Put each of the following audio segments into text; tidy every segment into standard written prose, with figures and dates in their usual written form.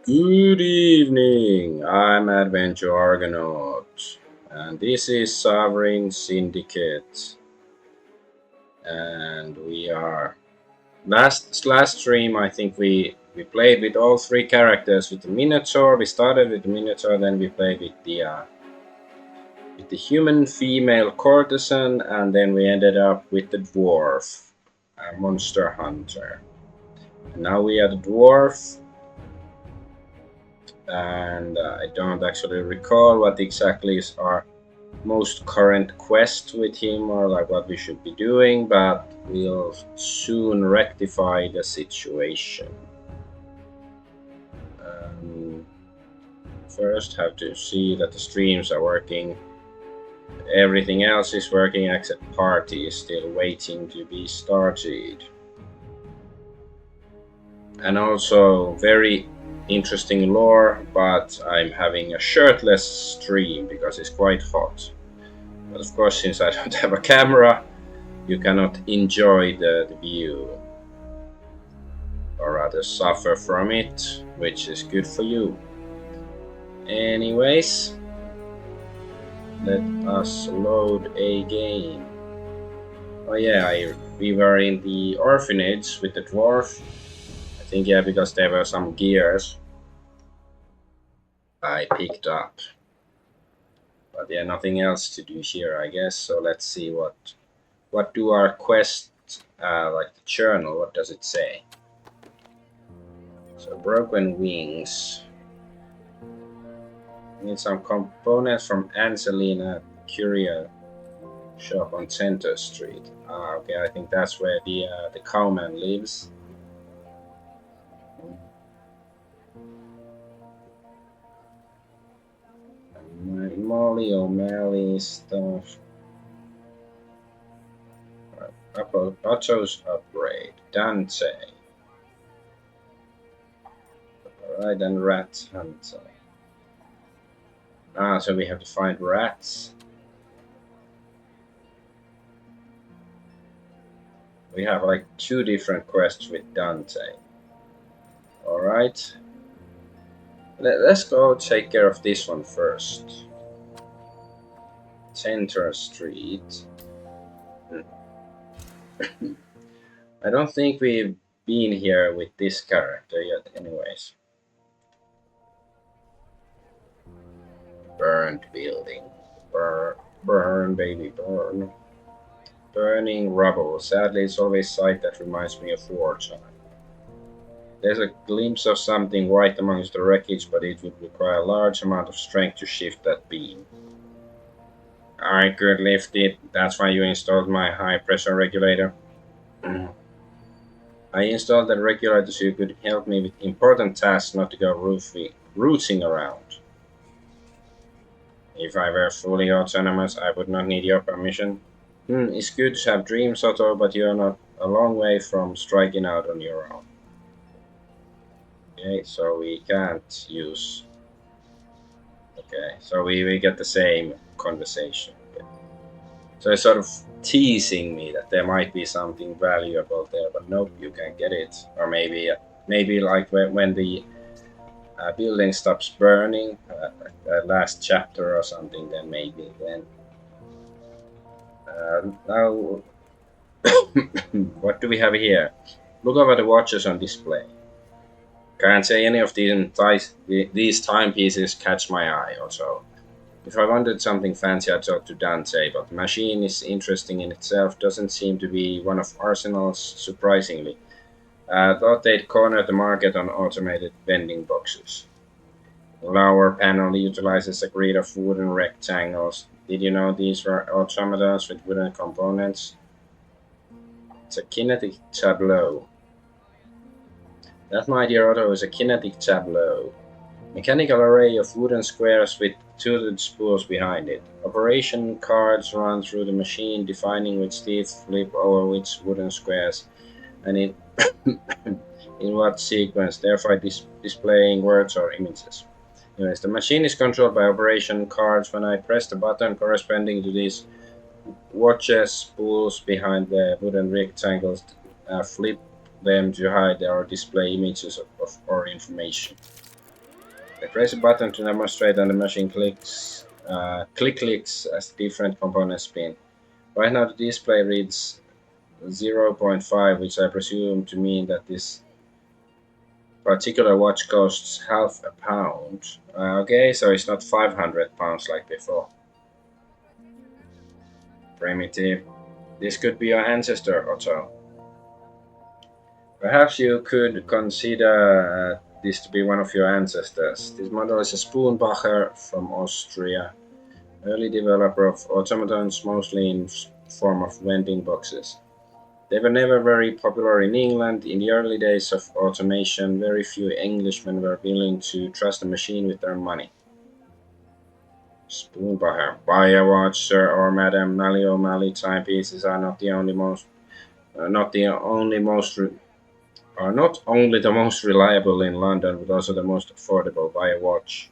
Good evening, I'm Adventure Argonaut, and this is Sovereign Syndicate, and we are last stream. I think we played with all three characters with the Minotaur. We started with the Minotaur, then we played with the human female courtesan, and then we ended up with the dwarf, a monster hunter. And now we are the dwarf, and I don't actually recall what exactly is our most current quest with him or like what we should be doing, but we'll soon rectify the situation. Um, First, have to see that the streams are working. Everything else is working except Party is still waiting to be started. And also, very interesting lore, but I'm having a shirtless stream because it's quite hot. But of course, since I don't have a camera, you cannot enjoy the view, or rather suffer from it, which is good for you. Anyways, let us load a game. Oh yeah, we were in the orphanage with the dwarf. I think yeah, because there were some gears I picked up. But yeah, nothing else to do here, I guess. So let's see what do our quests like the journal. What does it say? So broken wings. Need some components from Angelina Curio shop on Center Street. Okay, I think that's where the cowman lives. Molly O'Malley stuff. Otto's upgrade. Dante. Alright, and Rat Hunter. So we have to find rats. We have like two different quests with Dante. Alright. Let's go take care of this one first. Center Street. I don't think we've been here with this character yet, anyways. Burned building. Burn, baby, burn. Burning rubble. Sadly, it's always a sight that reminds me of wartime. There's a glimpse of something white amongst the wreckage, but it would require a large amount of strength to shift that beam. I could lift it. That's why you installed my high pressure regulator. I installed that regulator so you could help me with important tasks, not to go rooting around. If I were fully autonomous, I would not need your permission. It's good to have dreams, Otto, but you're not a long way from striking out on your own. Okay, so we can't use. Okay, so we get the same conversation. Okay. So it's sort of teasing me that there might be something valuable there, but nope, you can't get it. Or maybe like when the building stops burning, last chapter or something, then maybe then. Now, what do we have here? Look over the watches on display. Can't say any of these timepieces catch my eye. Also, if I wanted something fancy, I'd talk to Dante, but the machine is interesting in itself. Doesn't seem to be one of Arsenal's, surprisingly. Thought they'd corner the market on automated vending boxes. The lower panel utilizes a grid of wooden rectangles. Did you know these were automatons with wooden components? It's a kinetic tableau. That, my dear Otto, is a kinetic tableau. Mechanical array of wooden squares with toothed spools behind it. Operation cards run through the machine, defining which teeth flip over which wooden squares, and in, in what sequence, therefore displaying words or images. Anyways, the machine is controlled by operation cards. When I press the button corresponding to these watches, spools behind the wooden rectangles flip them to hide or display images or information. I press a button to demonstrate and the machine clicks as the different components spin. Right now the display reads 0.5, which I presume to mean that this particular watch costs half a pound. Okay, so it's not 500 pounds like before. Primitive. This could be your ancestor, Otto. Perhaps you could consider this to be one of your ancestors. This model is a Spoonbacher from Austria, early developer of automatons, mostly in form of vending boxes. They were never very popular in England. In the early days of automation, very few Englishmen were willing to trust a machine with their money. Spoonbacher, buy a watch, sir or madam. Mally O'Malley timepieces are not the only most are not only the most reliable in London, but also the most affordable. Buy a watch.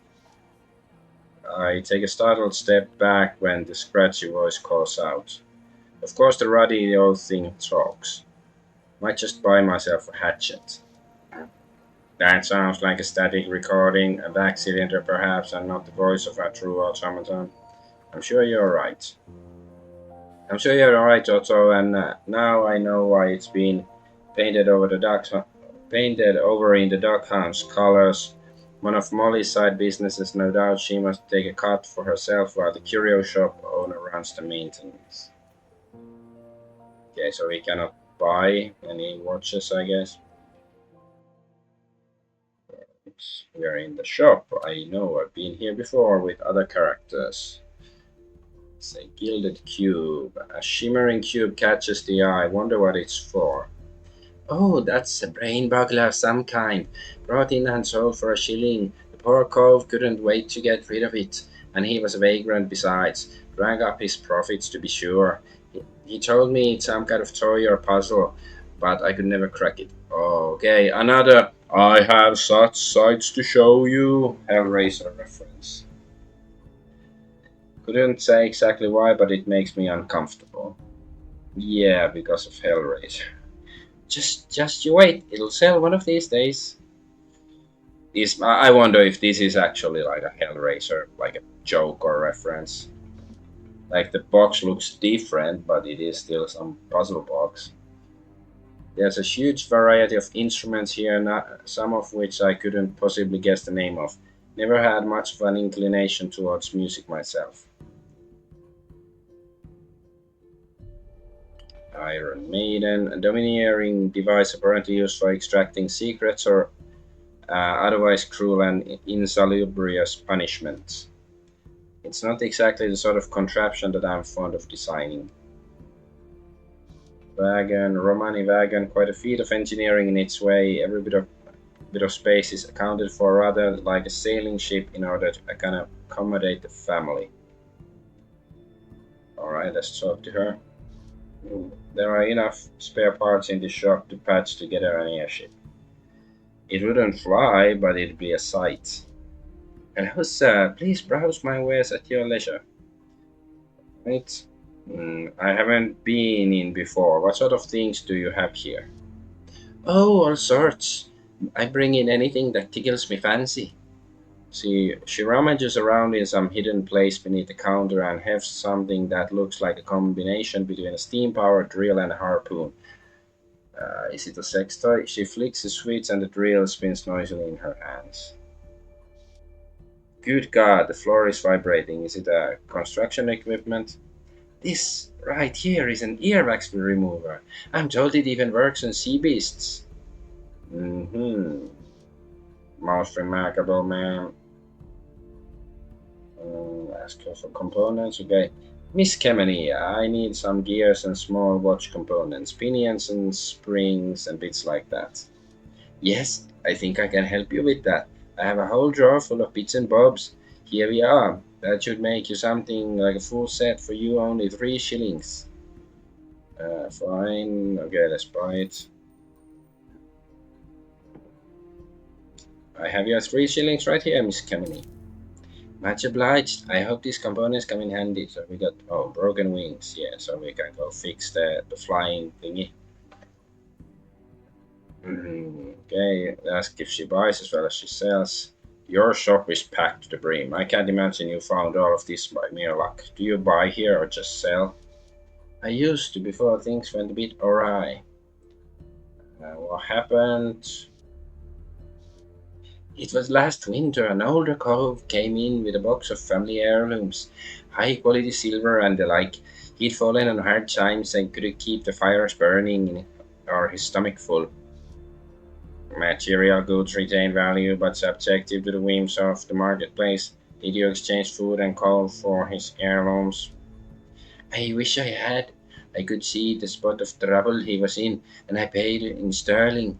I take a startled step back when the scratchy voice calls out. Of course, the ruddy old thing talks. Might just buy myself a hatchet. That sounds like a static recording, a back cylinder perhaps, and not the voice of a true automaton. I'm sure you're right. I'm sure you're right, Otto, and now I know why it's been painted over the duck, painted over in the Duckhound's colors. One of Molly's side businesses, no doubt she must take a cut for herself while the curio shop owner runs the maintenance. Okay, so we cannot buy any watches, I guess. Oops, we are in the shop. I know I've been here before with other characters. It's a gilded cube. A shimmering cube catches the eye. Wonder what it's for. Oh, that's a brain buggler of some kind. Brought in and sold for a shilling. The poor cove couldn't wait to get rid of it. And he was a vagrant besides. Drank up his profits to be sure. He told me it's some kind of toy or puzzle, but I could never crack it. Okay, another I have such sights to show you Hellraiser reference. Couldn't say exactly why, but it makes me uncomfortable. Yeah, because of Hellraiser. Just you wait. It'll sell one of these days. I wonder if this is actually like a Hellraiser, like a joke or reference. Like the box looks different, but it is still some puzzle box. There's a huge variety of instruments here, some of which I couldn't possibly guess the name of. Never had much of an inclination towards music myself. Iron Maiden, a domineering device apparently used for extracting secrets or otherwise cruel and insalubrious punishments. It's not exactly the sort of contraption that I'm fond of designing. Wagon, Romani wagon, quite a feat of engineering in its way. Every bit of space is accounted for rather like a sailing ship in order to kind of accommodate the family. Alright, let's talk to her. There are enough spare parts in the shop to patch together an airship. It wouldn't fly, but it'd be a sight. Hello, sir. Please browse my wares at your leisure. Right? I haven't been in before. What sort of things do you have here? Oh, all sorts. I bring in anything that tickles me fancy. She rummages around in some hidden place beneath the counter and hefts something that looks like a combination between a steam-powered drill and a harpoon. Is it a sex toy? She flicks the switch and the drill spins noisily in her hands. Good God, the floor is vibrating. Is it a construction equipment? This right here is an earwax remover. I'm told it even works on sea beasts. Mm-hmm. Most remarkable, man. Ask her for components. Okay. Miss Kemeny, I need some gears and small watch components, pinions and springs and bits like that. Yes, I think I can help you with that. I have a whole drawer full of bits and bobs. Here we are. That should make you something like a full set for you, only 3 shillings. Fine. Okay, let's buy it. I have your 3 shillings right here, Miss Kemeny. Much obliged. I hope these components come in handy. So we got broken wings. Yeah, so we can go fix the flying thingy. Okay, ask if she buys as well as she sells. Your shop is packed to the brim. I can't imagine you found all of this by mere luck. Do you buy here or just sell? I used to before things went a bit awry. What happened? It was last winter. An older cove came in with a box of family heirlooms, high quality silver and the like. He'd fallen on hard times and couldn't keep the fires burning or his stomach full. Material goods retain value but subjective to the whims of the marketplace. Did you exchange food and coal for his heirlooms? I wish I had. I could see the spot of trouble he was in, and I paid in sterling.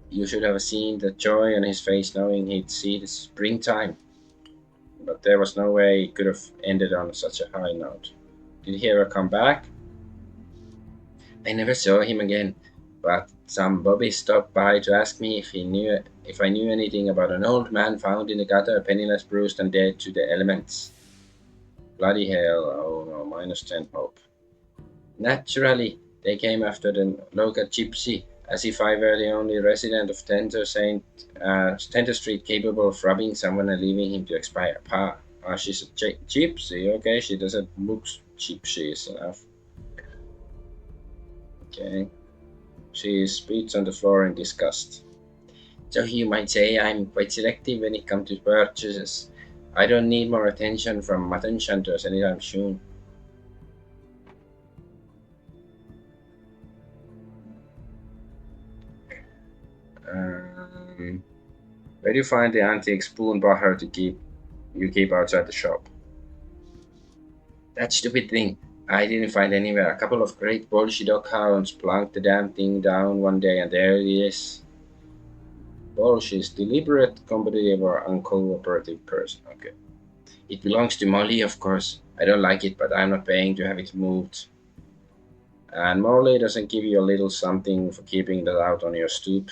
You should have seen the joy on his face knowing he'd see the springtime. But there was no way it could have ended on such a high note. Did he ever come back? I never saw him again, but some bobby stopped by to ask me if I knew anything about an old man found in the gutter, penniless, bruised, and dead to the elements. Bloody hell! Oh no, -10 hope. Naturally, they came after the local gypsy, as if I were the only resident of Tenter Street capable of robbing someone and leaving him to expire. She's a gypsy. Okay, she doesn't look gypsy enough. Okay, she spits on the floor in disgust. So you might say I'm quite selective when it comes to purchases. I don't need more attention from mutton shunters anytime soon. Um, where do you find the antique spoon butter to keep outside the shop? That stupid thing. I didn't find anywhere. A couple of great Bolshe dog hounds plunked the damn thing down one day, and there it is. Bolshe is deliberate, competitive, or uncooperative person. Okay. It belongs to Molly, of course. I don't like it, but I'm not paying to have it moved. And Molly doesn't give you a little something for keeping that out on your stoop.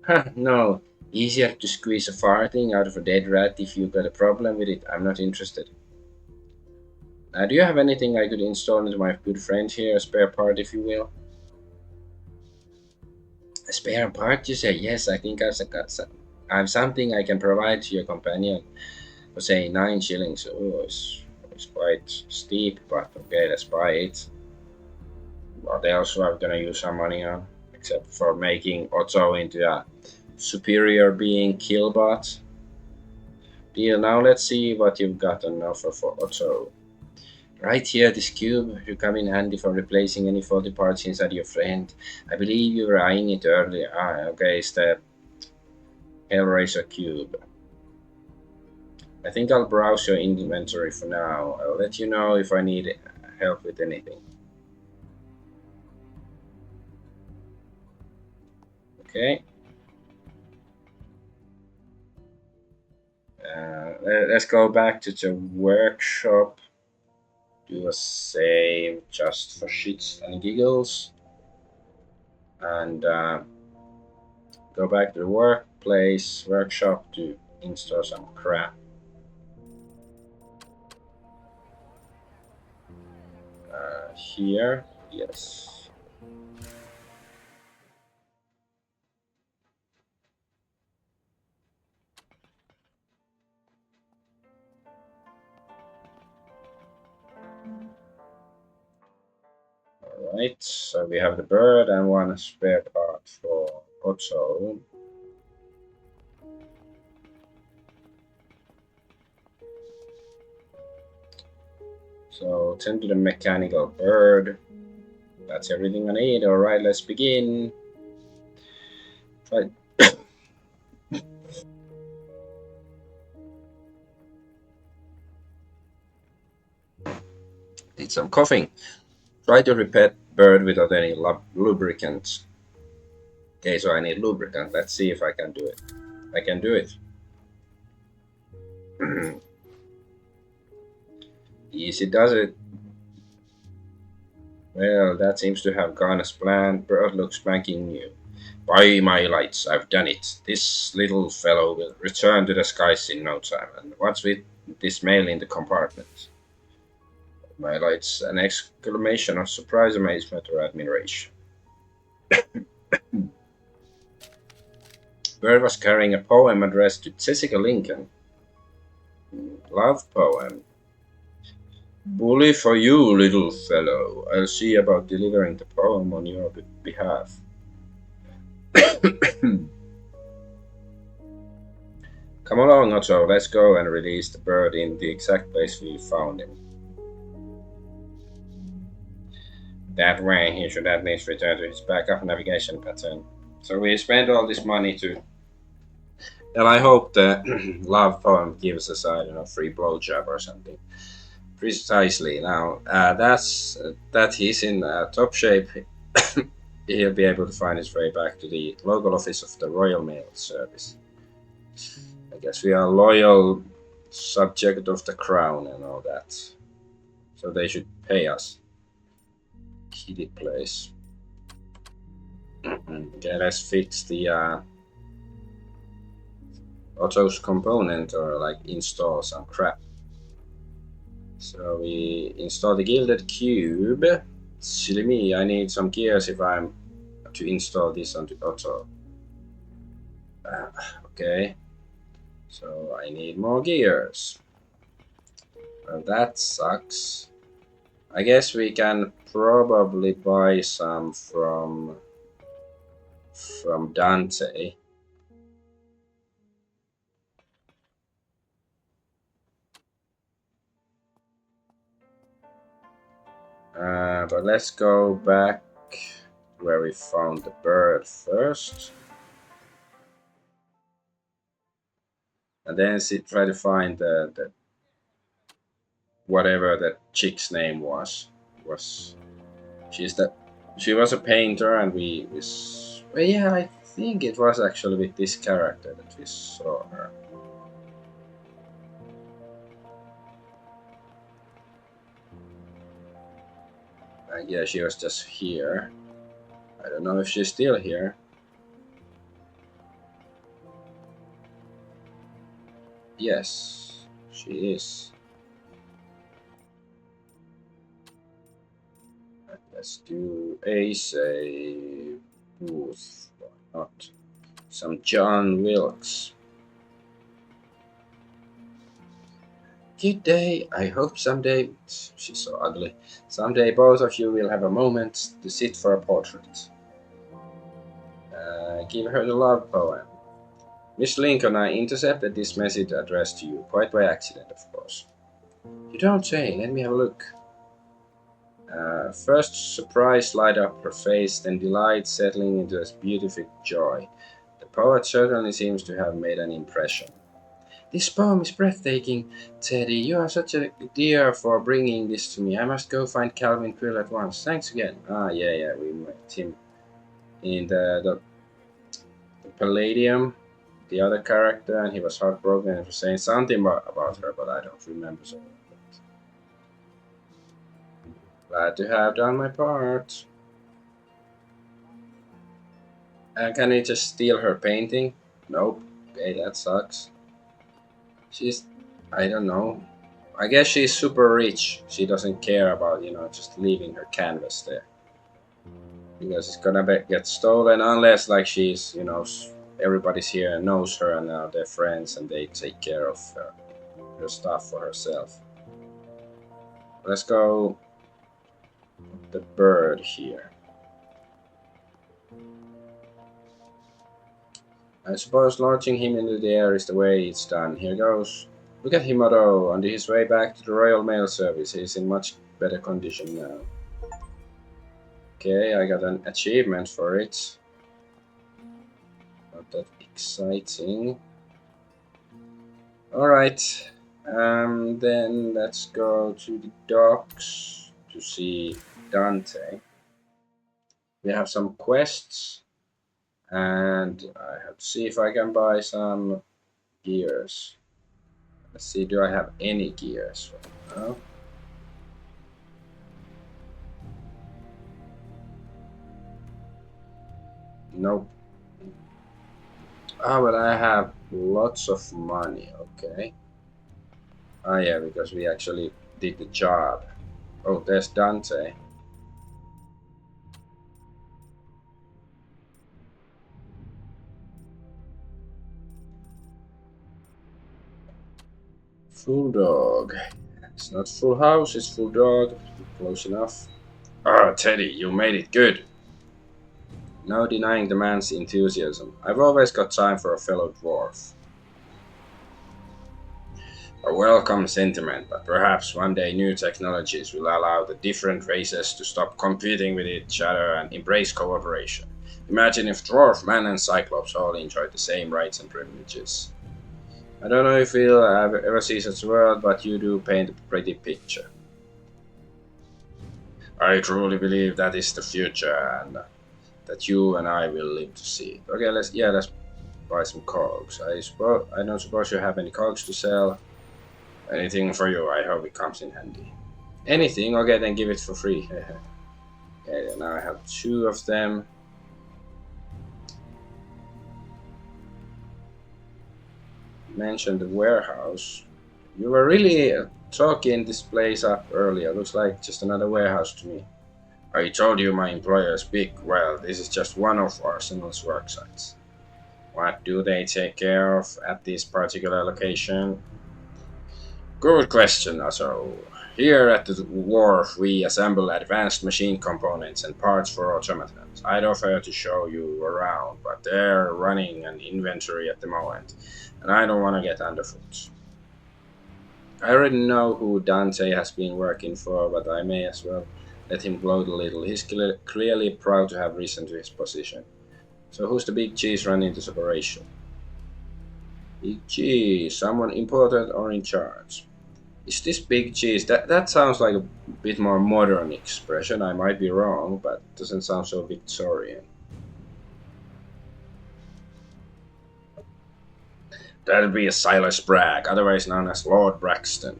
Huh, no. Easier to squeeze a farthing out of a dead rat if you've got a problem with it. I'm not interested. Do you have anything I could install into my good friend here, a spare part, if you will? A spare part, you say? Yes, I think I have something I can provide to your companion for, say, 9 shillings. Oh, it's quite steep, but okay, let's buy it. What else are we gonna use our money on? Except for making Otto into a superior being killbot. Deal, now let's see what you've got on offer for Otto. Right here, this cube should come in handy for replacing any faulty parts inside your friend. I believe you were eyeing it earlier. Okay, it's the Hellraiser cube. I think I'll browse your inventory for now. I'll let you know if I need help with anything. Okay. Let's go back to the workshop. Do a save just for shits and giggles. And go back to the workplace workshop to install some crap. Here, yes. Alright, so we have the bird and one spare part for Otto. So tend to the mechanical bird. That's everything I need. Alright, let's begin. Try. Need some coughing. Try to repair bird without any lubricants. Okay, so I need lubricant. Let's see if I can do it. I can do it. Easy does it. Well, that seems to have gone as planned. Bird looks spanking new. By my lights, I've done it. This little fellow will return to the skies in no time. And what's with this mail in the compartment? My lights, an exclamation of surprise, amazement, or admiration. Bird was carrying a poem addressed to Jessica Lincoln. Love poem. Bully for you, little fellow. I'll see about delivering the poem on your behalf. Come along, Otto. Let's go and release the bird in the exact place we found him. That way, he should at least return to his backup navigation pattern. So we spent all this money to. And I hope the love poem gives us, I don't know, free blowjob or something. Precisely. Now, that he's in top shape. He'll be able to find his way back to the local office of the Royal Mail Service. I guess we are loyal subject of the crown and all that. So they should pay us. Kitty place. Okay, let's fix the Otto's component or like install some crap. So we install the gilded cube. Silly me, I need some gears if I'm to install this onto Otto. Okay. So I need more gears. Well, that sucks. I guess we can probably buy some from Dante. But let's go back where we found the bird first. And then try to find the whatever that chick's name was. She was a painter, and well, yeah, I think it was actually with this character that we saw her. Yeah, she was just here. I don't know if she's still here. Yes, she is. Let's do a save booth. Why not? Some John Wilkes. Good day. I hope someday. She's so ugly. Someday both of you will have a moment to sit for a portrait. Give her the love poem. Miss Lincoln, I intercepted this message addressed to you, quite by accident, of course. You don't say. Let me have a look. First surprise light up her face, then delight settling into a beatific joy. The poet certainly seems to have made an impression. This poem is breathtaking, Teddy. You are such a dear for bringing this to me. I must go find Calvin Quill at once. Thanks again. Yeah, we met him in the Palladium, the other character, and he was heartbroken and was saying something about her, but I don't remember so much. Glad to have done my part. Can I just steal her painting? Nope. Okay, that sucks. I don't know. I guess she's super rich. She doesn't care about, just leaving her canvas there. Because it's gonna get stolen unless, like, she's, everybody's here and knows her and they're friends and they take care of her stuff for herself. Let's go the bird here. I suppose launching him into the air is the way it's done. Here goes. Look at him, Otto. On his way back to the Royal Mail Service. He's in much better condition now. Okay, I got an achievement for it. Not that exciting. Alright. Then let's go to the docks to see Dante. We have some quests. And I have to see if I can buy some gears. Let's see, do I have any gears right now? Nope. But I have lots of money, okay. Yeah, because we actually did the job. Oh, there's Dante. Full dog. It's not full house, it's full dog. Close enough. Ah, Teddy, you made it good. No denying the man's enthusiasm. I've always got time for a fellow dwarf. A welcome sentiment, but perhaps one day new technologies will allow the different races to stop competing with each other and embrace cooperation. Imagine if dwarf, man, and cyclops all enjoyed the same rights and privileges. I don't know if we'll ever see such a world, but you do paint a pretty picture. I truly believe that is the future, and that you and I will live to see it. Okay, let's buy some cogs. I don't suppose you have any cogs to sell. Anything for you. I hope it comes in handy. Anything? Okay, then give it for free. Okay, now I have two of them. Mentioned the warehouse. You were really talking this place up earlier. Looks like just another warehouse to me. I told you my employer is big. Well, this is just one of Arsenal's work sites. What do they take care of at this particular location? Good question, also. Here at the wharf, we assemble advanced machine components and parts for automatons. I'd offer to show you around, but they're running an inventory at the moment, and I don't want to get underfoot. I already know who Dante has been working for, but I may as well let him gloat a little. He's clearly proud to have risen to his position. So who's the big cheese running this operation? Big cheese, someone important or in charge? Is this big cheese? That sounds like a bit more modern expression. I might be wrong, but it doesn't sound so Victorian. That'd be a Silas Bragg, otherwise known as Lord Braxton.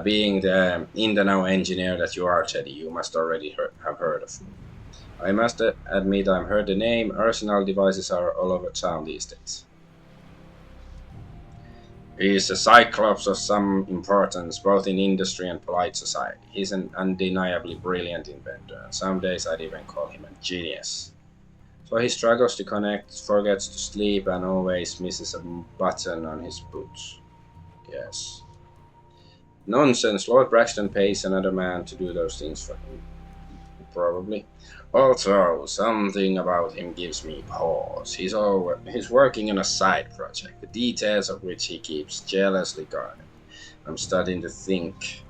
Being the in-the-know engineer that you are, Teddy, you must already have heard of him. I must admit I've heard the name. Arsenal devices are all over town these days. He's a cyclops of some importance, both in industry and polite society. He's an undeniably brilliant inventor, and some days I'd even call him a genius. So he struggles to connect, forgets to sleep, and always misses a button on his boots. Yes. Nonsense, Lord Braxton pays another man to do those things for him. Probably. Also, something about him gives me pause. He's working on a side project, the details of which he keeps jealously guarded. I'm starting to think.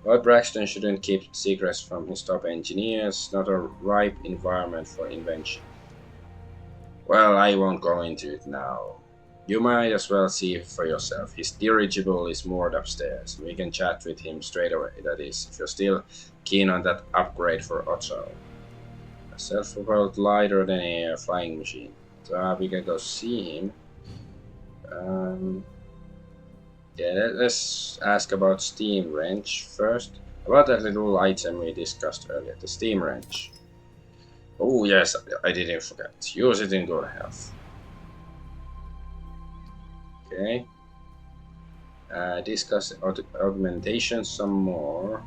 Lord Braxton shouldn't keep secrets from his top engineers, not a ripe environment for invention. Well, I won't go into it now. You might as well see for yourself. His dirigible is moored upstairs. We can chat with him straight away, that is, if you're still keen on that upgrade for Otto. A self-propelled lighter than air flying machine. So we can go see him. Let's ask about Steam Wrench first. About that little item we discussed earlier, the Steam Wrench. Oh yes, I didn't forget. Use it in good health. Okay. Discuss augmentation some more.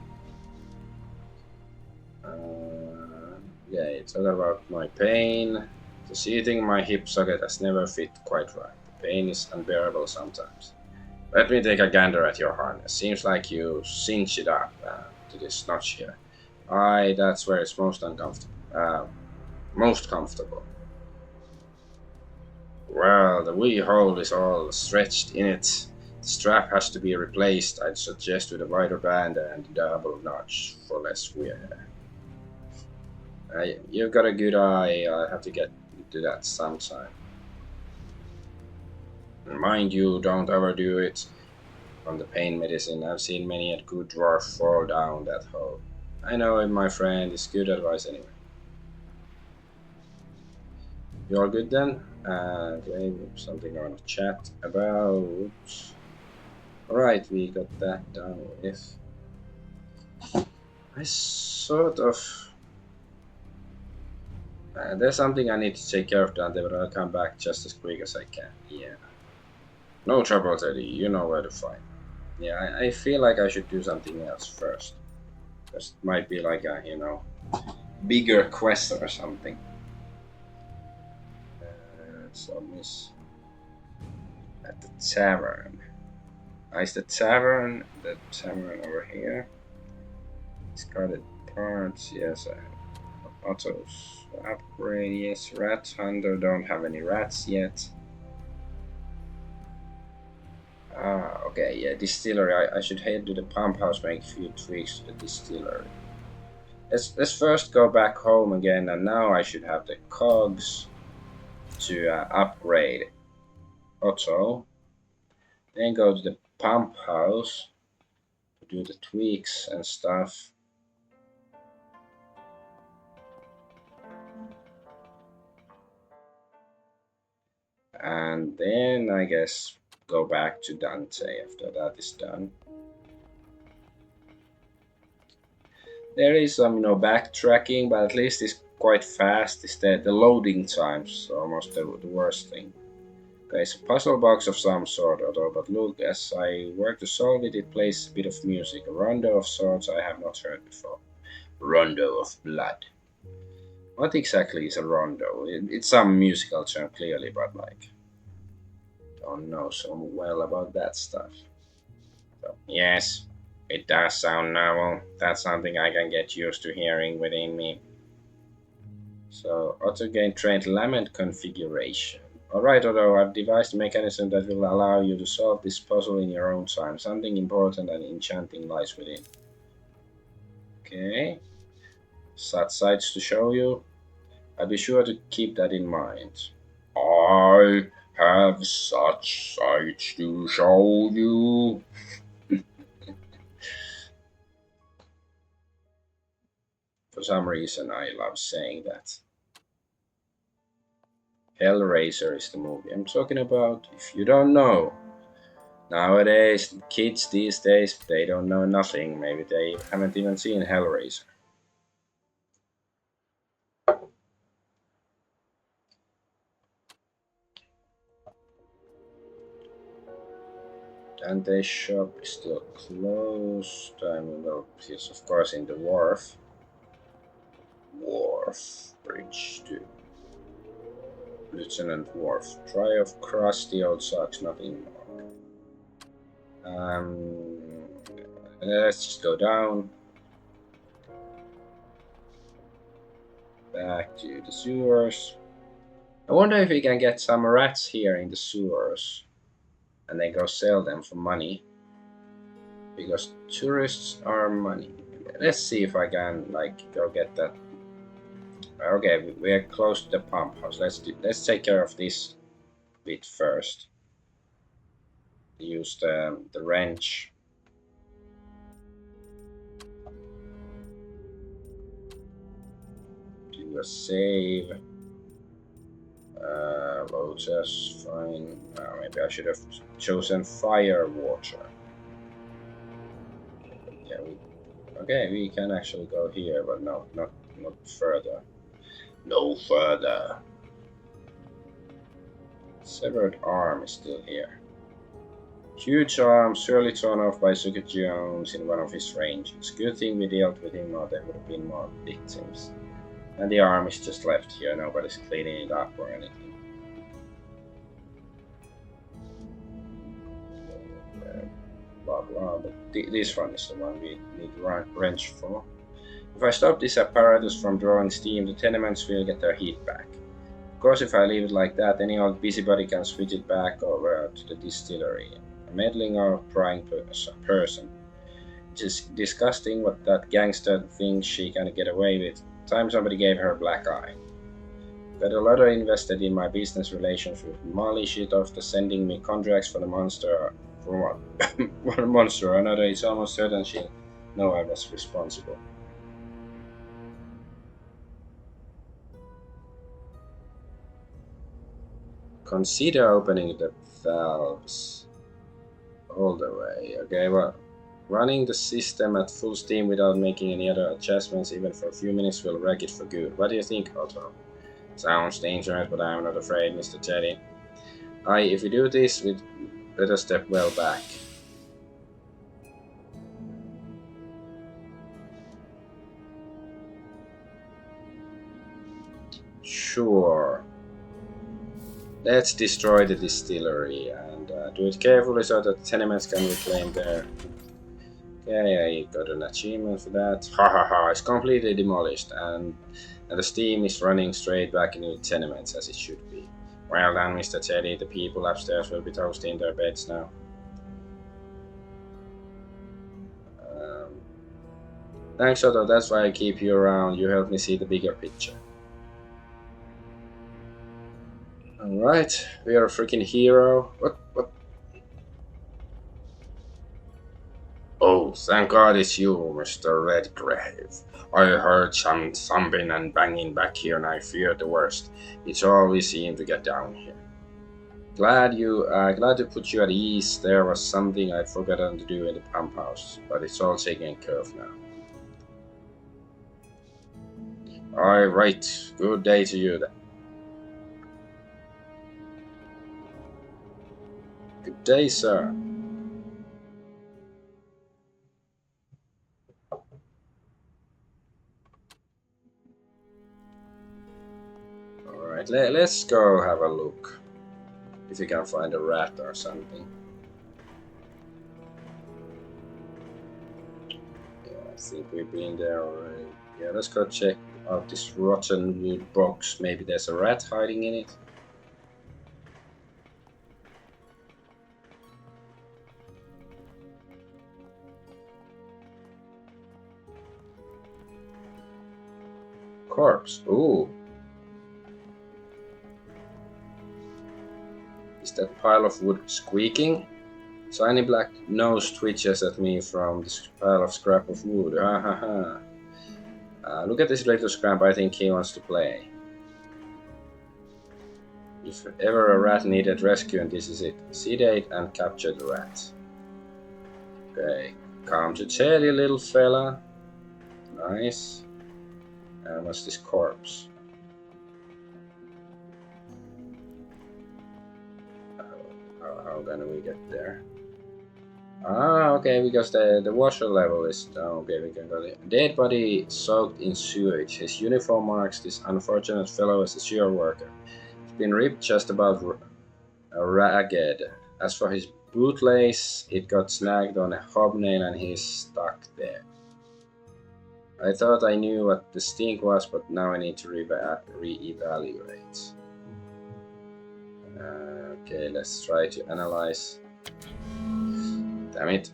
It's all about my pain. The seating in my hip socket has never fit quite right. The pain is unbearable sometimes. Let me take a gander at your harness. Seems like you cinch it up to this notch here. Aye, that's where it's most uncomfortable. Most comfortable. Well, the wee hole is all stretched in it. The strap has to be replaced. I'd suggest with a wider band and a double notch for less wear. You've got a good eye. I'll have to get to that sometime. Mind you, don't overdo it. On the pain medicine, I've seen many a good dwarf fall down that hole. I know it, my friend. It's good advice anyway. You all good then? Okay, something I want to chat about. Alright, we got that done with. I sort of... there's something I need to take care of down there, but I'll come back just as quick as I can. Yeah. No trouble, Teddy. You know where to find me. Yeah, I feel like I should do something else first. This might be like a, bigger quest or something. So miss at the tavern. Is the tavern over here? Discarded parts, yes. Autos upgrade, yes. Rat hunter, don't have any rats yet. Okay, yeah, distillery. I should head to the pump house, make a few tweaks to the distillery. Let's first go back home again, and now I should have the cogs to upgrade Otto. Then go to the pump house to do the tweaks and stuff. And then I guess go back to Dante after that is done. There is some, backtracking, but at least it's quite fast. It's the loading times almost the worst thing. Okay, it's a puzzle box of some sort, although, but look, as I work to solve it, it plays a bit of music, a rondo of sorts I have not heard before. Rondo of blood. What exactly is a rondo? It's some musical term, clearly, but like, don't know so well about that stuff. So, yes, it does sound novel. That's something I can get used to hearing within me. So, auto gain trained lament configuration. Alright, although I've devised a mechanism that will allow you to solve this puzzle in your own time. Something important and enchanting lies within. Okay. Such sights to show you. I'll be sure to keep that in mind. I have such sights to show you. For some reason, I love saying that. Hellraiser is the movie I'm talking about. If you don't know, nowadays, kids these days, they don't know nothing. Maybe they haven't even seen Hellraiser. Dante's shop is still closed. Well, he's of course in the wharf. Wharf bridge to Lieutenant Wharf. Try of crusty old socks, nothing more. Let's just go down. Back to the sewers. I wonder if we can get some rats here in the sewers and then go sell them for money. Because tourists are money. Let's see if I can go get that. Okay, we're close to the pump house. Let's take care of this bit first. Use the wrench. Do a save. Lotus, fine. Maybe I should have chosen fire water. Yeah, okay, we can actually go here, but no, not further. No further. Severed arm is still here. Huge arm, surely torn off by Sugar Jones in one of his ranges. Good thing we dealt with him, or there would have been more victims. And the arm is just left here, nobody's cleaning it up or anything. Blah blah, but this one is the one we need wrench for. If I stop this apparatus from drawing steam, the tenements will get their heat back. Of course, if I leave it like that, any old busybody can switch it back over to the distillery. A meddling or prying person. It is disgusting what that gangster thinks she can get away with. Time somebody gave her a black eye. Got a lot invested in my business relations with Molly. Shit after sending me contracts for the monster. For one monster or another, it's almost certain she'll know I was responsible. Consider opening the valves all the way. Okay, well, running the system at full steam without making any other adjustments, even for a few minutes, will wreck it for good. What do you think, Otto? Sounds dangerous, but I'm not afraid, Mr. Teddy. If we do this, we'd better step well back. Sure. Let's destroy the distillery and And do it carefully so that the tenements can reclaim their... Okay, I got an achievement for that. Ha ha ha, it's completely demolished and the steam is running straight back into the tenements as it should be. Well done, Mr. Teddy. The people upstairs will be toasty in their beds now. Um, Thanks, Otto. That's why I keep you around. You help me see the bigger picture. Alright, we are a freaking hero. What? Oh, thank God it's you, Mr. Redgrave. I heard some thumping and banging back here and I feared the worst. It's always seemed to get down here. Glad to put you at ease. There was something I'd forgotten to do in the pump house, but it's all taken care of now. Alright, good day to you then. Good day, sir. Alright, let's go have a look. If you can find a rat or something. Yeah, I think we've been there already. Yeah, let's go check out this rotten wood box. Maybe there's a rat hiding in it. Corpse. Ooh. Is that pile of wood squeaking? Tiny black nose twitches at me from this pile of scrap of wood. Ha ha ha. Look at this little scrap. I think he wants to play. If ever a rat needed rescuing, this is it. Sedate and capture the rat. Okay. Come to Teddy, little fella. Nice. And what's this corpse? How can we get there? Ah, okay, because the water level is down. Okay, we can go there. Dead body soaked in sewage. His uniform marks this unfortunate fellow as a sewer worker. He's been ripped just about ragged. As for his bootlace, it got snagged on a hobnail and he's stuck there. I thought I knew what the stink was, but now I need to re-evaluate. Okay, let's try to analyze. Damn it.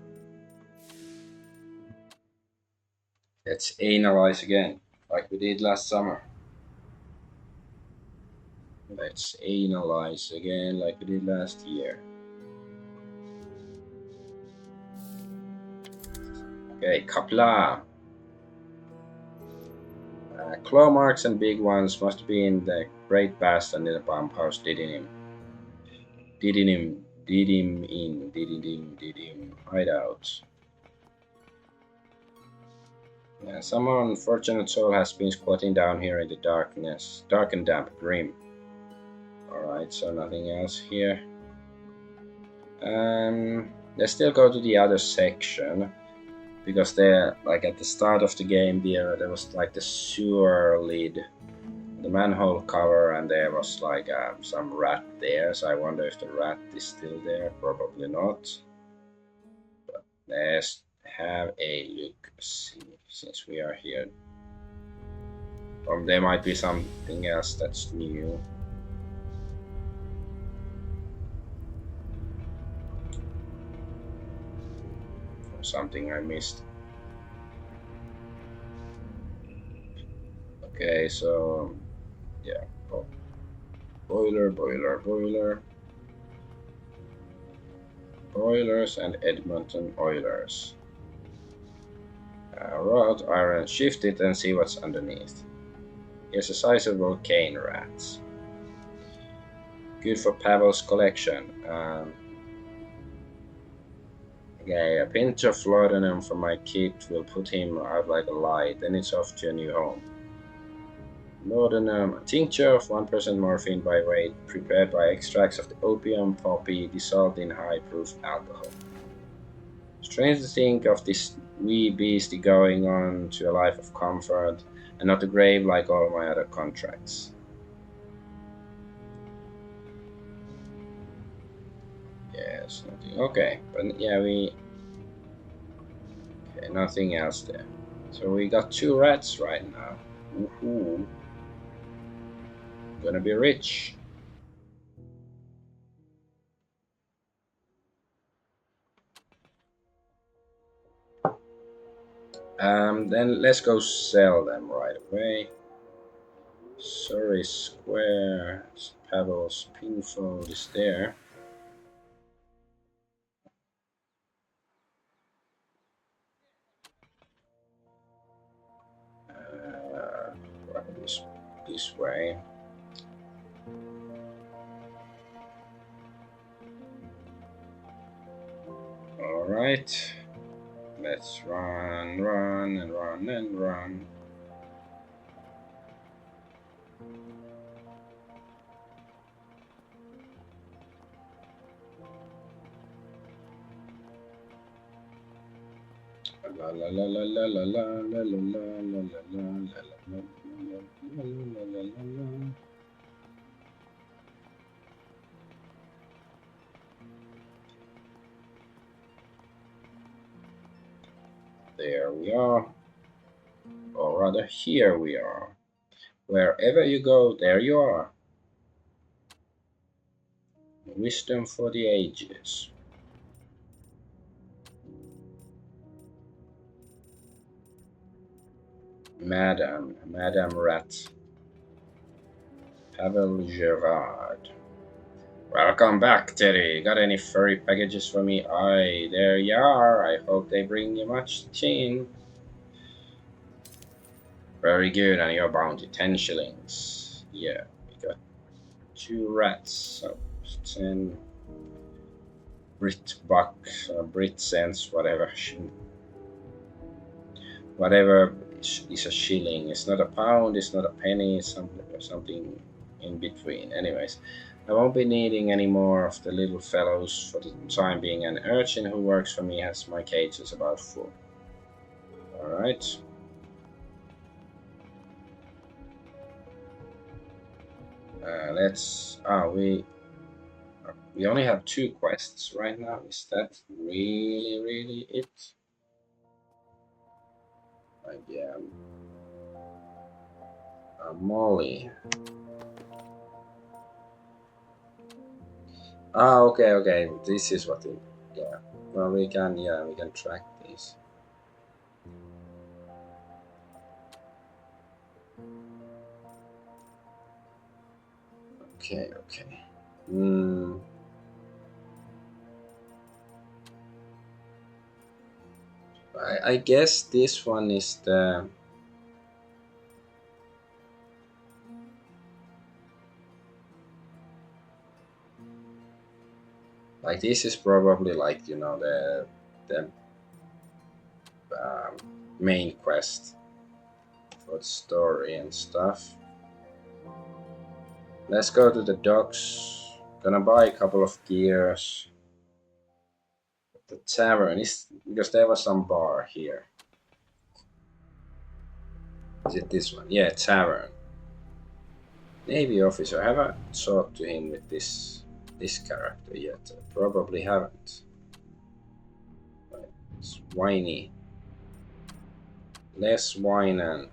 Let's analyze again, like we did last summer. Let's analyze again, like we did last year. Okay, Kapla. Claw marks and big ones must be in the great bastard in the pump house, didn't him hideout. Yeah, some unfortunate soul has been squatting down here in the darkness, dark and damp grim. Alright, so nothing else here. Let's still go to the other section. Because there, like at the start of the game, there was like the sewer lid, the manhole cover, and there was like some rat there. So I wonder if the rat is still there. Probably not. But let's have a look, see, since we are here. Or there might be something else that's new. Something I missed. Okay, so yeah, boilers and Edmonton Oilers. Wrought iron, shift it and see what's underneath. Here's a sizable cane rats. Good for Pavel's collection. Okay, a pinch of laudanum from my kit will put him out like a light, then it's off to a new home. Laudanum, a tincture of 1% morphine by weight, prepared by extracts of the opium poppy dissolved in high-proof alcohol. Strange to think of this wee beastie going on to a life of comfort, and not the grave like all my other contracts. Yeah, there's nothing. Okay, but yeah, we. Okay, nothing else there. So we got 2 rats right now. Woohoo! Gonna be rich. Then let's go sell them right away. Surrey Square, Pebbles, Pinfold is there. This way. All right. Let's run, run, and run, and run. La la la la la la la la la la la la la la. There we are. Or rather, here we are. Wherever you go, there you are. Wisdom for the ages. Madame Rat. Pavel Gerard. Welcome back, Teddy. Got any furry packages for me? Aye, there you are. I hope they bring you much chin. Very good, and your bounty, 10 shillings. Yeah, we got 2 rats, so 10 Brit bucks, Brit cents, whatever. Whatever is a shilling. It's not a pound, it's not a penny, it's something in between. Anyways, I won't be needing any more of the little fellows for the time being. An urchin who works for me has my cages about full. Alright. We only have 2 quests right now. Is that really it? Yeah. Molly. Okay. This is what it. Yeah. Well, we can track this. Okay. I guess this one is the. Like this is probably like the main quest for the story and stuff. Let's go to the docks. Gonna buy a couple of gears. The tavern is because there was some bar here. Is it this one? Yeah, tavern. Navy officer. Have I talked to him with this character yet? Probably haven't. It's whiny. Less wine and.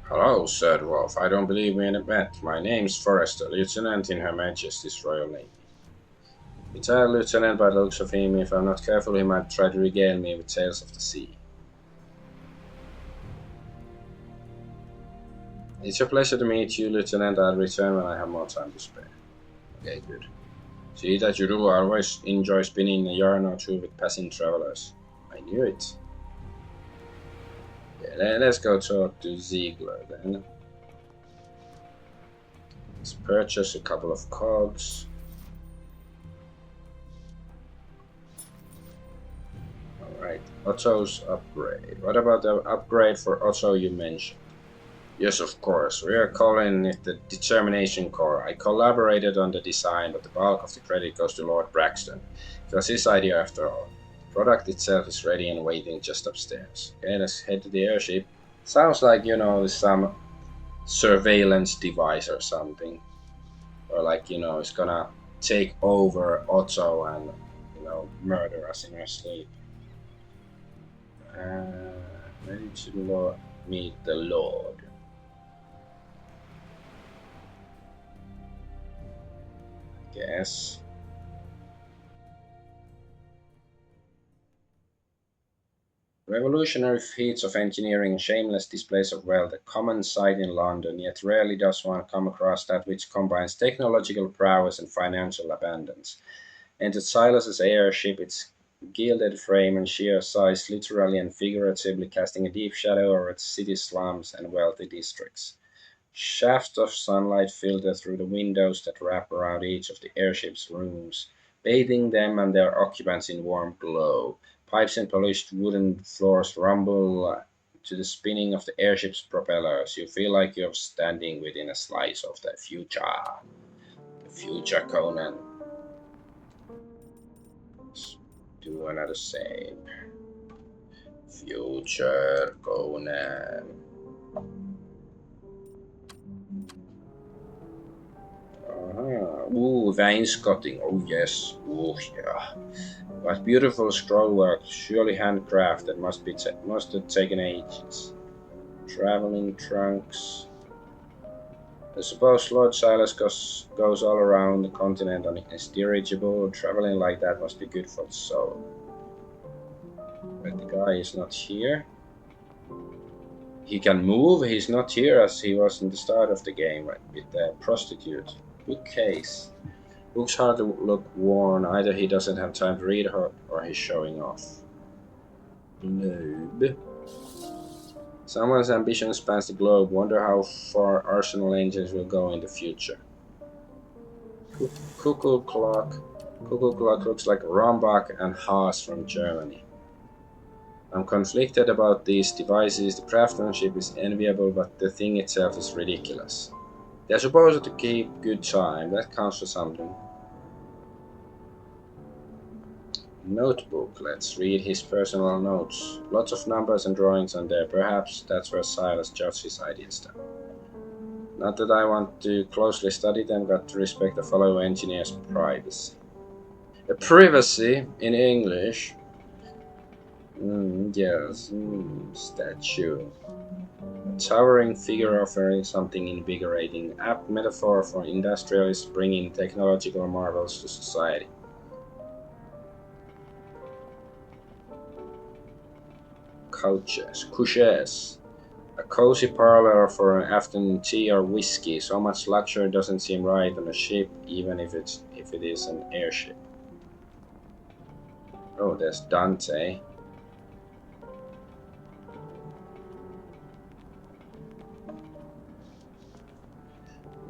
Hello, Sir Dwarf. I don't believe we met. My name's Forrester, Lieutenant in Her Majesty's Royal Navy. Retired lieutenant by the looks of him. If I'm not careful, he might try to regale me with tales of the sea. It's a pleasure to meet you, Lieutenant. I'll return when I have more time to spare. Okay, good. See that you do. I always enjoy spinning a yarn or two with passing travelers. I knew it. Yeah, let's go talk to Ziegler then. Let's purchase a couple of cogs. Alright, Otto's upgrade. What about the upgrade for Otto you mentioned? Yes, of course. We are calling it the Determination Core. I collaborated on the design, but the bulk of the credit goes to Lord Braxton. It was his idea after all. The product itself is ready and waiting just upstairs. Okay, let's head to the airship. Sounds like, some surveillance device or something. Or like, it's gonna take over Otto and murder us in our sleep. Ready to meet the Lord. Guess. Revolutionary feats of engineering and shameless displays of wealth, a common sight in London, yet rarely does one come across that which combines technological prowess and financial abundance. Entered Silas's airship, its gilded frame and sheer size literally and figuratively casting a deep shadow over its city slums and wealthy districts. Shafts of sunlight filter through the windows that wrap around each of the airship's rooms, bathing them and their occupants in warm glow. Pipes and polished wooden floors rumble to the spinning of the airship's propellers. You feel like you're standing within a slice of the future. The future, Conan. Let's do another save. Future, Conan. Ooh, wainscoting. Oh yes. Oh yeah. What beautiful scrollwork, surely handcrafted. Must have taken ages. Traveling trunks. I suppose Lord Silas goes all around the continent on his dirigible. Traveling like that must be good for the soul. But the guy is not here. He can move. He's not here as he was in the start of the game with the prostitute. Bookcase. Looks hard to look worn. Either he doesn't have time to read her or he's showing off. Noob. Someone's ambition spans the globe. Wonder how far Arsenal engines will go in the future. Cuckoo clock. Cuckoo clock looks like Rombach and Haas from Germany. I'm conflicted about these devices. The craftsmanship is enviable, but the thing itself is ridiculous. They're supposed to keep good time. That counts for something. Notebook. Let's read his personal notes. Lots of numbers and drawings on there. Perhaps that's where Silas judged his ideas down. Not that I want to closely study them, got to respect the fellow engineer's privacy. Privacy in English. Yes, statue. A towering figure offering something invigorating. Apt metaphor for industrialists bringing technological marvels to society. Couches. A cozy parlor for an afternoon tea or whiskey. So much luxury doesn't seem right on a ship, even if it is an airship. Oh, there's Dante.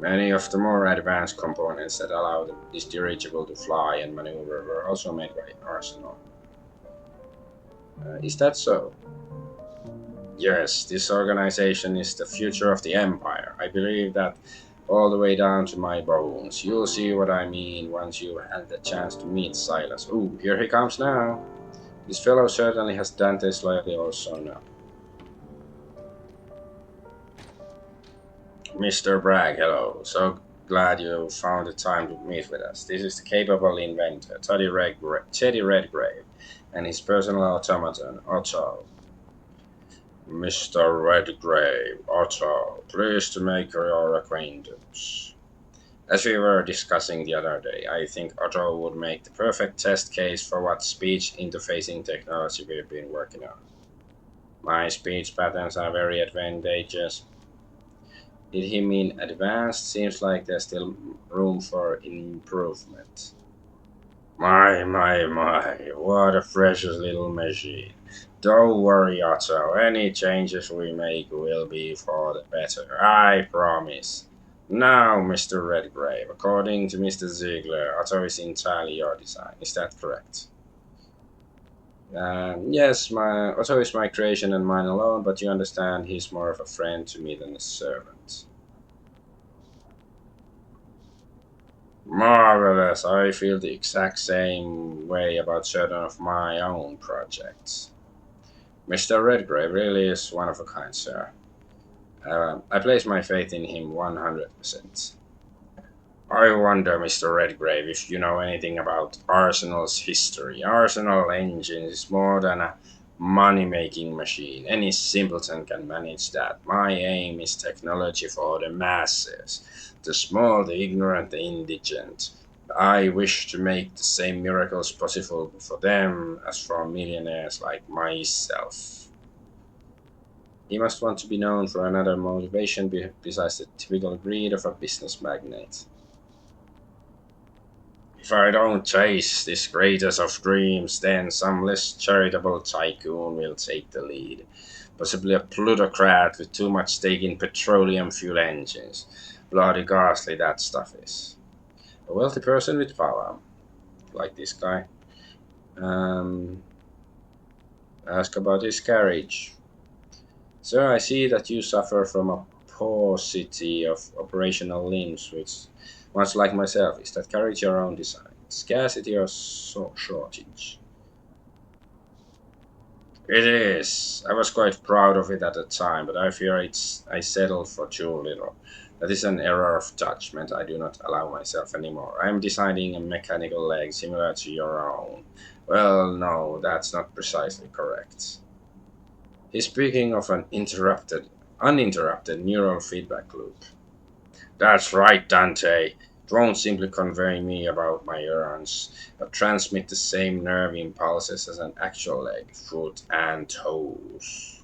Many of the more advanced components that allow this dirigible to fly and maneuver were also made by Arsenal. Is that so? Yes, this organization is the future of the Empire. I believe that all the way down to my bones. You'll see what I mean once you had the chance to meet Silas. Ooh, here he comes now. This fellow certainly has Dante's loyalty also now. Mr. Bragg, hello. So glad you found the time to meet with us. This is the capable inventor, Teddy Redgrave, and his personal automaton, Otto. Mr. Redgrave, Otto, pleased to make your acquaintance. As we were discussing the other day, I think Otto would make the perfect test case for what speech interfacing technology we've been working on. My speech patterns are very advantageous. Did he mean advanced? Seems like there's still room for improvement. My, what a precious little machine. Don't worry, Otto, any changes we make will be for the better, I promise. Now, Mr. Redgrave, according to Mr. Ziegler, Otto is entirely your design. Is that correct? Yes, my Otto is my creation and mine alone, but you understand he's more of a friend to me than a servant. Marvelous. I feel the exact same way about certain of my own projects. Mr. Redgrave really is one of a kind, sir. I place my faith in him 100%. I wonder, Mr. Redgrave, if you know anything about Arsenal's history. Arsenal engine is more than a money making machine. Any simpleton can manage that. My aim is technology for the masses, the small, the ignorant, the indigent. I wish to make the same miracles possible for them as for millionaires like myself. He must want to be known for another motivation besides the typical greed of a business magnate. If I don't chase this greatest of dreams, then some less charitable tycoon will take the lead. Possibly a plutocrat with too much stake in petroleum fuel engines. Bloody ghastly that stuff is. A wealthy person with power, like this guy. Um, Ask about his carriage. Sir, I see that you suffer from a paucity of operational limbs, which, much like myself, is that carriage your own design. Scarcity or shortage? It is. I was quite proud of it at the time, but I fear I settled for too little. That is an error of judgment I do not allow myself anymore. I am designing a mechanical leg similar to your own. Well, no, that's not precisely correct. He's speaking of an uninterrupted neural feedback loop. That's right, Dante. It won't simply convey me about my errands, but transmit the same nerve impulses as an actual leg, foot, and toes.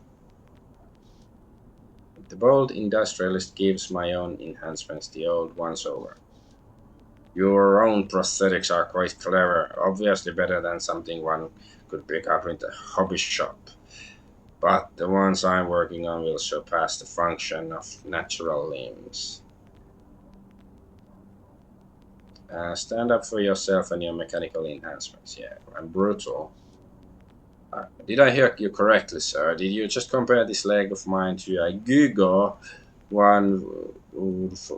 The bold industrialist gives my own enhancements the old once over. Your own prosthetics are quite clever, obviously better than something one could pick up in the hobby shop. But the ones I'm working on will surpass the function of natural limbs. Stand up for yourself and your mechanical enhancements. Yeah, I'm brutal. Did I hear you correctly, sir? Did you just compare this leg of mine to a Gugo one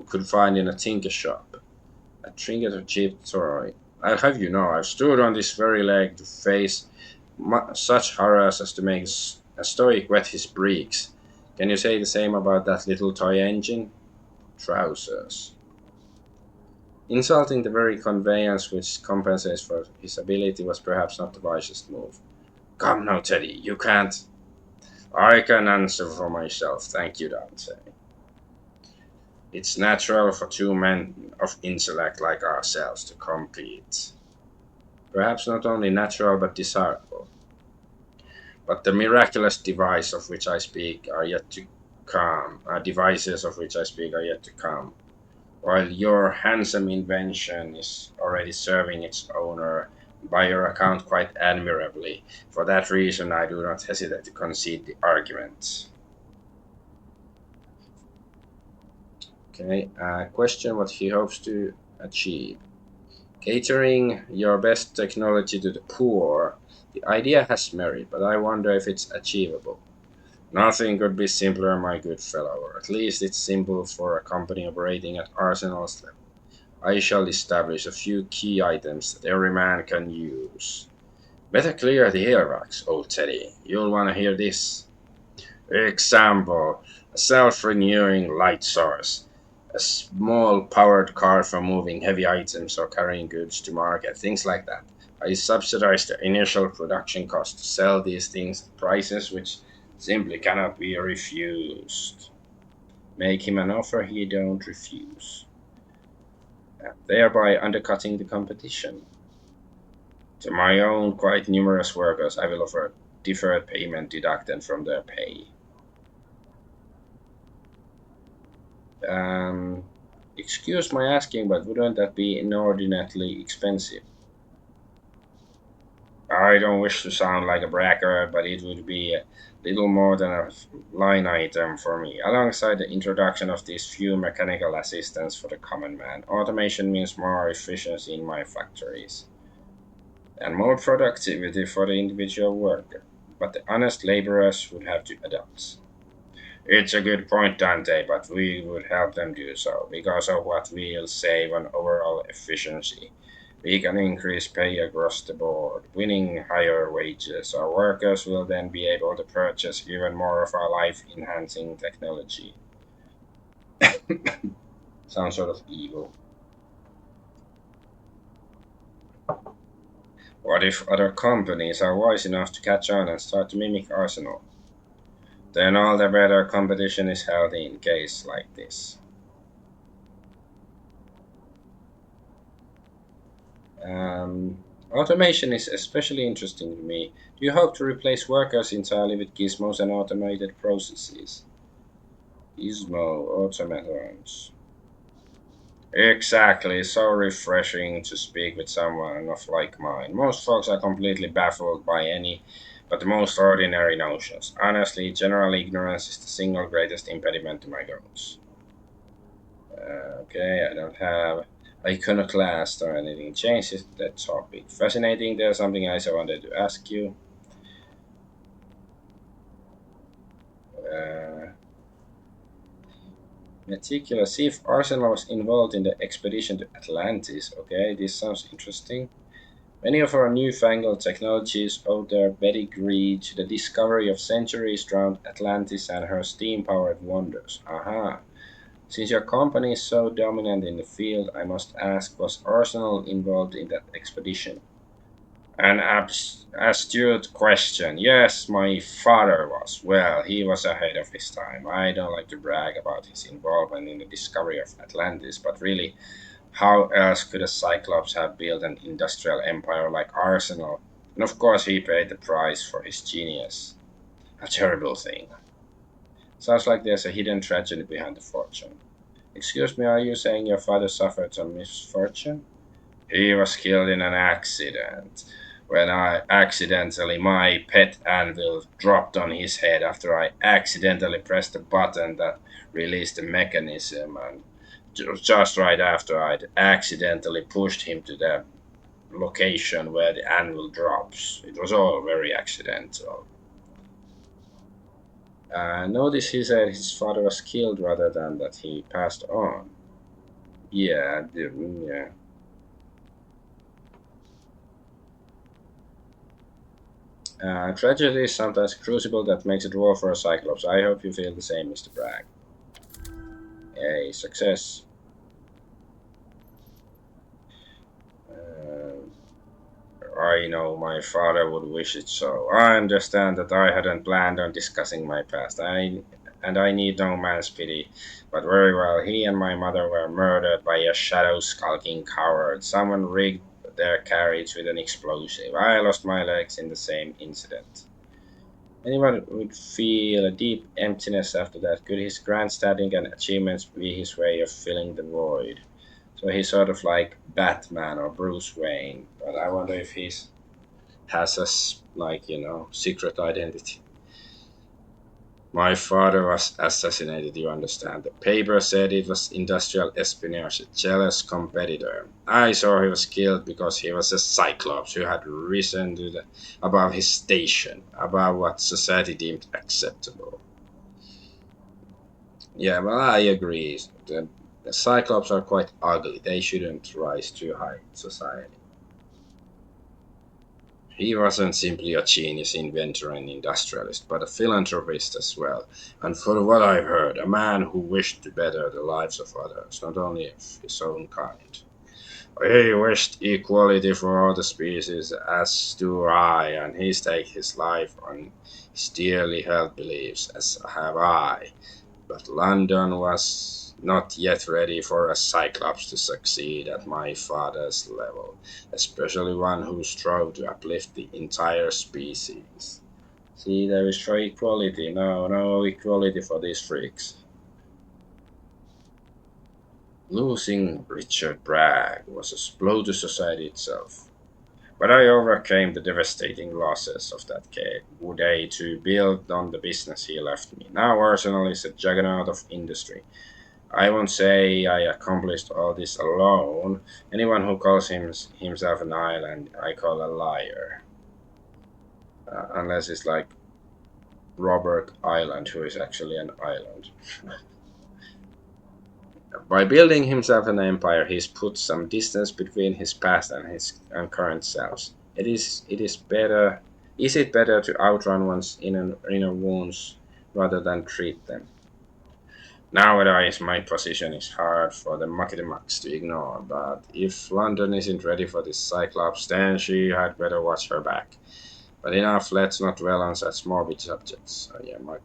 could find in a tinker shop? A trinket or cheap toy. I'll have you know, I've stood on this very leg to face such horrors as to make a stoic wet his breeks. Can you say the same about that little toy engine? Trousers. Insulting the very conveyance which compensates for his ability was perhaps not the wisest move. Come now, Teddy, you can't. I can answer for myself, thank you, Dante. It's natural for two men of intellect like ourselves to compete. Perhaps not only natural but desirable. But the miraculous device of which I speak are yet to come. Devices of which I speak are yet to come. While your handsome invention is already serving its owner by your account quite admirably, for that reason I do not hesitate to concede the argument. Okay, question what he hopes to achieve. Catering your best technology to the poor. The idea has merit, but I wonder if it's achievable. Nothing could be simpler, my good fellow, or at least it's simple for a company operating at Arsenal's level. I shall establish a few key items that every man can use. Better clear the earwax, old Teddy. You'll want to hear this. Example, a self-renewing light source. A small powered car for moving heavy items or carrying goods to market, things like that. I subsidize the initial production cost to sell these things at prices which simply cannot be refused. Make him an offer he don't refuse, thereby undercutting the competition. To my own quite numerous workers, I will offer deferred payment deducted from their pay. Um, Excuse my asking, but wouldn't that be inordinately expensive? I don't wish to sound like a braggart, but it would be a little more than a line item for me. Alongside the introduction of these few mechanical assistants for the common man, automation means more efficiency in my factories and more productivity for the individual worker. But the honest laborers would have to adapt. It's a good point, Dante, but we would help them do so because of what we'll save on overall efficiency. We can increase pay across the board, winning higher wages. Our workers will then be able to purchase even more of our life enhancing technology. Sounds sort of evil. What if other companies are wise enough to catch on and start to mimic Arsenal? Then all the better competition is healthy in cases like this. Automation is especially interesting to me. Do you hope to replace workers entirely with gizmos and automated processes? Gizmo automatons. Exactly, so refreshing to speak with someone of like mind. Most folks are completely baffled by any but the most ordinary notions. Honestly, general ignorance is the single greatest impediment to my goals. Okay, I don't have iconoclast or anything. Changes the topic. Fascinating. There's something else I wanted to ask you. Uh, Meticulous. See if Arsenal was involved in the expedition to Atlantis. Okay, this sounds interesting. Many of our newfangled technologies owe their pedigree to the discovery of centuries drowned Atlantis and her steam powered wonders. Aha. Since your company is so dominant in the field, I must ask, was Arsenal involved in that expedition? An astute question. Yes, my father was. Well, he was ahead of his time. I don't like to brag about his involvement in the discovery of Atlantis, but really, how else could a Cyclops have built an industrial empire like Arsenal? And of course, he paid the price for his genius. A terrible thing. Sounds like there's a hidden tragedy behind the fortune. Excuse me, are you saying your father suffered some misfortune? He was killed in an accident. When I accidentally, my pet anvil dropped on his head after I accidentally pressed the button that released the mechanism, and just right after I'd accidentally pushed him to the location where the anvil drops. It was all very accidental. Notice he said his father was killed rather than that he passed on. Yeah. Tragedy is sometimes a crucible that makes it war for a Cyclops. I hope you feel the same, Mr. Bragg. Hey, success. Uh, I know my father would wish it so. I understand that I hadn't planned on discussing my past. I need no man's pity. But very well, he and my mother were murdered by a shadow skulking coward. Someone rigged their carriage with an explosive. I lost my legs in the same incident. Anyone would feel a deep emptiness after that. Could his grandstanding and achievements be his way of filling the void? So he's sort of like Batman or Bruce Wayne, but I wonder if he's has a like secret identity. My father was assassinated, you understand. The paper said it was industrial espionage, a jealous competitor. I saw he was killed because he was a cyclops who had risen to above his station, above what society deemed acceptable. Yeah, well, I agree. The cyclops are quite ugly. They shouldn't rise too high in society. He wasn't simply a genius inventor and industrialist, but a philanthropist as well. And for what I've heard, a man who wished to better the lives of others, not only of his own kind. He wished equality for all the species, as do I, and he staked his life on his dearly held beliefs, as have I. But London was not yet ready for a Cyclops to succeed at my father's level, especially one who strove to uplift the entire species. See, there is no equality. No equality for these freaks. Losing Richard Bragg was a blow to society itself. But I overcame the devastating losses of that day to build on the business he left me. Now Arsenal is a juggernaut of industry. I won't say I accomplished all this alone. Anyone who calls himself an island, I call a liar. Unless it's like Robert Island, who is actually an island. By building himself an empire, he's put some distance between his past and his current selves. It is better. Is it better to outrun one's inner wounds rather than treat them? Nowadays, my position is hard for the Muckety to ignore, but if London isn't ready for this Cyclops, then she had better watch her back. But enough, let's not dwell on such morbid subjects. Yeah, my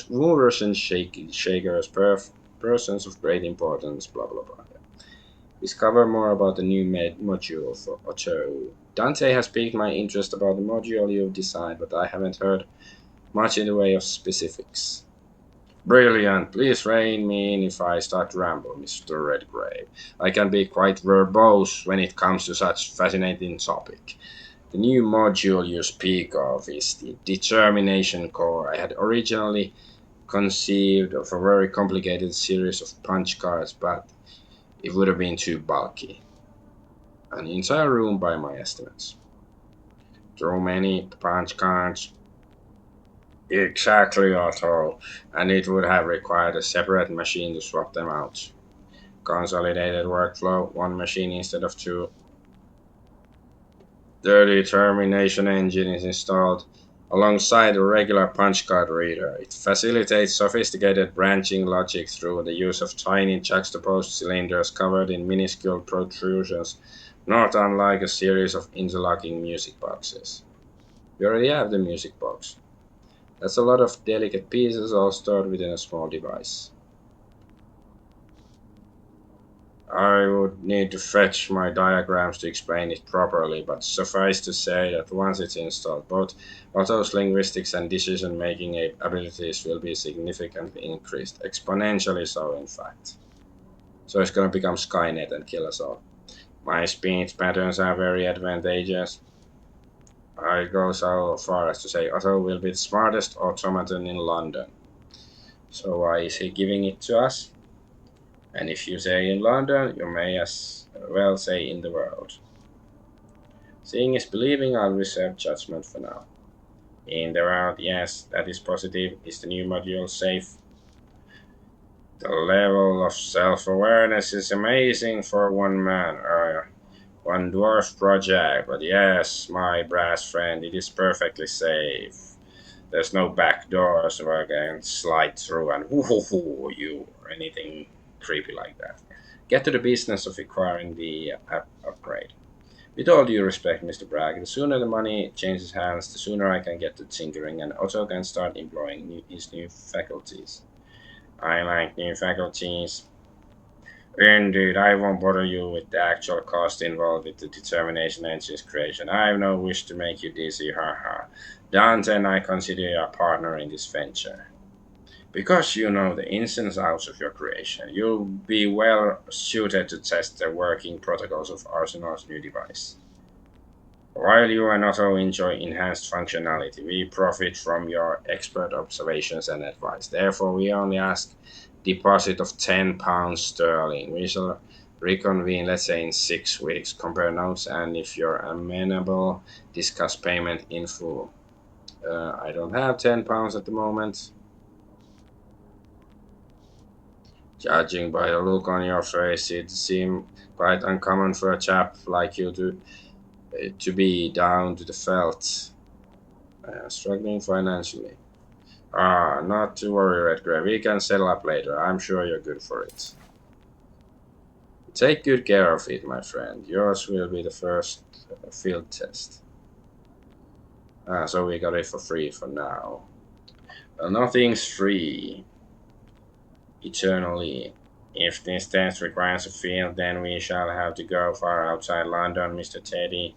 movers and shakers, persons of great importance, blah blah blah. Discover more about the new module for Otto. Dante has piqued my interest about the module you've designed, but I haven't heard much in the way of specifics. Brilliant. Please rein me in if I start to ramble, Mr. Redgrave. I can be quite verbose when it comes to such fascinating topic. The new module you speak of is the determination core. I had originally conceived of a very complicated series of punch cards, but it would have been too bulky. An entire room by my estimates. Too many punch cards. Exactly, Otto. And it would have required a separate machine to swap them out. Consolidated workflow, one machine instead of two. The determination engine is installed alongside a regular punch card reader. It facilitates sophisticated branching logic through the use of tiny juxtaposed cylinders covered in minuscule protrusions, not unlike a series of interlocking music boxes. We already have the music box. That's a lot of delicate pieces all stored within a small device. I would need to fetch my diagrams to explain it properly, but suffice to say that once it's installed, both Otto's linguistics and decision making abilities will be significantly increased, exponentially so, in fact. So it's gonna become Skynet and kill us all. My speech patterns are very advantageous. I go so far as to say Otto will be the smartest automaton in London. So why is he giving it to us? And if you say in London, you may as well say in the world. Seeing is believing, I'll reserve judgment for now. In the world, yes, that is positive. Is the new module safe? The level of self awareness is amazing for one man, one dwarf project, but yes, my brass friend, it is perfectly safe. There's no back doors where I can slide through and whoo you or anything creepy like that. Get to the business of acquiring the upgrade. With all due respect, Mr. Bragg, the sooner the money changes hands, the sooner I can get to tinkering and Otto can start employing his new faculties. I like new faculties. Indeed, I won't bother you with the actual cost involved with the determination engine's creation. I have no wish to make you dizzy, haha. Dante and I consider you a partner in this venture. Because you know the ins and outs of your creation, you'll be well suited to test the working protocols of Argonaut's new device. While you and Otto enjoy enhanced functionality, we profit from your expert observations and advice. Therefore, we only ask deposit of £10 sterling. We shall reconvene, let's say, in 6 weeks, compare notes, and if you're amenable, discuss payment in full. I don't have £10 at the moment. Judging by the look on your face, it seems quite uncommon for a chap like you to be down to the felt, struggling financially. Ah, not to worry, Redgrave. We can settle up later. I'm sure you're good for it. Take good care of it, my friend. Yours will be the first field test. So we got it for free for now. Well, nothing's free eternally. If this test requires a field, then we shall have to go far outside London, Mr. Teddy.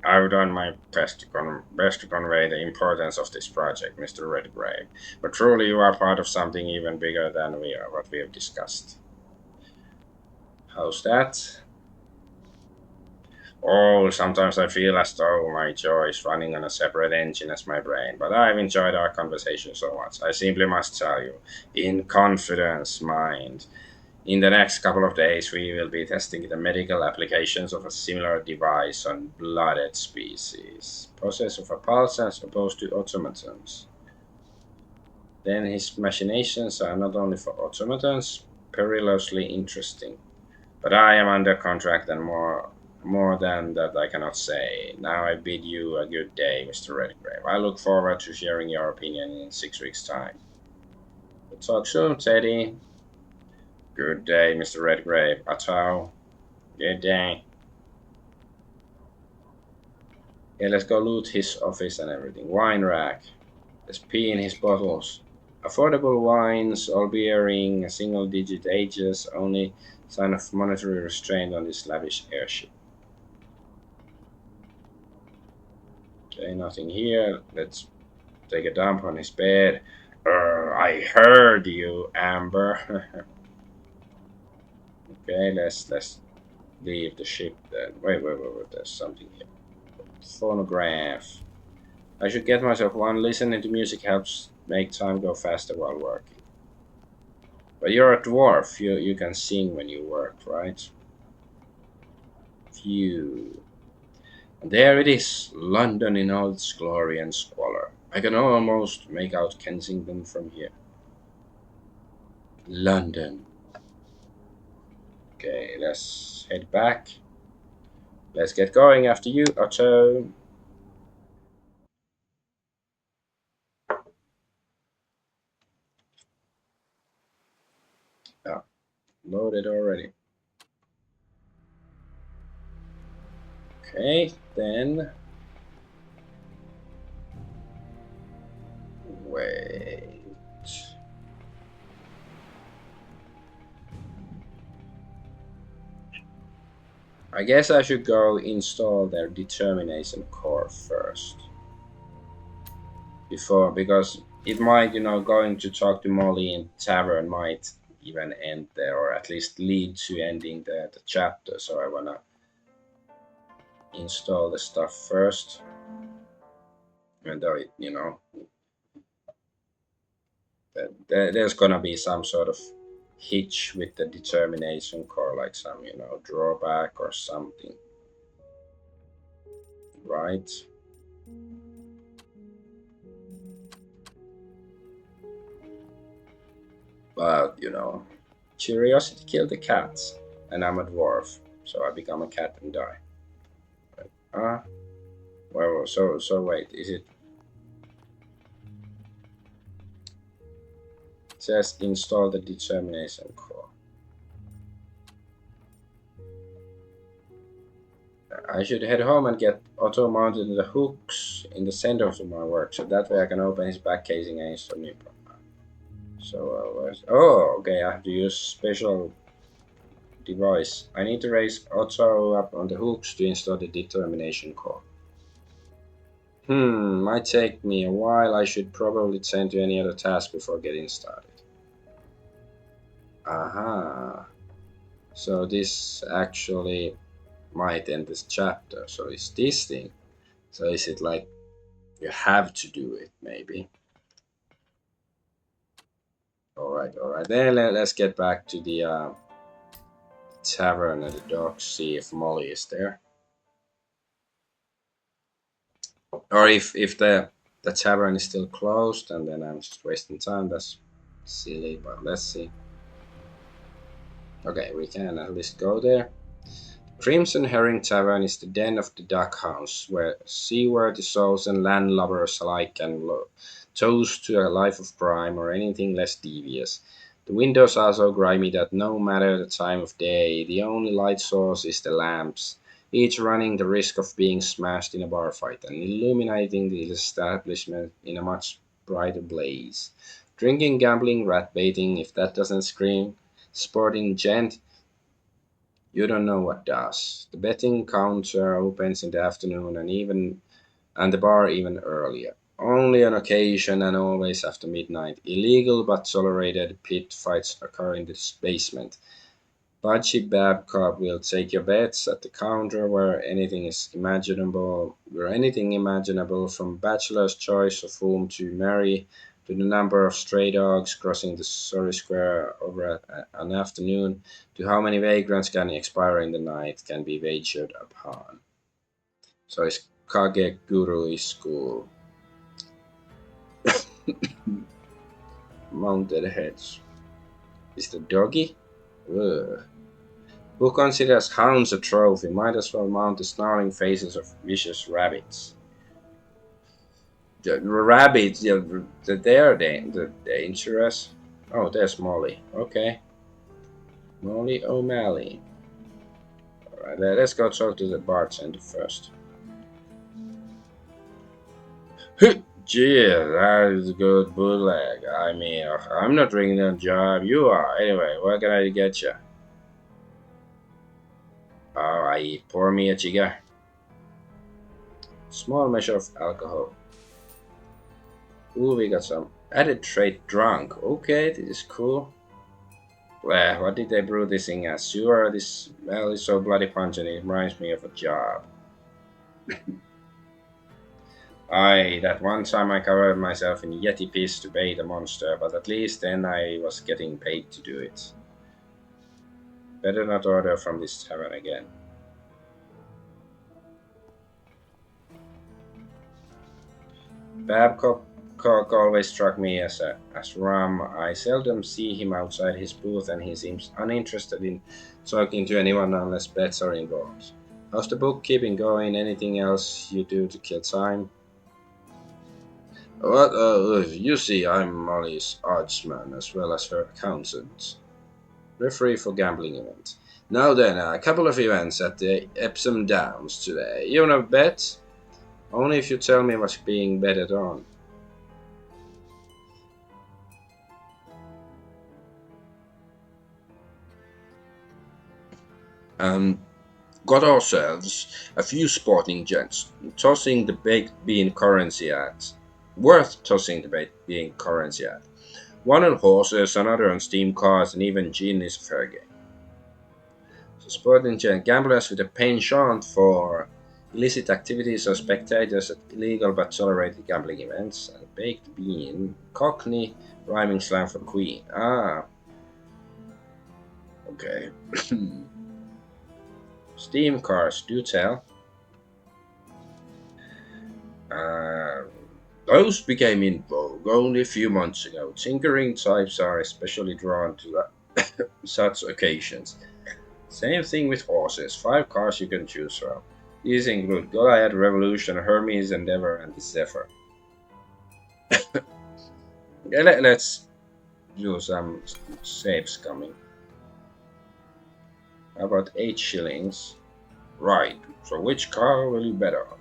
I've done my best to convey the importance of this project, Mr. Redgrave. But truly, you are part of something even bigger than what we have discussed. How's that? Oh, sometimes I feel as though my jaw is running on a separate engine as my brain, but I've enjoyed our conversation so much. I simply must tell you, in confidence, mind. In the next couple of days, we will be testing the medical applications of a similar device on blooded species. Process of a pulse as opposed to automatons. Then his machinations are not only for automatons, perilously interesting. But I am under contract and more than that I cannot say. Now I bid you a good day, Mr. Redgrave. I look forward to hearing your opinion in 6 weeks' time. Talk soon, Teddy. Good day, Mr. Redgrave. Atow. Good day. Yeah, let's go loot his office and everything. Wine rack. Let's pee in his bottles. Affordable wines, all bearing single digit ages, only sign of monetary restraint on this lavish airship. Okay, nothing here. Let's take a dump on his bed. I heard you, Amber. Okay, let's leave the ship then. Wait. There's something here. Phonograph. I should get myself one. Listening to music helps make time go faster while working. But you're a dwarf. You can sing when you work, right? Phew. And there it is, London in all its glory and squalor. I can almost make out Kensington from here. London. Okay, let's head back. Let's get going after you, Otto. Ah, loaded already. Okay, then wait. I guess I should go install their determination core first. Before, because it might, going to talk to Molly in tavern might even end there, or at least lead to ending the chapter. So I wanna install the stuff first. Even though there's gonna be some sort of hitch with the determination core, like some drawback or something, right? But curiosity killed the cats, and I'm a dwarf, so I become a cat and die. Ah, well, so wait, is it? It says install the determination core. I should head home and get Otto mounted the hooks in the center of my work, so that way I can open his back casing and install new. So, oh, okay, I have to use special device. I need to raise Otto up on the hooks to install the determination core. Might take me a while. I should probably tend to any other task before getting started. Aha. So this actually might end this chapter. So it's this thing. So is it like you have to do it, maybe? All right. Then let's get back to the tavern at the docks, see if Molly is there. Or if the tavern is still closed, and then I'm just wasting time. That's silly, but let's see. Okay, we can at least go there. Crimson Herring Tavern is the den of the duckhounds, where seaworthy souls and landlubbers alike can toast to a life of crime or anything less devious. The windows are so grimy that no matter the time of day, the only light source is the lamps, each running the risk of being smashed in a bar fight and illuminating the establishment in a much brighter blaze. Drinking, gambling, rat baiting, if that doesn't scream sporting gent, you don't know what does. The betting counter opens in the afternoon and the bar even earlier. Only on occasion and always after midnight, illegal but tolerated pit fights occur in the basement. Budgie Babcock will take your bets at the counter where anything imaginable from bachelor's choice of whom to marry to the number of stray dogs crossing the Surrey Square over an afternoon to how many vagrants can expire in the night can be wagered upon. So it's Kageguru school. Mounted heads. Is the doggy? Ugh. Who considers hounds a trophy might as well mount the snarling faces of vicious rabbits. The rabbits, they're dangerous. Oh, there's Molly. Okay. Molly O'Malley. Alright, let's go talk to the bartender first. Gee, that is a good bootleg. I mean, I'm not drinking a job. You are. Anyway, what can I get you? I pour me a cigar. Small measure of alcohol. Ooh, we got some added trait drunk. Okay, this is cool. What did they brew this thing as? Sure, this smell is so bloody pungent. It reminds me of a job. That one time I covered myself in Yeti piss to bait a monster, but at least then I was getting paid to do it. Better not order from this tavern again. Babcock always struck me as rum. I seldom see him outside his booth, and he seems uninterested in talking to anyone unless bets are involved. How's the bookkeeping going? Anything else you do to kill time? What? You see, I'm Molly's oddsman as well as her accountant. Referee for gambling event. Now then, a couple of events at the Epsom Downs today. You wanna bet? Only if you tell me what's being betted on. Um, got ourselves a few sporting gents tossing the baked bean currency at. Worth tossing the baked bean currency at. One on horses, another on steam cars, and even gin is fair game. So sporting gent gamblers with a penchant for illicit activities or spectators at illegal but tolerated gambling events, and baked bean, Cockney rhyming slang for queen. Ah, okay. Steam cars, do tell. Uh, those became in vogue only a few months ago. Tinkering types are especially drawn to such occasions. Same thing with horses. 5 cars you can choose from. These include Goliath, Revolution, Hermes, Endeavor, and the Zephyr. Yeah, let's do some saves coming. How about 8 shillings? Right. So which car will you bet on?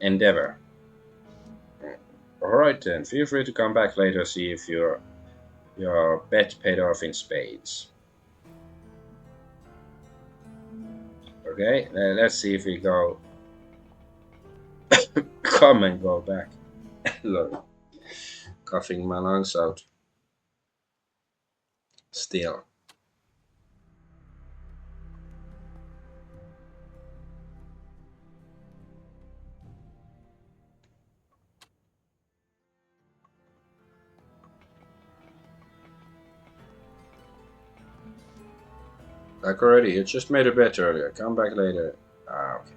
Endeavor. Alright then, feel free to come back later, see if your bet paid off in spades. Okay, let's see if we go. Come and go back. Look, coughing my lungs out. Still. Like already, you just made a bet earlier. Come back later. Ah, okay.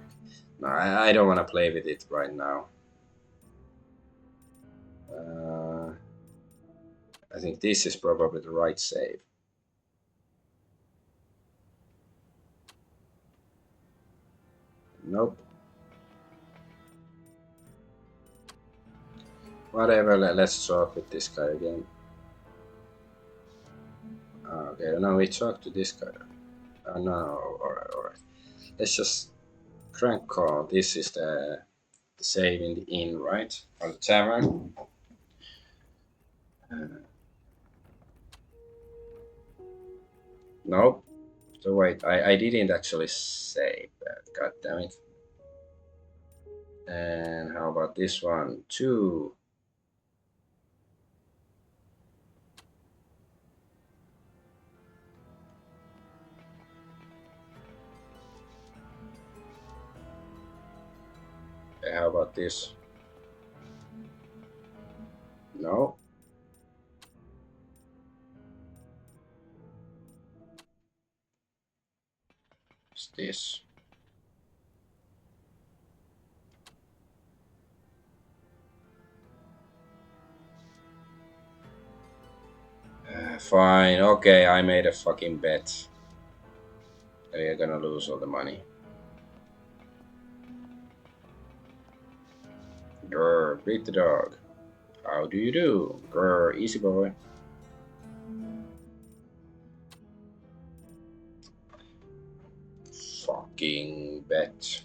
No, I don't want to play with it right now. Uh, I think this is probably the right save. Nope. Whatever, let's talk with this guy again. Okay, now we talk to this guy. No, alright. Let's just crank call. This is the save in the inn, right? Or the tavern. Nope. So wait, I didn't actually save that. God damn it. And how about this one? 2. How about this? No. It's this. Fine. Okay, I made a fucking bet. You're gonna lose all the money. Grr, beat the dog. How do you do? Grr, easy boy. Fucking bet.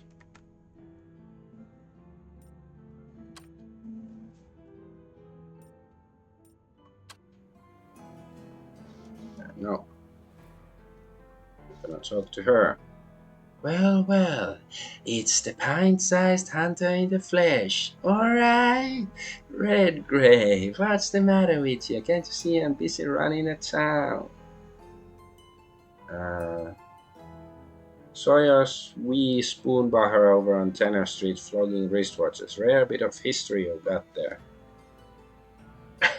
No, gonna talk to her. Well, well, it's the pint-sized hunter in the flesh. Alright, Redgrave, what's the matter with you? Can't you see I'm busy running a town? Uh, Sawyer's wee spoon bar over on Tanner Street flogging wristwatches. Rare bit of history you got there.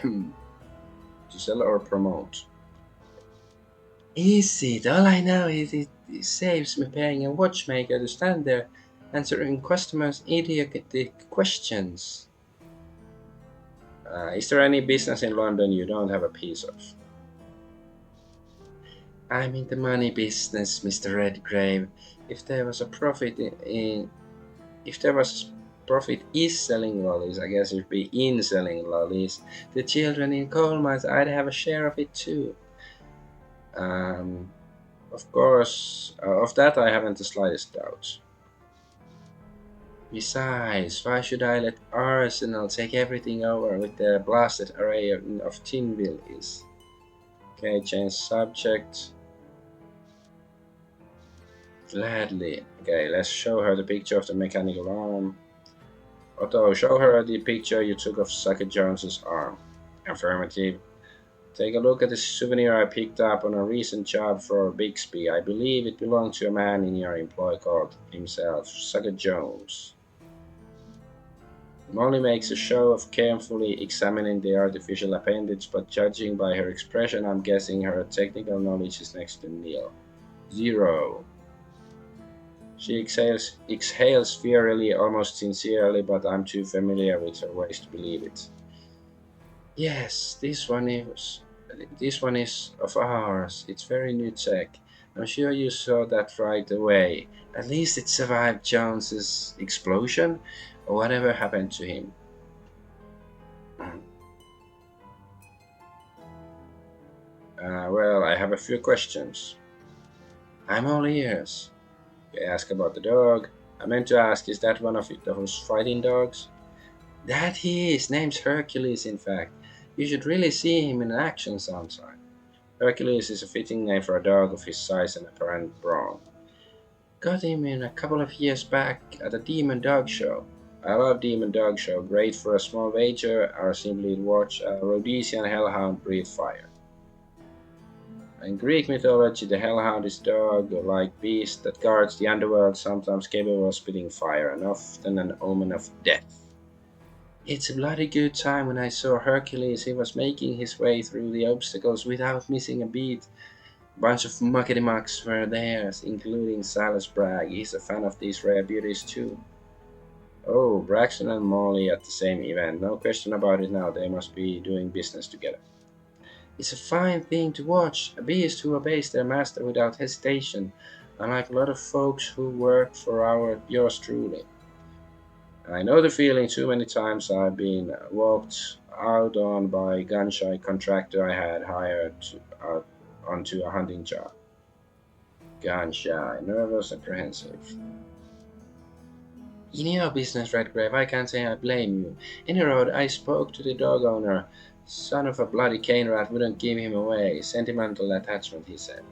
To sell or promote. Is it? All I know is it saves me paying a watchmaker to stand there answering customers' idiotic questions. Is there any business in London you don't have a piece of? I'm in the money business, Mr. Redgrave. If there was a profit if there was profit is selling lollies, I guess it'd be in selling lollies. The children in coal mines, I'd have a share of it too. Um, of course, of that I haven't the slightest doubt. Besides, why should I let Arsenal take everything over with their blasted array of tin wheelies? Okay, change subject. Gladly. Okay, let's show her the picture of the mechanical arm. Otto, show her the picture you took of Sucker Jones's arm. Affirmative. Take a look at the souvenir I picked up on a recent job for Bixby. I believe it belonged to a man in your employ called himself Sucker Jones. Molly makes a show of carefully examining the artificial appendage, but judging by her expression, I'm guessing her technical knowledge is next to nil. Zero. She exhales fierily, almost sincerely, but I'm too familiar with her ways to believe it. Yes, this one is of ours. It's very new tech. I'm sure you saw that right away. At least it survived Jones's explosion, or whatever happened to him. Well, I have a few questions. I'm all ears. You ask about the dog. I meant to ask, is that one of those fighting dogs? That he is. Name's Hercules, in fact. You should really see him in action sometime. Hercules is a fitting name for a dog of his size and apparent brawn. Got him in a couple of years back at a Demon Dog Show. I love Demon Dog Show. Great for a small wager or simply to watch a Rhodesian hellhound breathe fire. In Greek mythology, the hellhound is a dog-like beast that guards the underworld, sometimes capable of spitting fire, and often an omen of death. It's a bloody good time when I saw Hercules. He was making his way through the obstacles without missing a beat. A bunch of muckety mucks were there, including Silas Bragg. He's a fan of these rare beauties too. Oh, Braxton and Molly at the same event. No question about it now. They must be doing business together. It's a fine thing to watch. A beast who obeys their master without hesitation, unlike a lot of folks who work for yours truly. I know the feeling. Too many times I've been walked out on by a gun-shy contractor I had hired onto a hunting job. Gun-shy, nervous, apprehensive. In your business, Redgrave, I can't say I blame you. In the road, I spoke to the dog owner. Son of a bloody cane rat wouldn't give him away. Sentimental attachment, he said.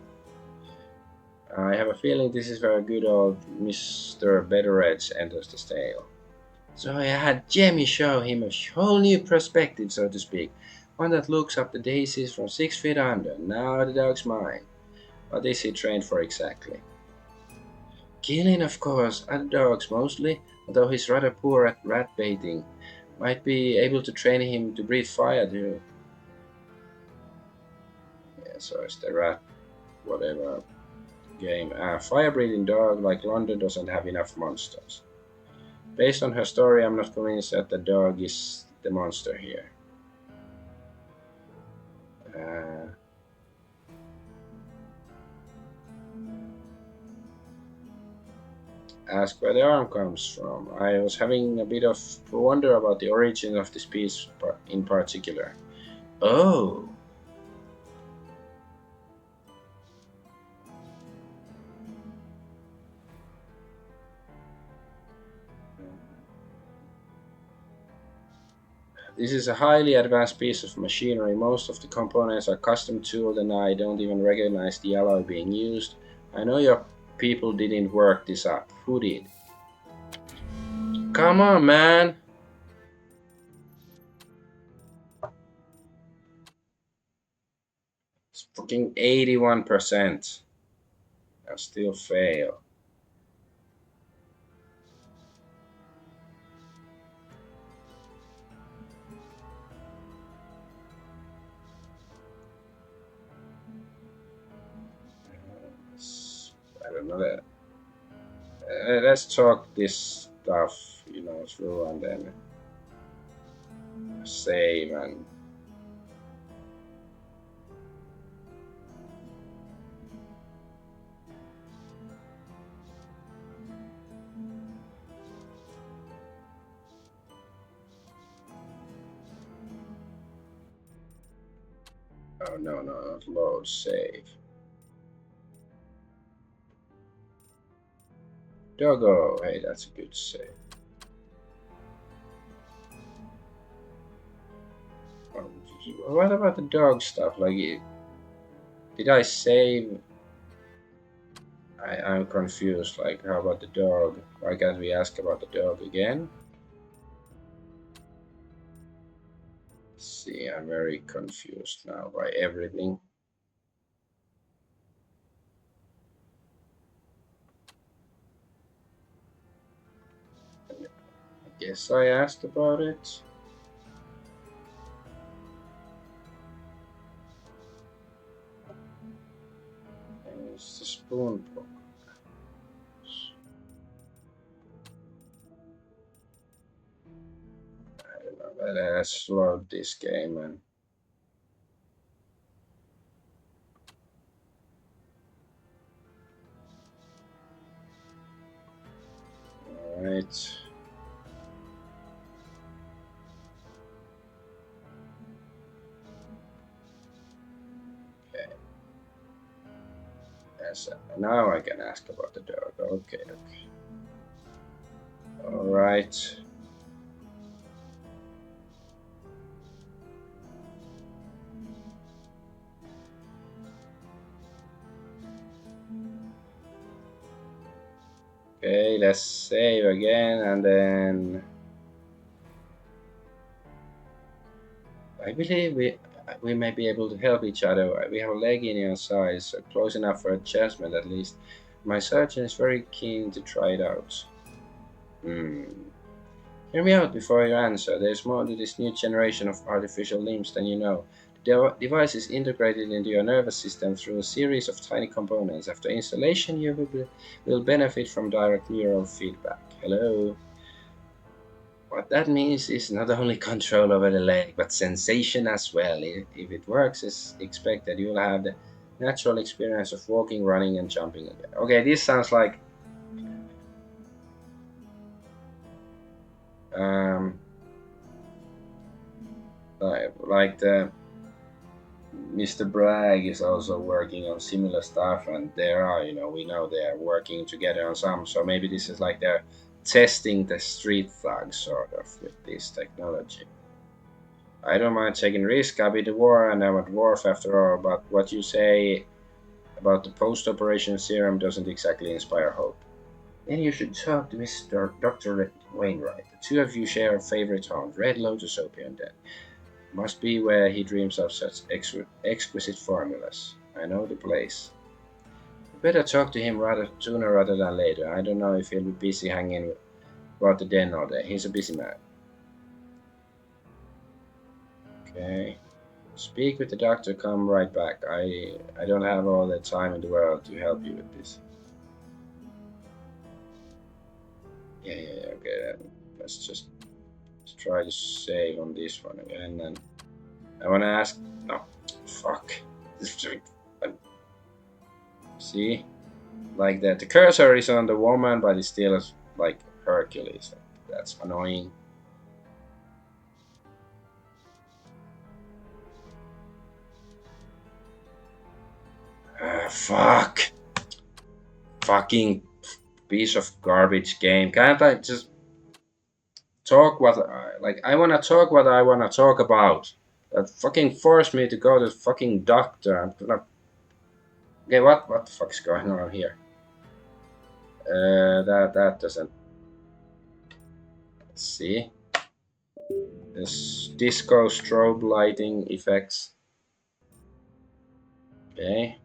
I have a feeling this is where good old Mr. Betteredge enters the tale. So I had Jemmy show him a whole new perspective, so to speak. One that looks up the daisies from 6 feet under. Now the dog's mine. What is he trained for exactly? Killing, of course, other dogs mostly, although he's rather poor at rat baiting. Might be able to train him to breathe fire too. Yeah, so it's the rat, whatever game. A fire breathing dog like London doesn't have enough monsters. Based on her story, I'm not convinced that the dog is the monster here. Uh, Ask where the arm comes from. I was having a bit of wonder about the origin of this piece in particular. Oh, this is a highly advanced piece of machinery. Most of the components are custom tooled and I don't even recognize the alloy being used. I know your people didn't work this up. Who did? Come on, man! It's fucking 81%. I still fail. I don't know that. Let's talk this stuff, through and then save and. Oh no, not load, save. Doggo, hey, that's a good save. What about the dog stuff? Like, did I save? I'm confused. Like, how about the dog? Why can't we ask about the dog again? See, I'm very confused now by everything. I guess I asked about it. It's the spoon book. I don't know, but let's load this game and. Alright. Okay. Yes, now I can ask about the dog. Okay, okay. Alright. Okay, let's save again and then I believe we may be able to help each other. We have a leg in your size, so close enough for adjustment at least. My surgeon is very keen to try it out. Hmm. Hear me out before you answer. There's more to this new generation of artificial limbs than you know. The device is integrated into your nervous system through a series of tiny components. After installation, you will benefit from direct neural feedback. Hello? What that means is not only control over the leg, but sensation as well. If it works as expected, you'll have the natural experience of walking, running, and jumping again. Okay, this sounds um, like the Mr. Bragg is also working on similar stuff, and we know they are working together on some. So maybe this is like they're testing the street thugs sort of with this technology. I don't mind taking risk. I'll be the war, and I'm a dwarf after all. But what you say about the post-operation serum doesn't exactly inspire hope. Then you should talk to Mr. Dr. Wainwright. The two of you share a favorite haunt, Red Lotus Opium Den. Must be where he dreams of such exquisite formulas. I know the place. You better talk to him sooner rather than later. I don't know if he'll be busy hanging about the den all day. He's a busy man. Okay. Speak with the doctor. Come right back. I don't have all the time in the world to help you with this. Yeah. Okay. Then let's try to save on this one again. And I want to ask. No, fuck. See. Like the cursor is on the woman, but it's still like Hercules. That's annoying. Fuck. Fucking piece of garbage game. Can't I just talk what I wanna talk what I wanna talk about? That fucking forced me to go to the fucking doctor. I'm gonna. Okay, what the fuck is going on here? That doesn't. Let's see. This disco strobe lighting effects. Okay.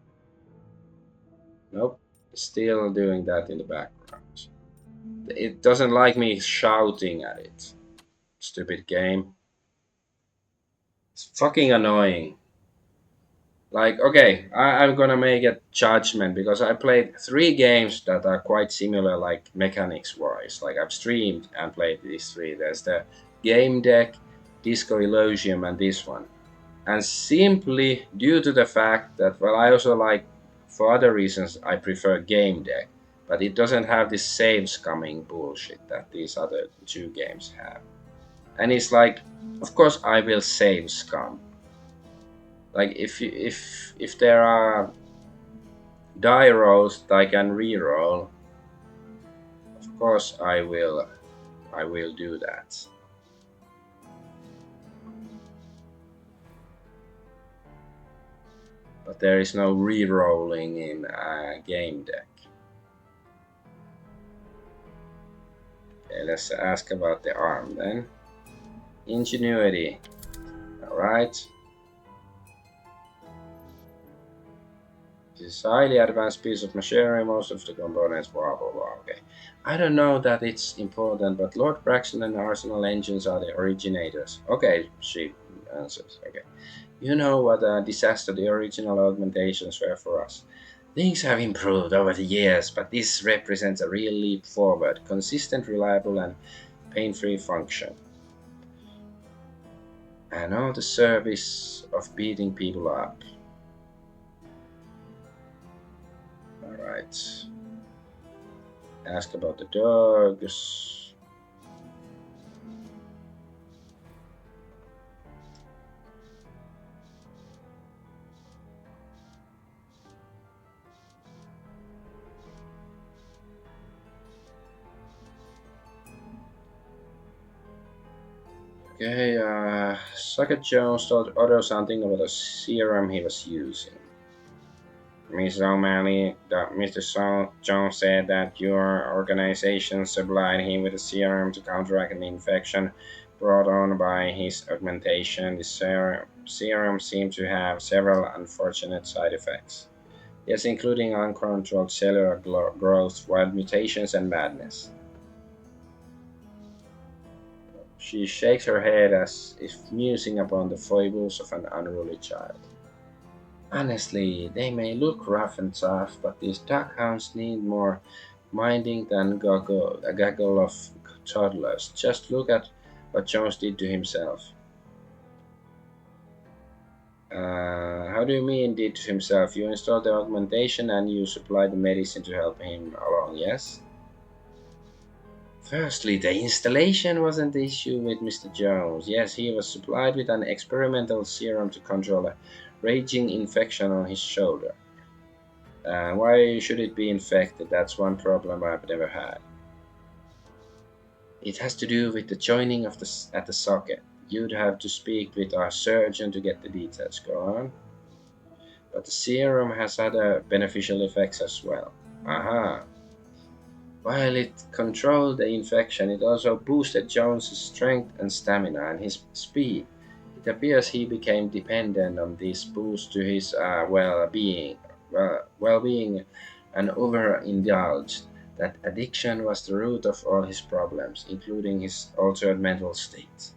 Nope. Still doing that in the background. It doesn't like me shouting at it. Stupid game. It's fucking annoying. Like, okay, I'm gonna make a judgment because I played three games that are quite similar, like mechanics wise. Like, I've streamed and played these three. There's the Game Deck, Disco Elysium, and this one. And simply due to the fact that, well, I also like, for other reasons, I prefer Game Deck, but it doesn't have this saves coming bullshit that these other two games have. And it's like, of course, I will save scum. Like if there are die rolls that I can re-roll, of course I will do that. But there is no re-rolling in a game deck. Okay, let's ask about the arm then. Ingenuity. Alright. This is a highly advanced piece of machinery, most of the components, blah blah blah. Okay. I don't know that it's important, but Lord Braxton and Arsenal engines are the originators. Okay, she answers. Okay. You know what a disaster the original augmentations were for us. Things have improved over the years, but this represents a real leap forward. Consistent, reliable, and pain-free function. And all the service of beating people up. Alright. Ask about the dogs. Okay, Socket Jones told Otto something about a serum he was using. Miss O'Malley, Mr. Jones said that your organization supplied him with a serum to counteract an infection brought on by his augmentation. The serum seemed to have several unfortunate side effects. Yes, including uncontrolled cellular growth, wild mutations, and madness. She shakes her head as if musing upon the foibles of an unruly child. Honestly, they may look rough and tough, but these duckhounds need more minding than a gaggle of toddlers. Just look at what Jones did to himself. How do you mean did to himself? You installed the augmentation and you supplied the medicine to help him along, yes? Firstly, the installation wasn't the issue with Mr. Jones. Yes, he was supplied with an experimental serum to control a raging infection on his shoulder. Why should it be infected? That's one problem I've never had. It has to do with the joining of at the socket. You'd have to speak with our surgeon to get the details. Go on. But the serum has other beneficial effects as well. Aha. While it controlled the infection, it also boosted Jones's strength and stamina and his speed. It appears he became dependent on this boost to his well-being and overindulged. That addiction was the root of all his problems, including his altered mental state.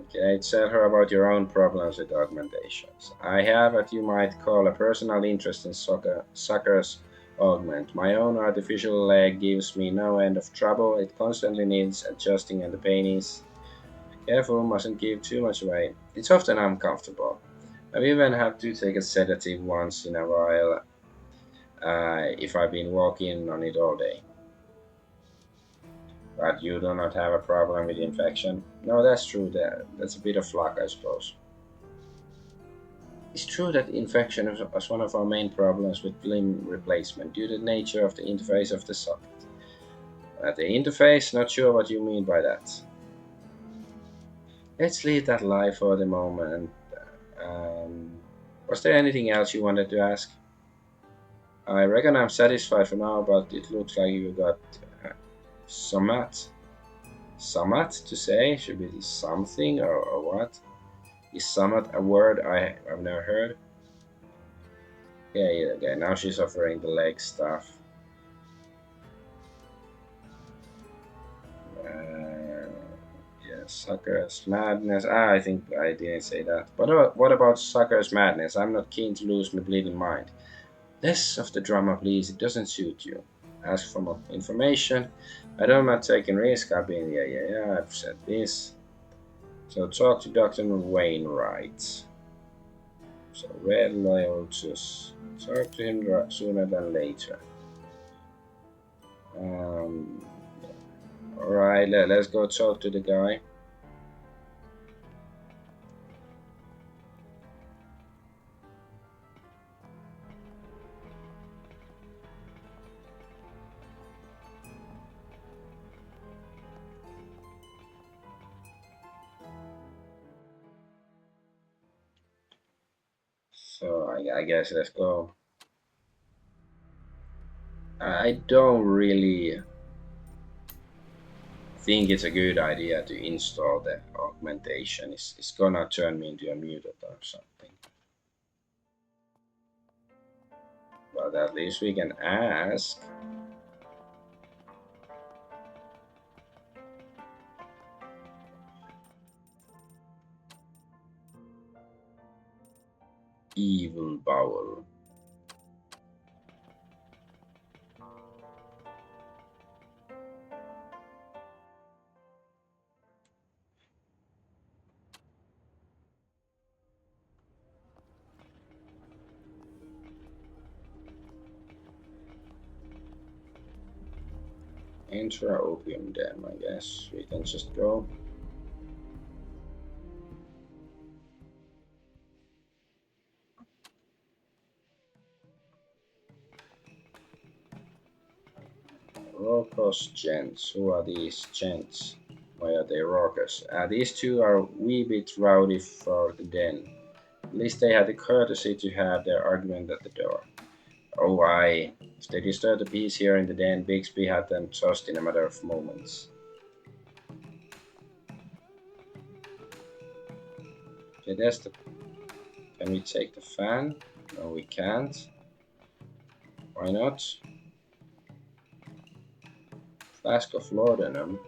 Okay, tell her about your own problems with augmentations. I have what you might call a personal interest in sucker's augment. My own artificial leg gives me no end of trouble. It constantly needs adjusting and the pain is Careful, mustn't give too much away. It's often uncomfortable. I've even had to take a sedative once in a while if I've been walking on it all day. But you do not have a problem with infection? No, that's true. That's a bit of luck, I suppose. It's true that infection is one of our main problems with limb replacement due to the nature of the interface of the socket. The interface, not sure what you mean by that. Let's leave that lie for the moment. Um, was there anything else you wanted to ask? I reckon I'm satisfied for now, but it looks like you got uh, somewhat. Somewhat to say? Should be something or what? Is somewhat a word I've never heard? Yeah, okay, now she's offering the leg stuff. Uh, yeah, sucker's madness. I think I didn't say that. But what about sucker's madness? I'm not keen to lose my bleeding mind. Less of the drama, please. It doesn't suit you. Ask for more information. I don't mind taking risk. I've been, yeah. I've said this. So talk to Dr. Wainwright. So red loyal to talk to him sooner than later. Um, all right, let's go talk to the guy. So I guess let's go. I don't really think it's a good idea to install the augmentation. It's gonna turn me into a mutant or something. But at least we can ask. Evil bowel. Intra opium dam, I guess. We can just go. Raucous gents. Who are these gents? Why are they raucous? These two are a wee bit rowdy for the den. At least they had the courtesy to have their argument at the door. Oh, I. If they disturbed the peace here in the den, Bixby had them tossed in a matter of moments. Okay, that's the. Can we take the fan? No, we can't. Why not? Flask of laudanum.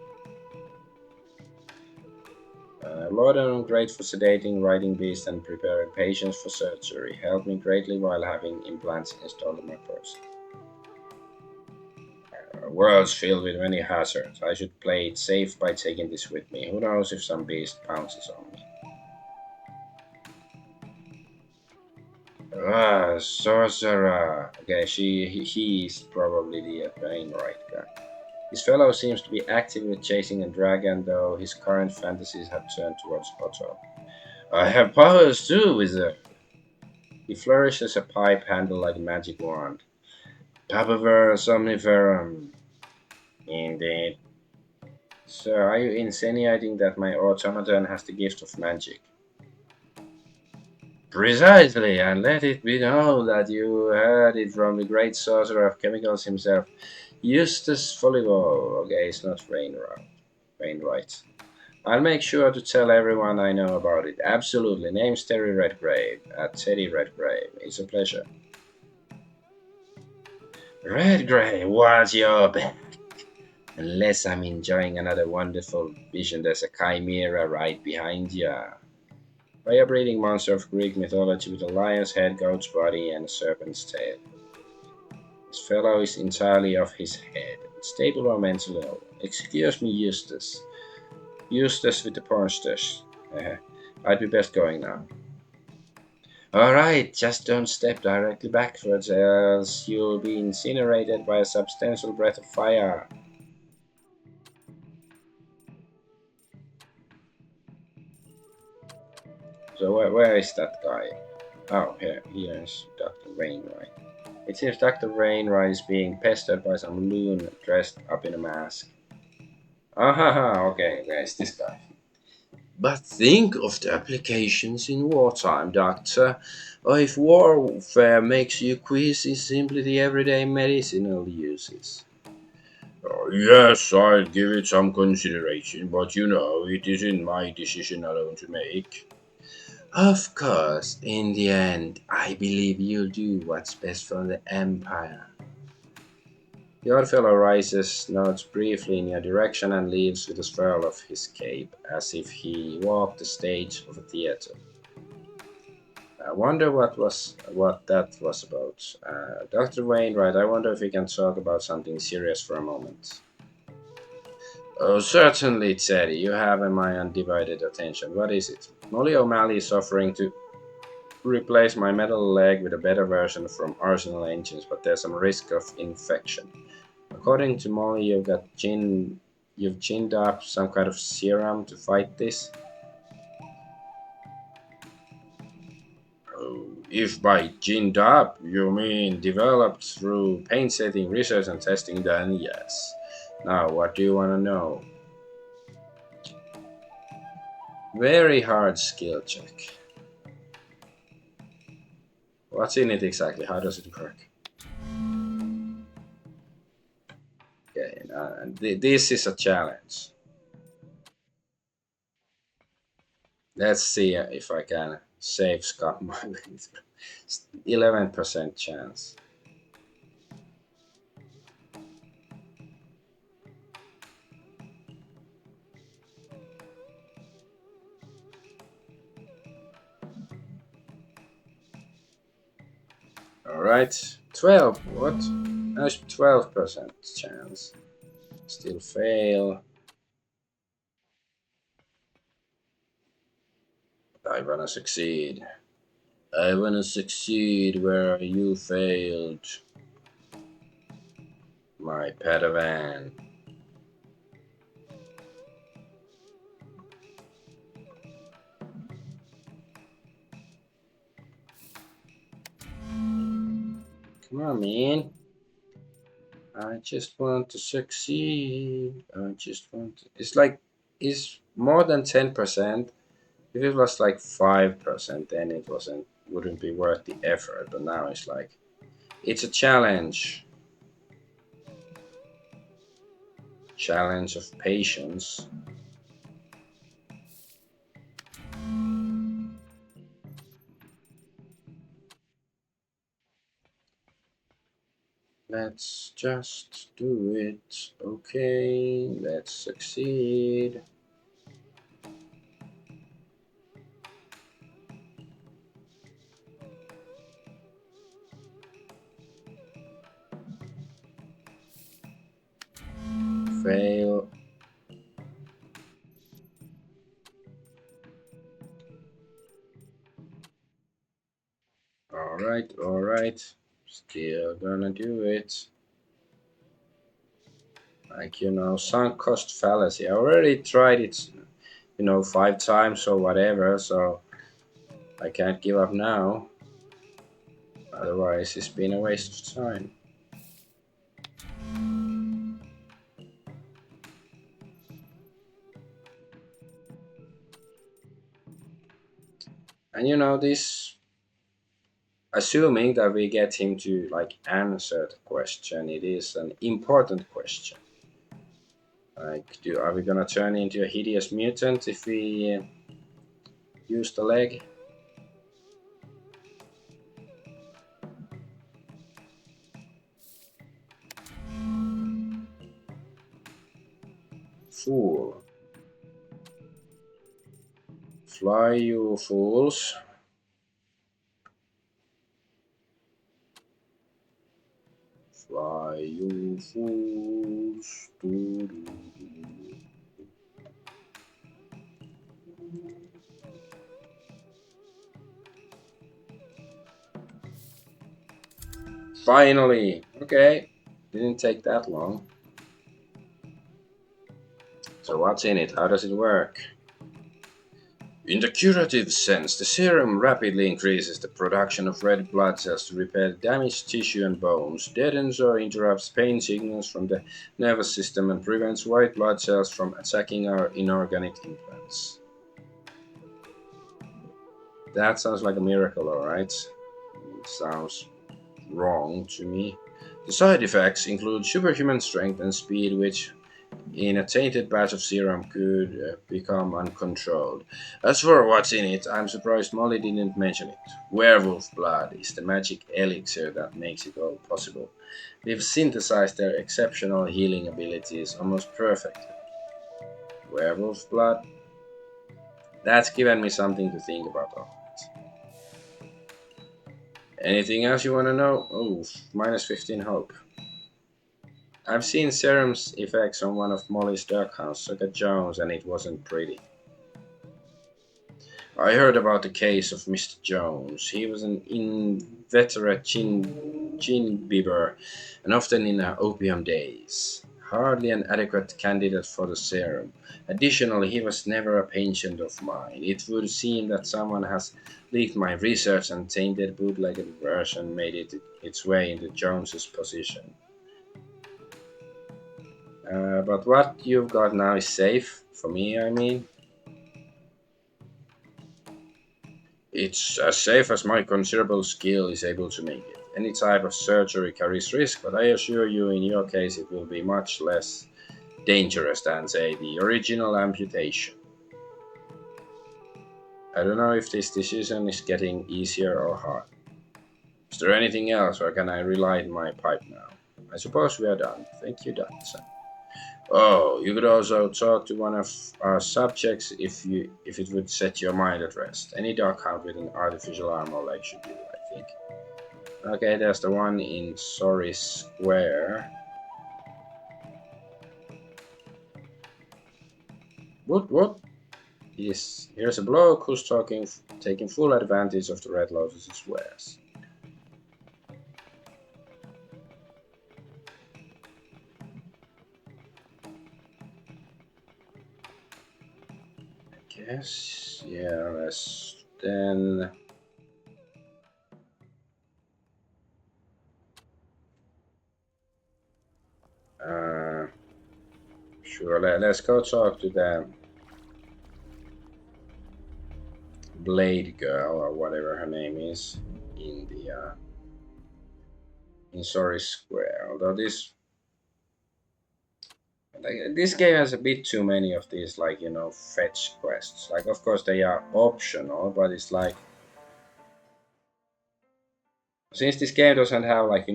Laudanum great for sedating riding beasts and preparing patients for surgery. Helped me greatly while having implants installed in my person. World's filled with many hazards. I should play it safe by taking this with me. Who knows if some beast pounces on me? Sorcerer. Okay, he's probably the brain right guy. His fellow seems to be actively chasing a dragon, though his current fantasies have turned towards Otto. I have powers too, wizard. He flourishes a pipe handle like a magic wand. Papaver somniferum. Indeed. So, are you insinuating that my automaton has the gift of magic? Precisely, and let it be known that you heard it from the great sorcerer of chemicals himself, Eustace Follival. Okay, it's not Wainwright. I'll make sure to tell everyone I know about it. Absolutely. Name's Terry Redgrave. Teddy Redgrave. It's a pleasure. Redgrave, what's your back? Unless I'm enjoying another wonderful vision, there's a chimera right behind ya. Fire breathing monster of Greek mythology with a lion's head, goat's body, and a serpent's tail. This fellow is entirely off his head. Stable or mentally ill. Excuse me, Eustace. Eustace with the porn stash. I'd be best going now. Alright, just don't step directly backwards, else you'll be incinerated by a substantial breath of fire. So where is that guy? Oh, here's Dr. Wainwright. It seems Dr. Wainwright is being pestered by some loon dressed up in a mask. Ah ha ha, okay, where's this guy? But think of the applications in wartime, Doctor. Or if warfare makes you queasy, simply the everyday medicinal uses. Yes, I'd give it some consideration, but it isn't my decision alone to make. Of course, in the end, I believe you'll do what's best for the Empire. The odd fellow rises, nods briefly in your direction, and leaves with a swirl of his cape, as if he walked the stage of a theater. I wonder what that was about. Dr. Wainwright, I wonder if we can talk about something serious for a moment. Oh, certainly, Teddy. You have my undivided attention. What is it? Molly O'Malley is offering to replace my metal leg with a better version from Arsenal engines, but there's some risk of infection. According to Molly, you've ginned up some kind of serum to fight this. Oh, if by ginned up you mean developed through painstaking research and testing, then yes. Now, what do you want to know? Very hard skill check. What's in it exactly? How does it work? Okay, this is a challenge. Let's see if I can save Scott my 11% chance. Alright, 12. What? That's 12% chance. Still fail. I wanna succeed. I wanna succeed where you failed. My Padawan. Come on, man. I just want to succeed. I just want to. It's like, it's more than 10%. If it was like 5%, then it wouldn't be worth the effort. But now it's like, it's a challenge. Challenge of patience. Let's just do it. Okay, let's succeed. Fail. Alright, alright. Still gonna do it. Like, sunk cost fallacy. I already tried it, 5 times or whatever, so I can't give up now. Otherwise, it's been a waste of time. And this, assuming that we get him to like answer the question, it is an important question. Like, are we gonna turn into a hideous mutant if we use the leg? Fool. Fly, you fools. Fly, you fools. Doo-doo-doo. Finally! Okay, didn't take that long. So what's in it? How does it work? In the curative sense, the serum rapidly increases the production of red blood cells to repair damaged tissue and bones, deadens or interrupts pain signals from the nervous system, and prevents white blood cells from attacking our inorganic implants. That sounds like a miracle, alright? It sounds wrong to me. The side effects include superhuman strength and speed, which in a tainted batch of serum could become uncontrolled. As for what's in it, I'm surprised Molly didn't mention it. Werewolf blood is the magic elixir that makes it all possible. We've synthesized their exceptional healing abilities almost perfectly. Werewolf blood? That's given me something to think about. Anything else you want to know? Oh, minus 15 hope. I've seen serum's effects on one of Molly's doghounds, Sugar Jones, and it wasn't pretty. I heard about the case of Mr. Jones. He was an inveterate gin bibber, and often in opium days. Hardly an adequate candidate for the serum. Additionally, he was never a patient of mine. It would seem that someone has leaked my research and tainted bootlegged version made it its way into Jones's possession. But what you've got now is safe, for me, I mean. It's as safe as my considerable skill is able to make it. Any type of surgery carries risk, but I assure you in your case it will be much less dangerous than, say, the original amputation. I don't know if this decision is getting easier or harder. Is there anything else, or can I relight my pipe now? I suppose we are done. Thank you, Dotson. Oh, you could also talk to one of our subjects if it would set your mind at rest. Any dog hunt with an artificial arm or leg should do, I think. Okay, there's the one in Sorry Square. What? Yes, here's a bloke who's taking full advantage of the Red Lotus's wares. I guess, yeah, let's then. Uh, sure, let's go talk to the Blade Girl or whatever her name is in the in Sorry Square. Although this game has a bit too many of these, like, fetch quests. Like, of course they are optional, but it's like, since this game doesn't have, like,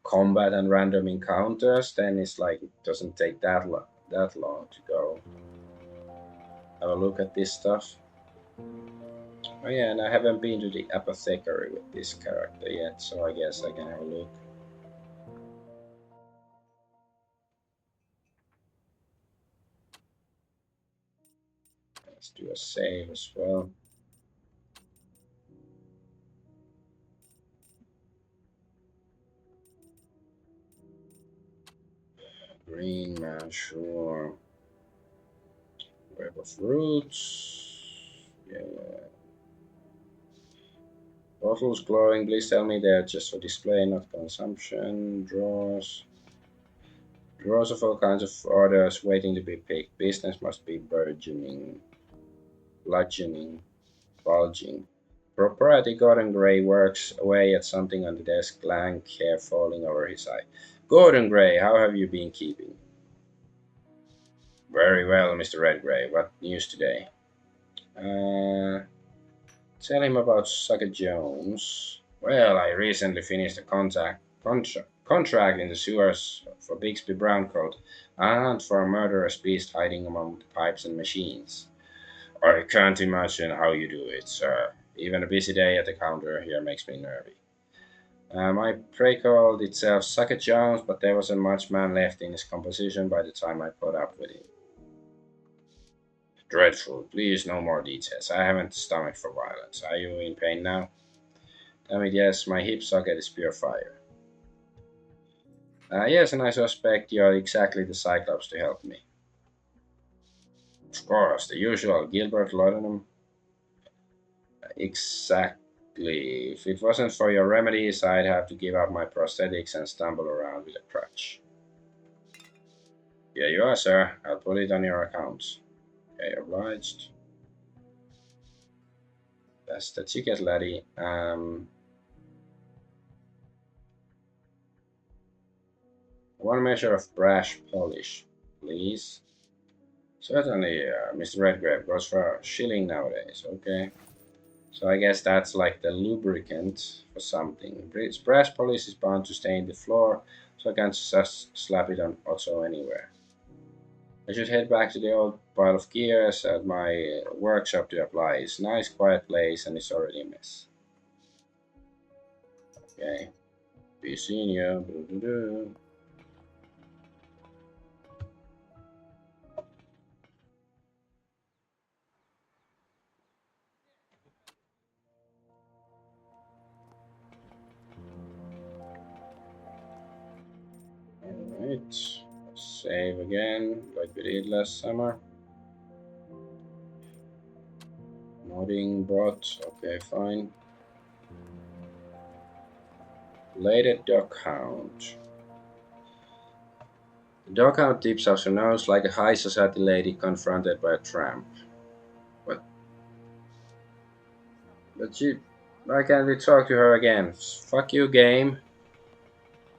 combat and random encounters, then it's like it doesn't take that long to go have a look at this stuff. Oh yeah, and I haven't been to the apothecary with this character yet, so I guess I can have a look. Let's do a save as well. Green man, sure. Web of roots. Yeah. Bottles glowing. Please tell me they're just for display, not consumption. Drawers. Drawers of all kinds of orders waiting to be picked. Business must be burgeoning. Bludgeoning. Bulging. Propriety Gordon Gray works away at something on the desk, blank hair falling over his eye. Gordon Gray, how have you been keeping? Very well, Mr. Redgrave. What news today? Uh, Tell him about Sucker Jones. Well, I recently finished a contract in the sewers for Bixby Browncoat, a hunt for a murderous beast hiding among the pipes and machines. I can't imagine how you do it, sir. Even a busy day at the counter here makes me nervy. My prey called itself Sucker Jones, but there wasn't much man left in his composition by the time I caught up with him. Dreadful. Please, no more details. I haven't stomach for violence. Are you in pain now? Damn it, yes. My hip socket is pure fire. Yes, and I suspect you're exactly the Cyclops to help me. Of course, the usual Gilbert Laudanum. Exactly. If it wasn't for your remedies, I'd have to give up my prosthetics and stumble around with a crutch. Here you are, sir. I'll put it on your account. Okay, obliged. That's the ticket, laddie. 1 measure of brash polish, please. Certainly, Mr. Redgrave goes for a shilling nowadays. Okay. So I guess that's like the lubricant for something. Brass polish is bound to stain the floor, so I can't just slap it on Otto anywhere. I should head back to the old pile of gears at my workshop to apply. It's a nice quiet place and it's already a mess. Okay. Be seeing you. Alright. Save again, like we did last summer. Modding bot. Okay, fine. Lady Dog Hound. The dog hound tips up her nose like a high society lady confronted by a tramp. But, but why can't we talk to her again? Fuck you, game.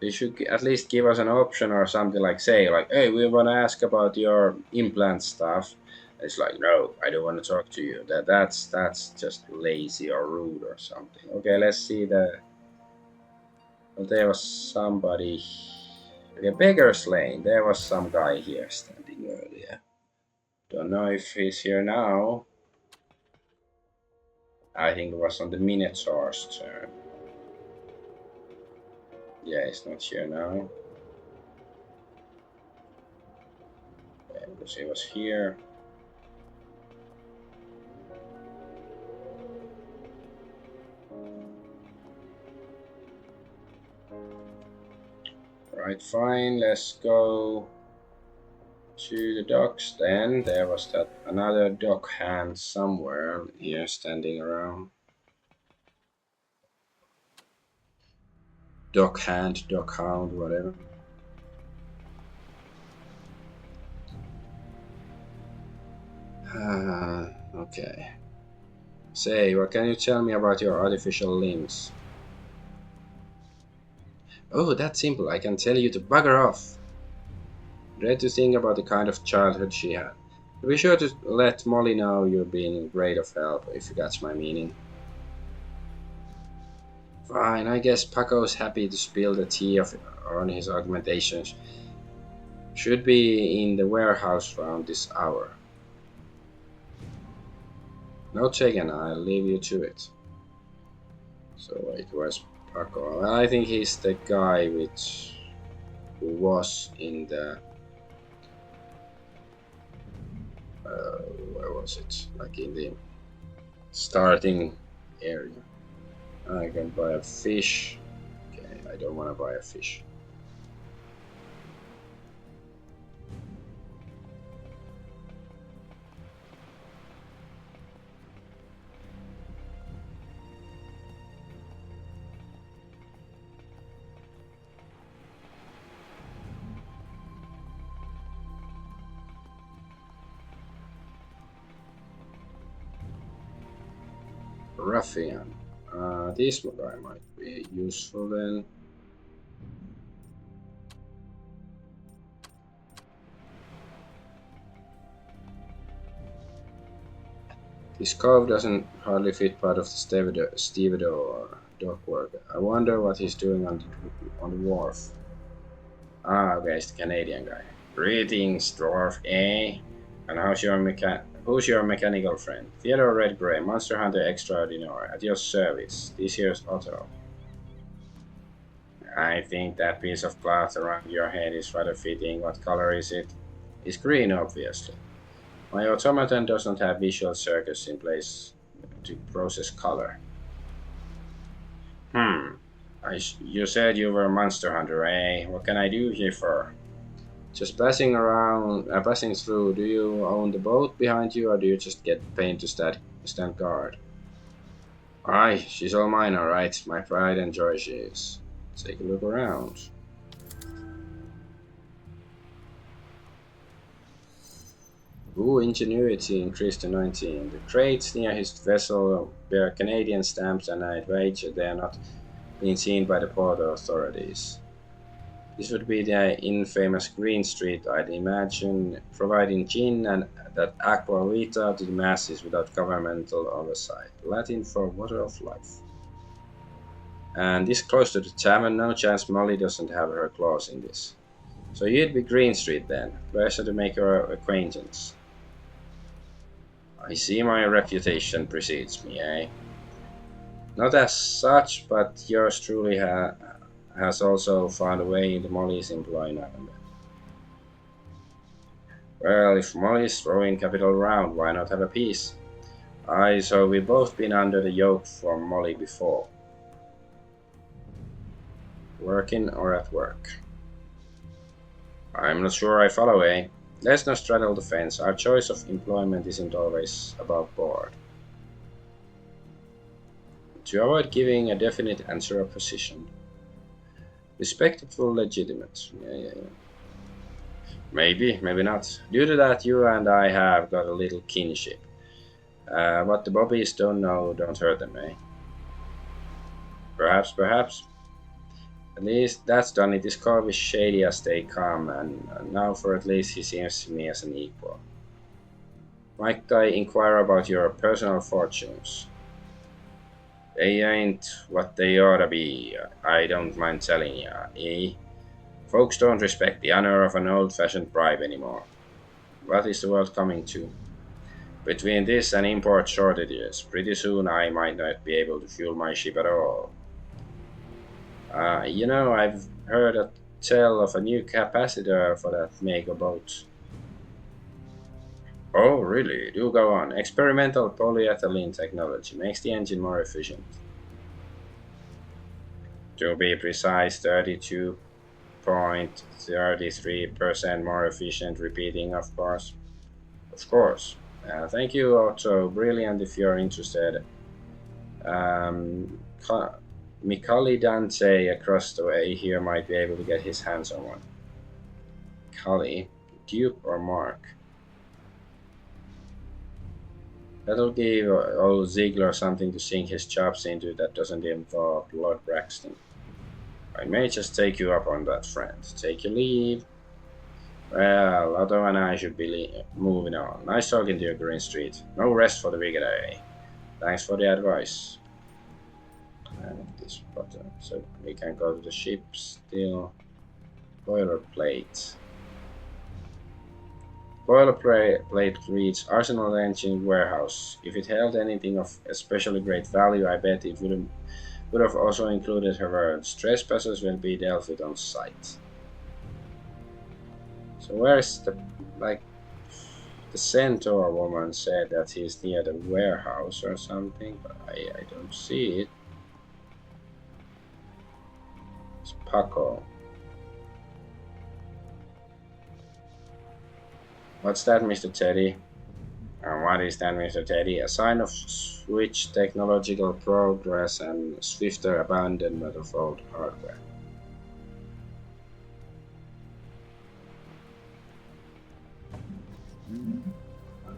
They should at least give us an option or something like say, like, hey, we want to ask about your implant stuff. It's like, no, I don't want to talk to you. That's just lazy or rude or something. Okay, let's see the. Well, there was somebody. Okay, Beggar's Lane. There was some guy here standing earlier. Don't know if he's here now. I think it was on the Minotaur's turn. Yeah, he's not here now. Yeah, because he was here. Right, fine. Let's go to the docks then. There was that another dock hand somewhere here standing around. Dock hand, dock hound, whatever. Okay. Say, what can you tell me about your artificial limbs? Oh, that's simple. I can tell you to bugger off. Dread to think about the kind of childhood she had. Be sure to let Molly know you've been great of help, if you catch my meaning. Fine, I guess Paco's happy to spill the tea on his argumentations. Should be in the warehouse around this hour. No taken, I'll leave you to it. So it was Paco. I think he's the guy who was in the where was it? Like in the starting area. I can buy a fish. Okay, I don't want to buy a fish. Ruffian. This guy might be useful then. This cove doesn't hardly fit part of the stevedore or dock work. I wonder what he's doing on the wharf. Ah, okay, it's the Canadian guy. Greetings, dwarf, eh? And who's your mechanical friend? Theodore Redgrave, Monster Hunter Extraordinary, at your service. This here's Otto. I think that piece of cloth around your head is rather fitting. What color is it? It's green, obviously. My automaton does not have visual circuits in place to process color. Hmm. You said you were a monster hunter, eh? What can I do here for? Just passing through. Do you own the boat behind you, or do you just get paid to stand guard? Aye, she's all mine, all right. My pride and joy she is. Take a look around. Ooh, ingenuity increased to 19. The crates near his vessel bear Canadian stamps, and I'd wager they are not being seen by the port authorities. This would be the infamous Green Street, I'd imagine, providing gin and that aqua vita to the masses without governmental oversight. Latin for water of life. And this close to the tavern, no chance Molly doesn't have her claws in this. So you'd be Green Street then. Pleasure to make your acquaintance. I see my reputation precedes me, eh? Not as such, but yours truly has also found a way into Molly's employ now and then. Well, if Molly's throwing capital around, why not have a piece? Aye, so we've both been under the yoke from Molly before. Working or at work? I'm not sure I follow, eh? Let's not straddle the fence. Our choice of employment isn't always above board. To avoid giving a definite answer or position. Respectful, legitimate. Yeah. Maybe, maybe not. Due to that, you and I have got a little kinship. What the Bobbies don't know, don't hurt them, eh? Perhaps. At least that's done. It is Corby shady as they come, and now for at least he seems to me as an equal. Might I inquire about your personal fortunes? They ain't what they ought to be. I don't mind telling ya, eh? Folks don't respect the honor of an old-fashioned bribe anymore. What is the world coming to? Between this and import shortages, pretty soon I might not be able to fuel my ship at all. I've heard a tale of a new capacitor for that mega boat. Oh, really? Do go on. Experimental polyethylene technology makes the engine more efficient. To be precise, 32.33% more efficient repeating, of course. Of course. Thank you, Otto. Brilliant if you're interested. Um, Mikali Dante across the way here might be able to get his hands on one. Kali, Duke or Mark? That'll give old Ziegler something to sink his chops into that doesn't involve Lord Braxton. I may just take you up on that, friend. Take your leave. Well, Otto and I should be moving on. Nice talking to you, Green Street. No rest for the wicked, eh? Thanks for the advice. And this button, so we can go to the ship still. Boilerplate. Boilerplate reads Arsenal Engine Warehouse. If it held anything of especially great value, I bet it would have also included her words. Trespassers will be dealt with on sight. So where's the centaur woman said that he's near the warehouse or something, but I don't see it. It's Paco. What's that, Mr. Teddy? And what is that, Mr. Teddy? A sign of switch technological progress and swifter abandonment of old hardware.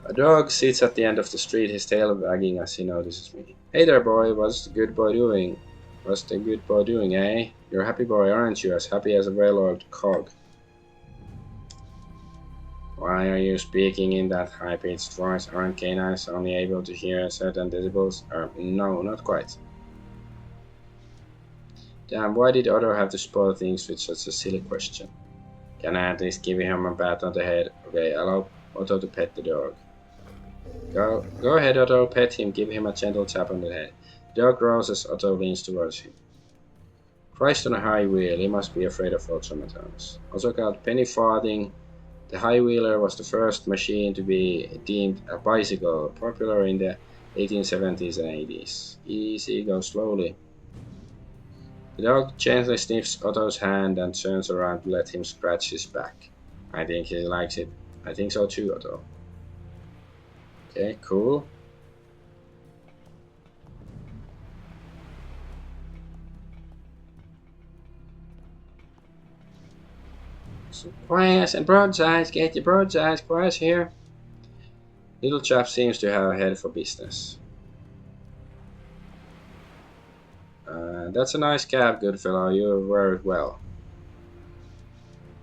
A dog sits at the end of the street, his tail wagging as he notices me. Hey there, boy, what's the good boy doing? What's the good boy doing, eh? You're a happy boy, aren't you? As happy as a well-oiled cog. Why are you speaking in that high-pitched voice? Aren't canines only able to hear certain decibels? No, not quite. Damn, why did Otto have to spoil things with such a silly question? Can I at least give him a pat on the head? Okay, allow Otto to pet the dog. Go ahead, Otto, pet him, give him a gentle tap on the head. The dog growls as Otto leans towards him. Christ on a high wheel, he must be afraid of automatons. Also called penny farthing, The high wheeler was the first machine to be deemed a bicycle, popular in the 1870s and 80s. Easy, go slowly. The dog gently sniffs Otto's hand and turns around to let him scratch his back. I think he likes it. I think so too, Otto. Okay, cool. So, quiet and broadsides, get your broadsides, quiet here. Little chap seems to have a head for business. That's a nice cab, good fellow. You wear it well.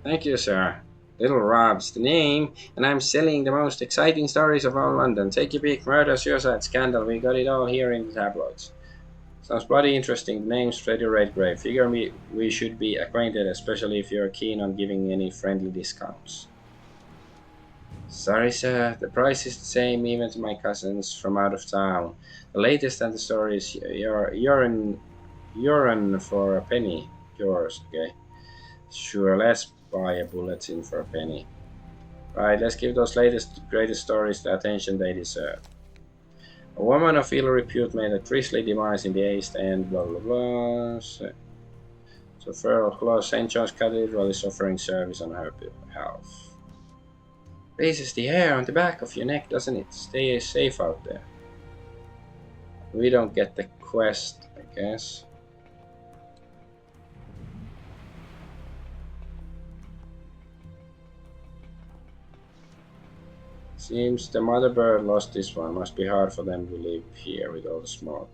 Thank you, sir. Little Rob's the name, and I'm selling the most exciting stories of all London. Take your pick, murder, suicide, scandal. We got it all here in the tabloids. Sounds bloody interesting. Name's Freddy Redgrave. Figure me we should be acquainted, especially if you're keen on giving any friendly discounts. Sorry, sir. The price is the same even to my cousins from out of town. The latest and the story is your urine for a penny. Yours, okay? Sure, let's buy a bulletin for a penny. Right, let's give those latest, greatest stories the attention they deserve. A woman of ill repute made a grisly demise in the East End, blah blah blah. So Feral Close, St. John's Cathedral is offering service on her behalf. Raises the hair on the back of your neck, doesn't it? Stay safe out there. We don't get the quest, I guess. Seems the mother bird lost this one. Must be hard for them to live here with all the smoke.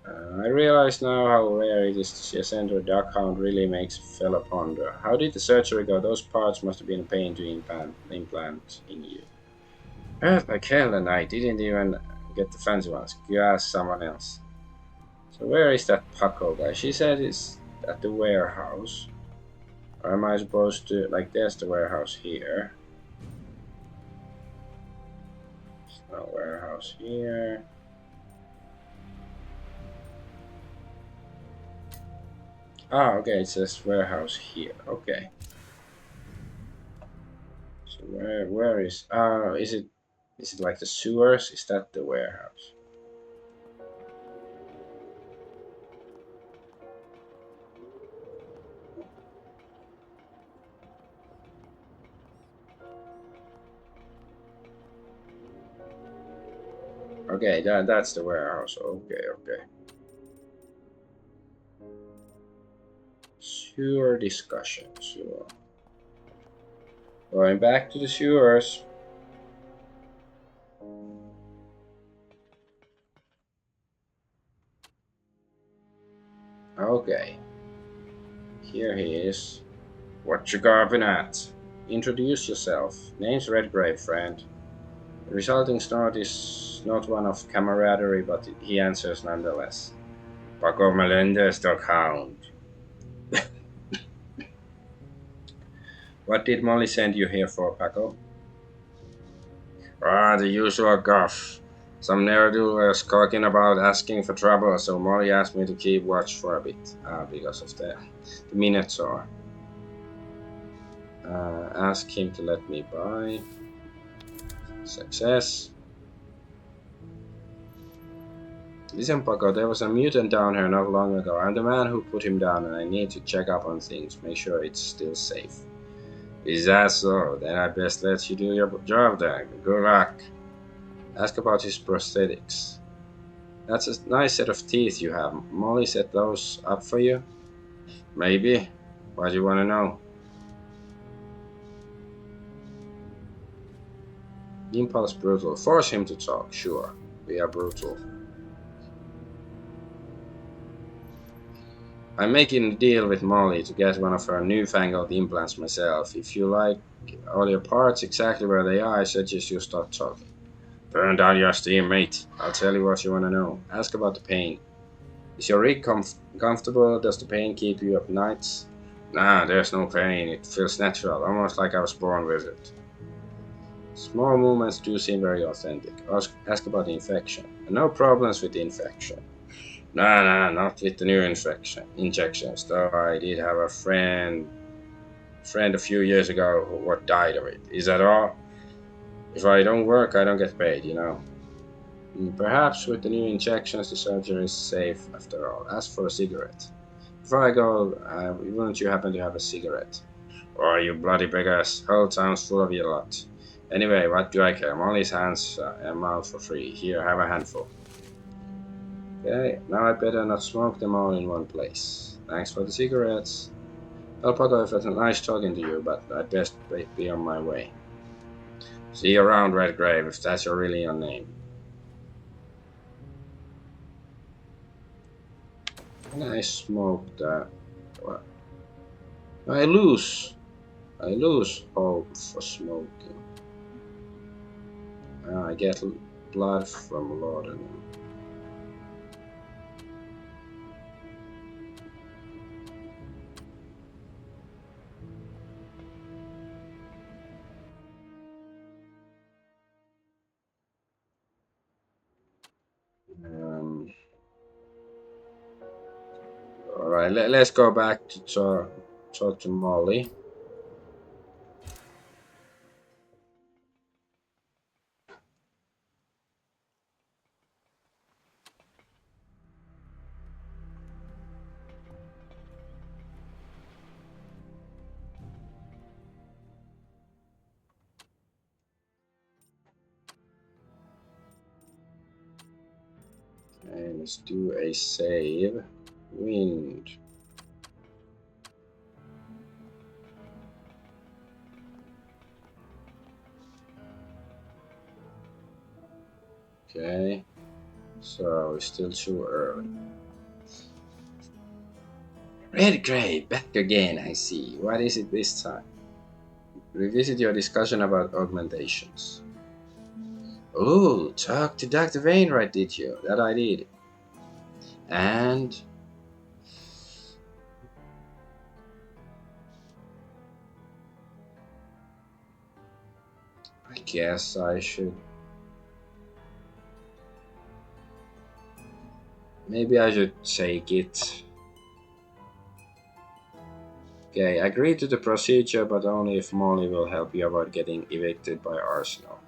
I realize now how rare it is to see a center duckhound. Really makes a fella ponder. How did the surgery go? Those parts must have been a pain to implant in you. Hurt like hell, and I didn't even get the fancy ones. You ask someone else. So where is that Paco guy? She said it's at the warehouse. Or am I supposed to, like, there's the warehouse here. There's no warehouse here. Ah, okay, it says warehouse here. Okay. So where is, is it like the sewers? Is that the warehouse? Okay, that's the warehouse. Okay, okay. Sewer discussion. Sewer. Going back to the sewers. Okay. Here he is. What you garbing at? Introduce yourself. Name's Redgrave, friend. The resulting snort is not one of camaraderie, but he answers nonetheless. Paco Melendez, dog hound. What did Molly send you here for, Paco? Ah, the usual guff. Some ne'er-do was talking about asking for trouble, so Molly asked me to keep watch for a bit, because of the Minotaur. Ask him to let me by. Success. Listen, Paco, there was a mutant down here not long ago. I'm the man who put him down, and I need to check up on things, make sure it's still safe. Is that so? Then I best let you do your job then. Good luck. Ask about his prosthetics. That's a nice set of teeth you have. Molly set those up for you? Maybe. Why do you want to know? Impulse brutal. Force him to talk, sure. We are brutal. I'm making a deal with Molly to get one of her newfangled implants myself. If you like all your parts exactly where they are, I suggest you stop talking. Burn down your steam, mate. I'll tell you what you want to know. Ask about the pain. Is your rig comfortable? Does the pain keep you up nights? Nah, there's no pain. It feels natural, almost like I was born with it. Small movements do seem very authentic. Ask about the infection. And no problems with the infection. Nah, not with the new injections. Though I did have a friend a few years ago who what died of it. Is that all? If I don't work, I don't get paid. Perhaps with the new injections, the surgery is safe after all. As for a cigarette, before I go, wouldn't you happen to have a cigarette? Oh, you bloody beggars! Whole town's full of you lot. Anyway, what do I care? Molly's hands and mouth for free. Here, have a handful. Okay, now I better not smoke them all in one place. Thanks for the cigarettes. Well, Pogo, it was nice talking to you, but I'd best be on my way. See you around, Redgrave, if that's really your name. And I smoked that. What? I lose. I lose hope for smoking. I get blood from laudanum. Um, Alright, let's go back to talk to Molly. And let's do a save. Wind. Okay. So it's still too early. Redgrave, back again, I see. What is it this time? Revisit your discussion about augmentations. Oh, talk to Dr. Wainwright, did you? That I did. And I guess I should. Maybe I should take it. Okay, agree to the procedure, but only if Molly will help you avoid getting evicted by Arsenal.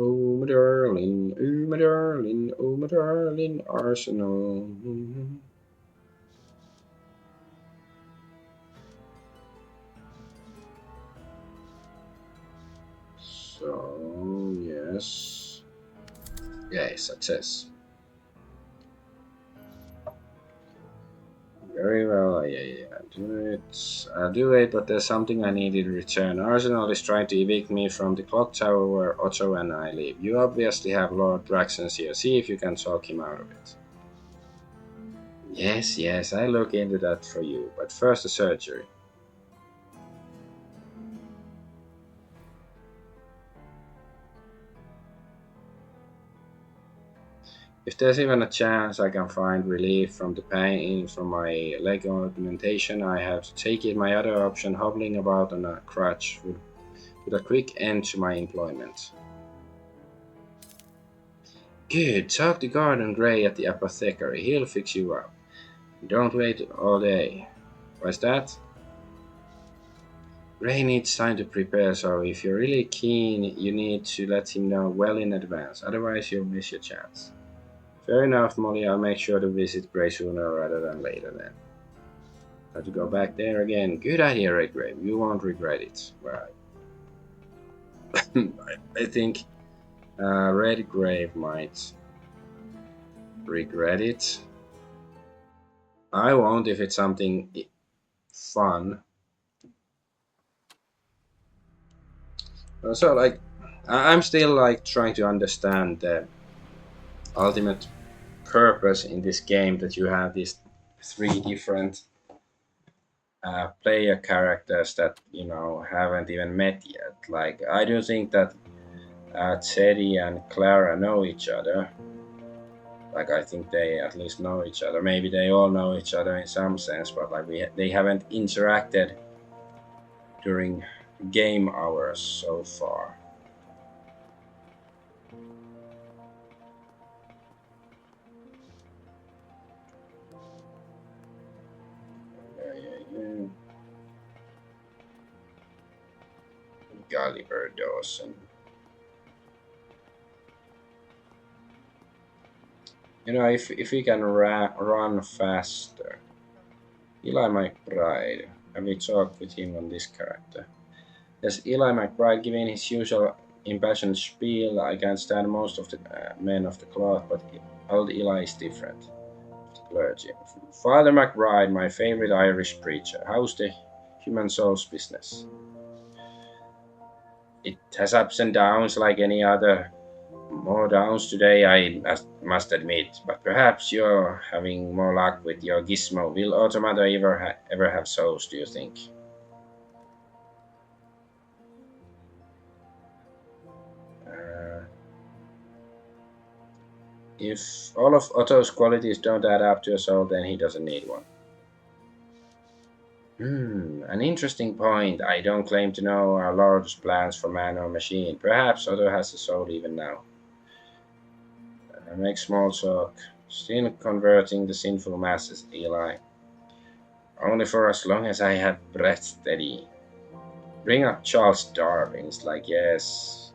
Oh, my darling, oh, my darling, Arsenal. So, yes. Yay, success. Very well, yeah, do it, but there's something I need in return. Arsenal is trying to evict me from the clock tower where Otto and I live. You obviously have Lord Draxon's here. See if you can talk him out of it. Yes, I look into that for you, but first the surgery. If there's even a chance I can find relief from the pain from my leg augmentation, I have to take it. My other option, hobbling about on a crutch, would put a quick end to my employment. Good, talk to Gordon Gray at the apothecary. He'll fix you up. Don't wait all day. What's that? Gray needs time to prepare, so if you're really keen, you need to let him know well in advance. Otherwise, you'll miss your chance. Fair enough, Molly. I'll make sure to visit Gray sooner rather than later then. Have to go back there again. Good idea, Redgrave. You won't regret it. Right. I think Redgrave might regret it. I won't if it's something fun. So, like, I'm still like trying to understand the ultimate purpose in this game that you have these three different player characters that haven't even met yet. Like I do think that Teddy and Clara know each other. Like I think they at least know each other. Maybe they all know each other in some sense, but like they haven't interacted during game hours so far. Gulliver Dawson. If we can run faster. Eli McBride. Have we talked with him on this character? Yes, Eli McBride giving his usual impassioned spiel. I can stand most of the men of the cloth, but old Eli is different. Clergy. Father McBride, my favorite Irish preacher. How's the human soul's business? It has ups and downs like any other. More downs today, I must admit, but perhaps you're having more luck with your gizmo. Will automata ever have souls, do you think? Uh, if all of Otto's qualities don't add up to a soul, then he doesn't need one. An interesting point. I don't claim to know our Lord's plans for man or machine. Perhaps Otto has a soul even now. Make small talk. Still converting the sinful masses, Eli. Only for as long as I have breath steady. Bring up Charles Darwin. It's like, yes,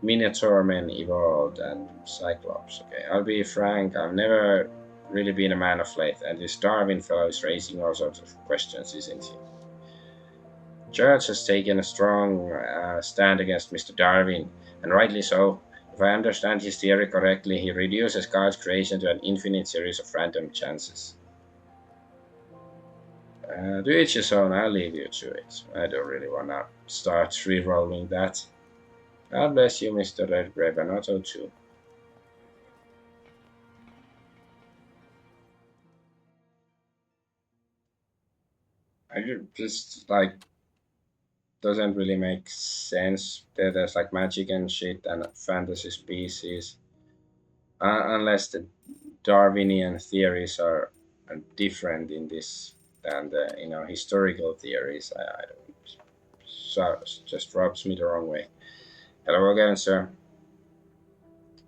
Minotaur men evolved and Cyclops. Okay, I'll be frank, I've never really been a man of faith, and this Darwin fellow is raising all sorts of questions, isn't he? Church has taken a strong stand against Mr. Darwin, and rightly so. If I understand his theory correctly, he reduces God's creation to an infinite series of random chances. To each his own, I'll leave you to it. I don't really want to start re-rolling that. God bless you, Mr. Red Grave, and Otto too. Just like doesn't really make sense. There's like magic and shit and fantasy species, unless the Darwinian theories are different in this than the historical theories. I don't. So just rubs me the wrong way. Hello again, sir.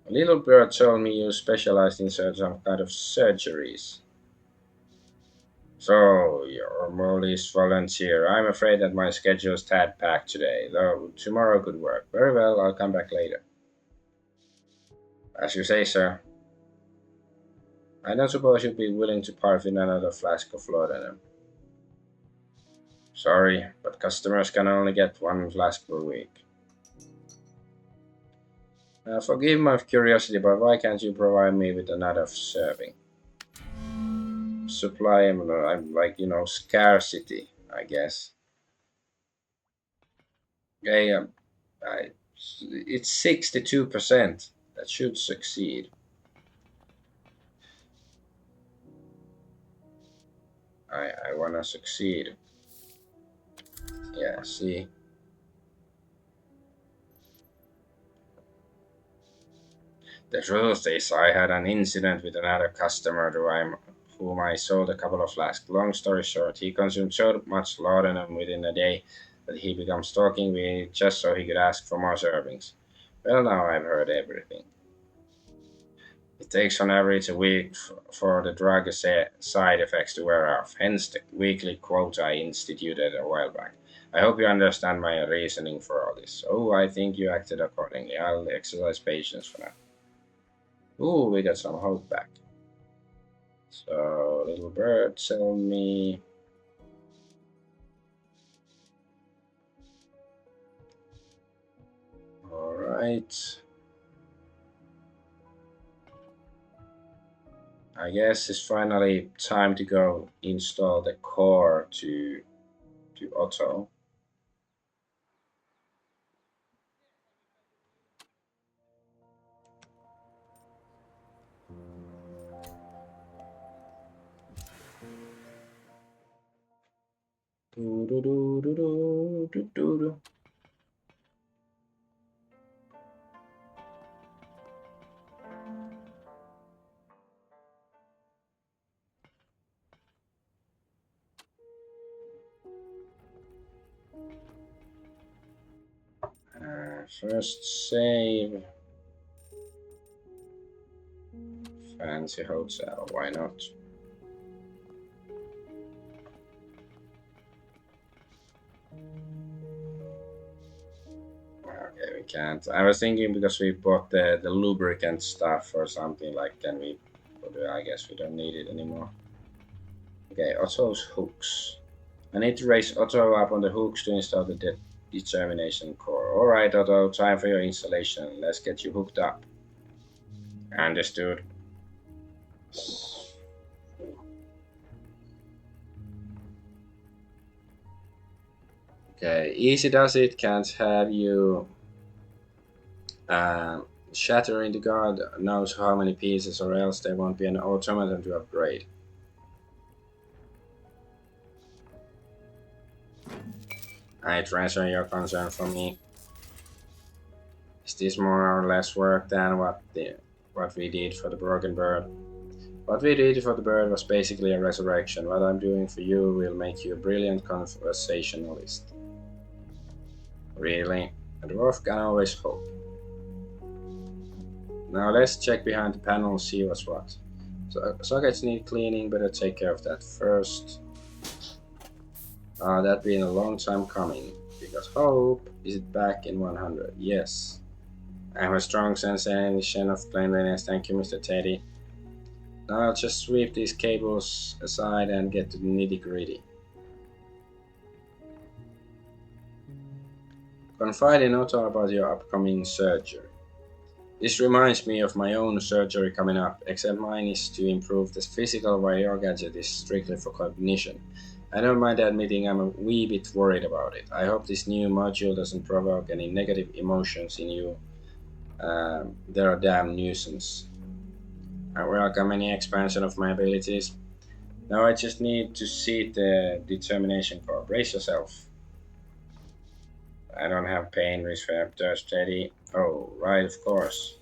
A little bird told me you specialized in some kind of surgeries. So, your Molly's volunteer. I'm afraid that my schedule's tad packed today, though tomorrow could work. Very well, I'll come back later. As you say, sir. I don't suppose you'd be willing to part with another flask of laudanum. Sorry, but customers can only get one flask per week. Forgive my curiosity, but why can't you provide me with another serving? Supply, I'm like, scarcity, I guess. Yeah, I, it's 62%. That should succeed. I want to succeed. Yeah, see. The truth is, I had an incident with another customer whom I sold a couple of flasks. Long story short, he consumed so much laudanum within a day that he began stalking me just so he could ask for more servings. Well, now I've heard everything. It takes on average a week for the drug side effects to wear off, hence the weekly quota I instituted a while back. I hope you understand my reasoning for all this. Oh, I think you acted accordingly. I'll exercise patience for now. Ooh, we got some hope back. So, little bird, tell me. Alright. I guess it's finally time to go install the core to Otto. Do, do, do, do, do, do, do, do. First save. Fancy hotel, why not? Okay, we can't. I was thinking because we bought the lubricant stuff or something like can we put it, I guess we don't need it anymore. Okay, Otto's hooks. I need to raise Otto up on the hooks to install the determination core. Alright Otto, time for your installation. Let's get you hooked up. Understood. Okay, easy does it, can't have you shattering the guard knows how many pieces or else there won't be an automaton to upgrade. I transfer your concern from me. Is this more or less work than what we did for the broken bird? What we did for the bird was basically a resurrection. What I'm doing for you will make you a brilliant conversationalist. Really? A dwarf can always hope. Now let's check behind the panel and see what's what. So, sockets need cleaning, better take care of that first. That been a long time coming. Because hope, is it back in 100? Yes. I have a strong sensation of cleanliness, thank you Mr. Teddy. Now I'll just sweep these cables aside and get to the nitty gritty. Confide in Otto about your upcoming surgery. This reminds me of my own surgery coming up, except mine is to improve the physical while your gadget is strictly for cognition. I don't mind admitting I'm a wee bit worried about it. I hope this new module doesn't provoke any negative emotions in you. They're a damn nuisance. I welcome any expansion of my abilities. Now I just need to see the determination core. Brace yourself. I don't have pain receptors, Teddy. Oh, right, of course.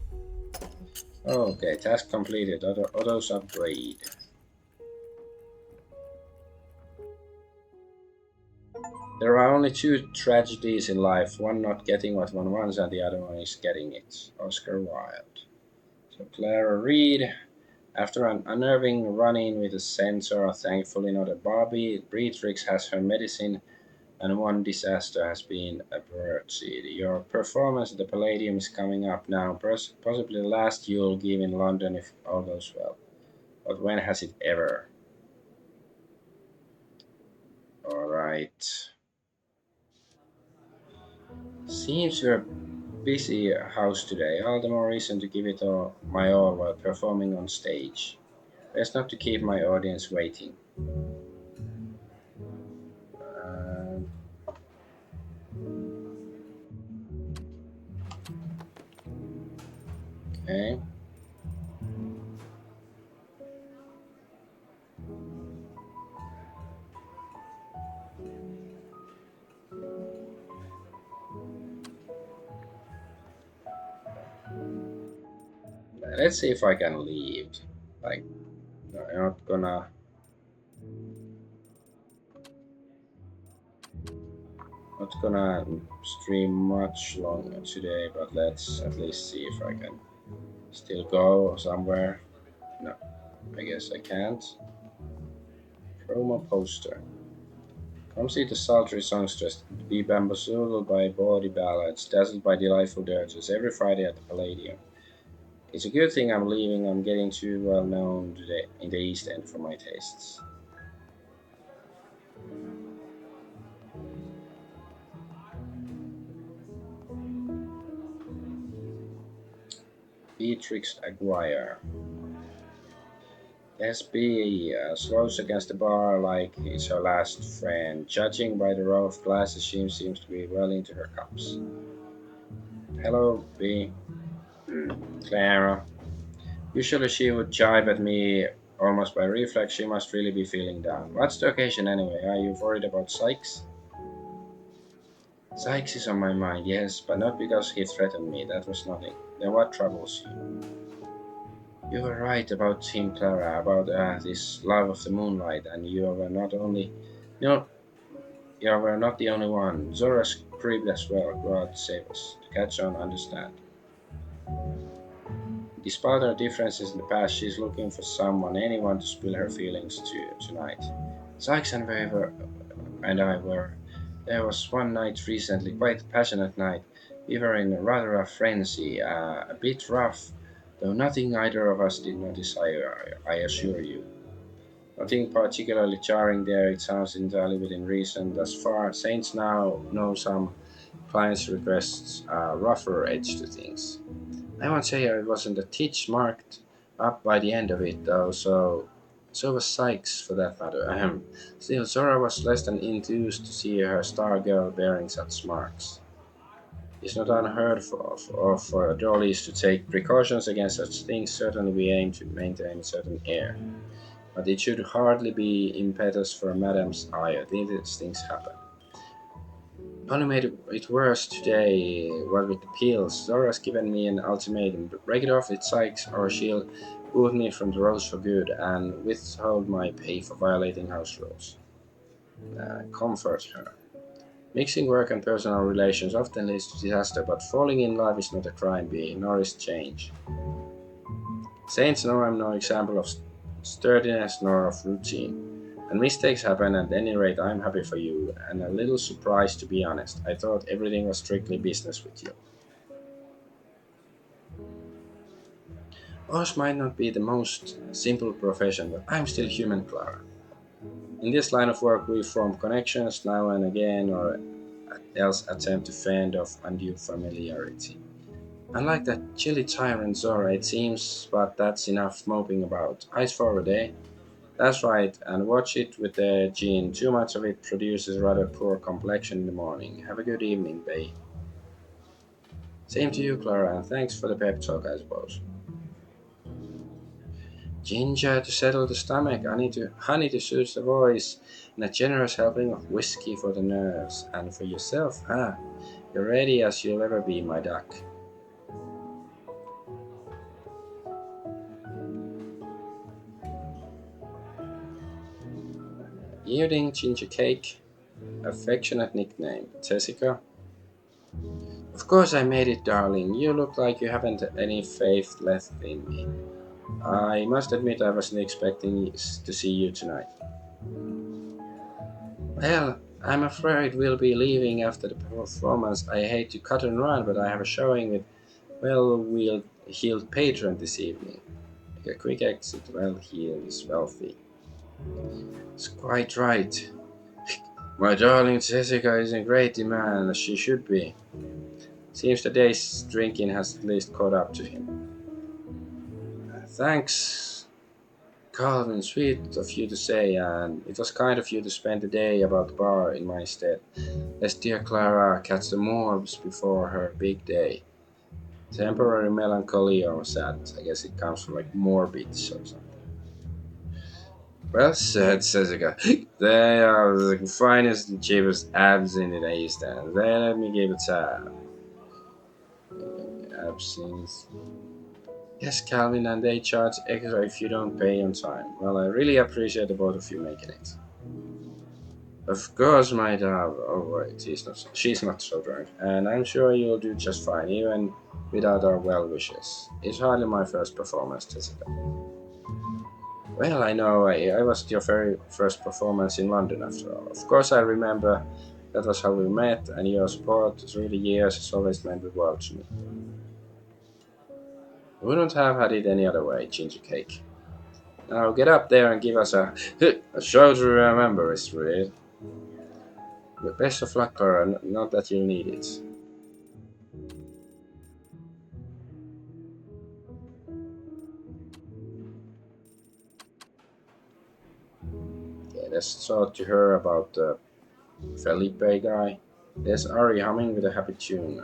Okay, task completed. Autos upgrade. There are only two tragedies in life, one not getting what one wants and the other one is getting it. Oscar Wilde. So Clara Reed, after an unnerving run-in with a censor, thankfully not a Barbie, Beatrix has her medicine and one disaster has been averted. Your performance at the Palladium is coming up now, possibly the last you'll give in London if all goes well. But when has it ever? Alright. Seems you're busy house today. All the more reason to give it all, my all while performing on stage. Best not to keep my audience waiting. Um, okay. Let's see if I can leave. Like, I'm not gonna stream much longer today, but let's at least see if I can still go somewhere. No, I guess I can't. Promo poster. Come see the sultry songstress, be bamboozled by bawdy ballads, dazzled by delightful dirges every Friday at the Palladium. It's a good thing I'm leaving, I'm getting too well known today in the East End for my tastes. Beatrix Aguirre. SB slows against the bar like it's her last friend. Judging by the row of glasses, she seems to be well into her cups. Hello, B. Clara. Usually she would jibe at me almost by reflex. She must really be feeling down. What's the occasion anyway? Are you worried about Sykes? Sykes is on my mind, yes, but not because he threatened me. That was nothing. Then what troubles you? You were right about him, Clara, about this love of the moonlight, and you were not only, you know, you were not the only one. Zora's creepy as well. God save us. To catch on, understand. Despite our differences in the past, she's looking for someone, anyone to spill her feelings to tonight. Sykes and Weaver and I were. There was one night recently, quite a passionate night. We were in a rather a frenzy, a bit rough, though nothing either of us did not desire, I assure you. Nothing particularly jarring there, it sounds entirely within reason. Thus far, Saints now know some clients' requests a rougher edge to things. I won't say I wasn't a titch marked up by the end of it, though, so was Sykes, for that matter. Ahem. Still, Zora was less than enthused to see her star girl bearing such marks. It's not unheard of for dollies to take precautions against such things. Certainly, we aim to maintain a certain air. But it should hardly be impetus for Madam's ire. These things happen. Only made it worse today, what with the pills. Zora's given me an ultimatum. Break it off with Sykes or she'll boot me from the roads for good and withhold my pay for violating house rules. Comfort her. Mixing work and personal relations often leads to disaster, but falling in love is not a crime, nor is change. Saints know I'm no example of sturdiness nor of routine. And mistakes happen, at any rate, I'm happy for you, and a little surprised to be honest. I thought everything was strictly business with you. Ours might not be the most simple profession, but I'm still human, Clara. In this line of work, we form connections now and again, or else attempt to fend off undue familiarity. Unlike that chilly tyrant Zora, it seems, but that's enough moping about. Eyes forward, eh? That's right, and watch it with the gin. Too much of it produces rather poor complexion in the morning. Have a good evening, Bay. Same to you, Clara, and thanks for the pep talk, I suppose. Ginger to settle the stomach, honey to soothe the voice, and a generous helping of whiskey for the nerves. And for yourself, huh? You're ready as you'll ever be, my duck. Evening, Ginger Cake. Affectionate nickname. Jessica. Of course I made it, darling. You look like you haven't any faith left in me. I must admit I wasn't expecting to see you tonight. Well, I'm afraid we'll be leaving after the performance. I hate to cut and run, but I have a showing with well-heeled patron this evening. A quick exit, well-heeled is wealthy. It's quite right. My darling Jessica is in great demand, as she should be. Seems the day's drinking has at least caught up to him. Thanks, Calvin. Sweet of you to say, and it was kind of you to spend the day about the bar in my stead. Lest dear Clara catch the morbs before her big day. Temporary melancholy or sad. I guess it comes from like morbid or something. Well said, Jessica. They are the finest and cheapest abs in the East End. They let me give it a absinthe. Yes, Calvin, and they charge extra if you don't pay on time. Well, I really appreciate the both of you making it. Of course, my dove. Oh wait, she's not so drunk, and I'm sure you'll do just fine, even without our well wishes. It's hardly my first performance, Jessica. Well, I know I was at your very first performance in London after all. Of course, I remember that was how we met, and your support through the years has always meant the world to me. Wouldn't have had it any other way, Ginger Cake. Now get up there and give us a show to remember, is really. But best of luck, Clara, not that you need it. Yeah, let's talk to her about the Felipe guy. There's Ari humming with a happy tune.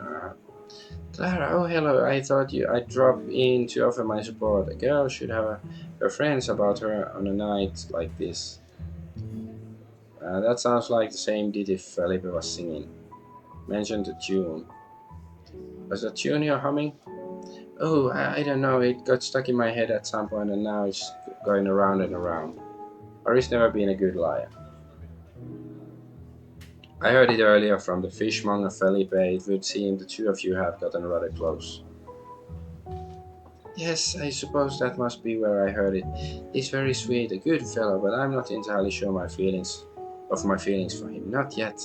Clara, oh hello, I thought I'd drop in to offer my support. A girl should have her friends about her on a night like this. That sounds like the same ditty Felipe was singing. Mention the tune. Was the tune you're humming? Oh, I don't know. It got stuck in my head at some point, and now it's going around and around. Ari's never been a good liar. I heard it earlier from the fishmonger Felipe. It would seem the two of you have gotten rather close. Yes, I suppose that must be where I heard it. He's very sweet, a good fellow, but I'm not entirely sure my feelings for him. Not yet.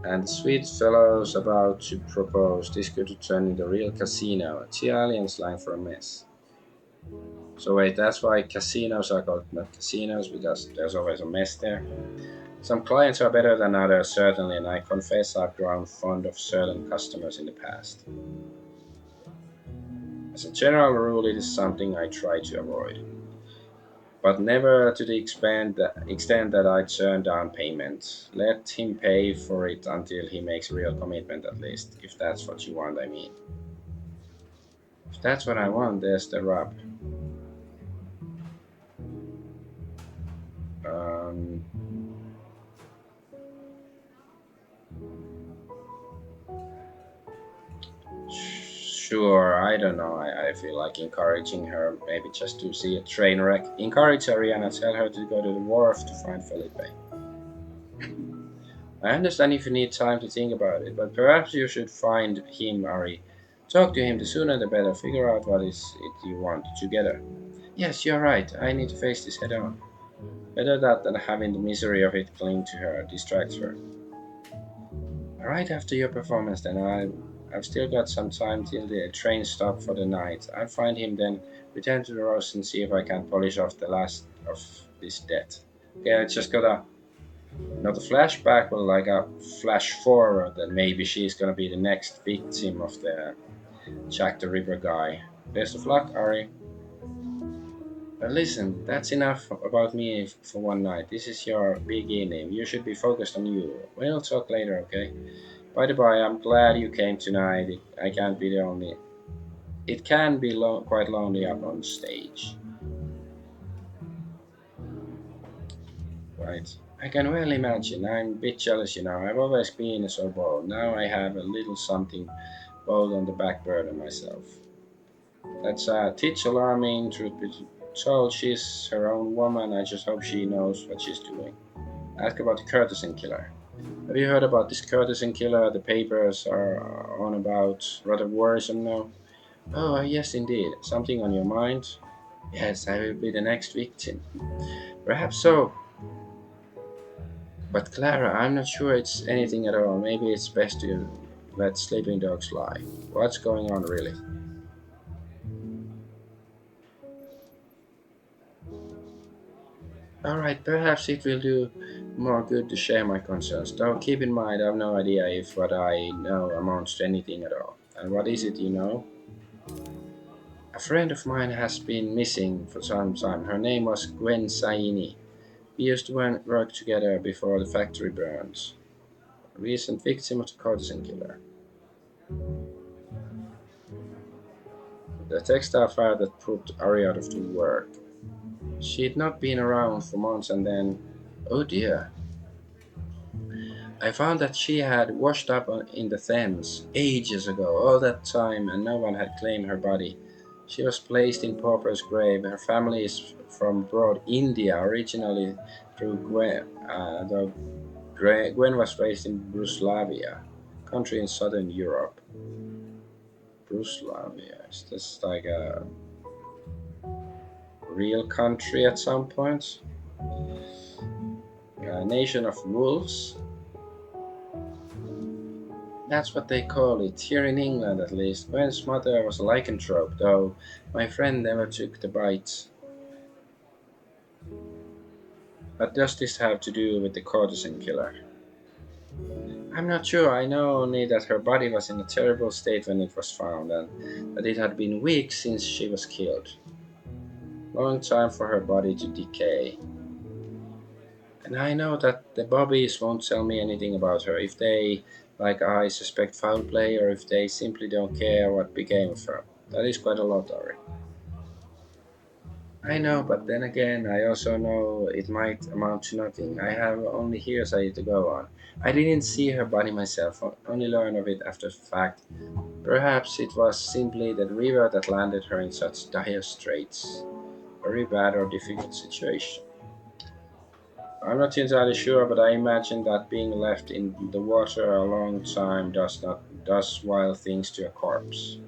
And the sweet fellow's about to propose. This could turn into a real casino, Italian slang for a mess. So wait, that's why casinos are called not casinos because there's always a mess there. Some clients are better than others, certainly, and I confess I've grown fond of certain customers in the past. As a general rule, it is something I try to avoid, but never to the extent that I turn down payment. Let him pay for it until he makes a real commitment, at least, if that's what you want, I mean. If that's what I want, there's the rub. Um, sure, I don't know. I feel like encouraging her, maybe just to see a train wreck. Encourage Ariana, tell her to go to the wharf to find Felipe. I understand if you need time to think about it, but perhaps you should find him, Ari. Talk to him, the sooner the better. Figure out what is it you want together. Yes, you're right. I need to face this head on. Better that than having the misery of it cling to her, distracts her. Right after your performance, then I've still got some time till the train stop for the night. I'll find him then, return to the roast and see if I can polish off the last of this debt. Okay, I just gotta not a flashback, but like a flash forward that maybe she's gonna be the next victim of the Jack the Ripper guy. Best of luck, Ari. But listen, that's enough about me for one night. This is your beginning. You should be focused on you. We'll talk later, okay? By the by, I'm glad you came tonight. I can't be the only. It can be quite lonely up on stage, right? I can well imagine. I'm a bit jealous, you know. I've always been so bold. Now I have a little something bold on the back burner myself. That's tits alarming, truth be told. She's her own woman. I just hope she knows what she's doing. Ask about the courtesan killer. Have you heard about this courtesan killer? The papers are on about. Rather worrisome now. Oh, yes, indeed. Something on your mind? Yes, I will be the next victim. Perhaps so. But Clara, I'm not sure it's anything at all. Maybe it's best to let sleeping dogs lie. What's going on, really? Alright, perhaps it will do more good to share my concerns. Though keep in mind, I have no idea if what I know amounts to anything at all. And what is it you know? A friend of mine has been missing for some time. Her name was Gwen Saini. We used to work together before the factory burned. Recent victim of the courtesan killer. The textile fire that put Ari out of the work. She'd not been around for months and then, oh dear, I found that she had washed up in the Thames ages ago, all that time, and no one had claimed her body. She was placed in pauper's grave. Her family is from broad India, originally through Gwen, though Gwen was raised in Bruslavia, country in southern Europe. Bruslavia, is this like a real country at some point? A nation of wolves? That's what they call it, here in England at least. Gwen's mother was a lycanthrope, though my friend never took the bite. What does this have to do with the courtesan killer? I'm not sure. I know only that her body was in a terrible state when it was found, and that it had been weeks since she was killed. Long time for her body to decay. And I know that the Bobbies won't tell me anything about her if they, like I, suspect foul play or if they simply don't care what became of her. That is quite a lot, Ari. I know, but then again, I also know it might amount to nothing. I have only hearsay to go on. I didn't see her body myself, only learn of it after the fact. Perhaps it was simply the river that landed her in such dire straits. Very bad or difficult situation. I'm not entirely sure, but I imagine that being left in the water a long time does wild things to a corpse.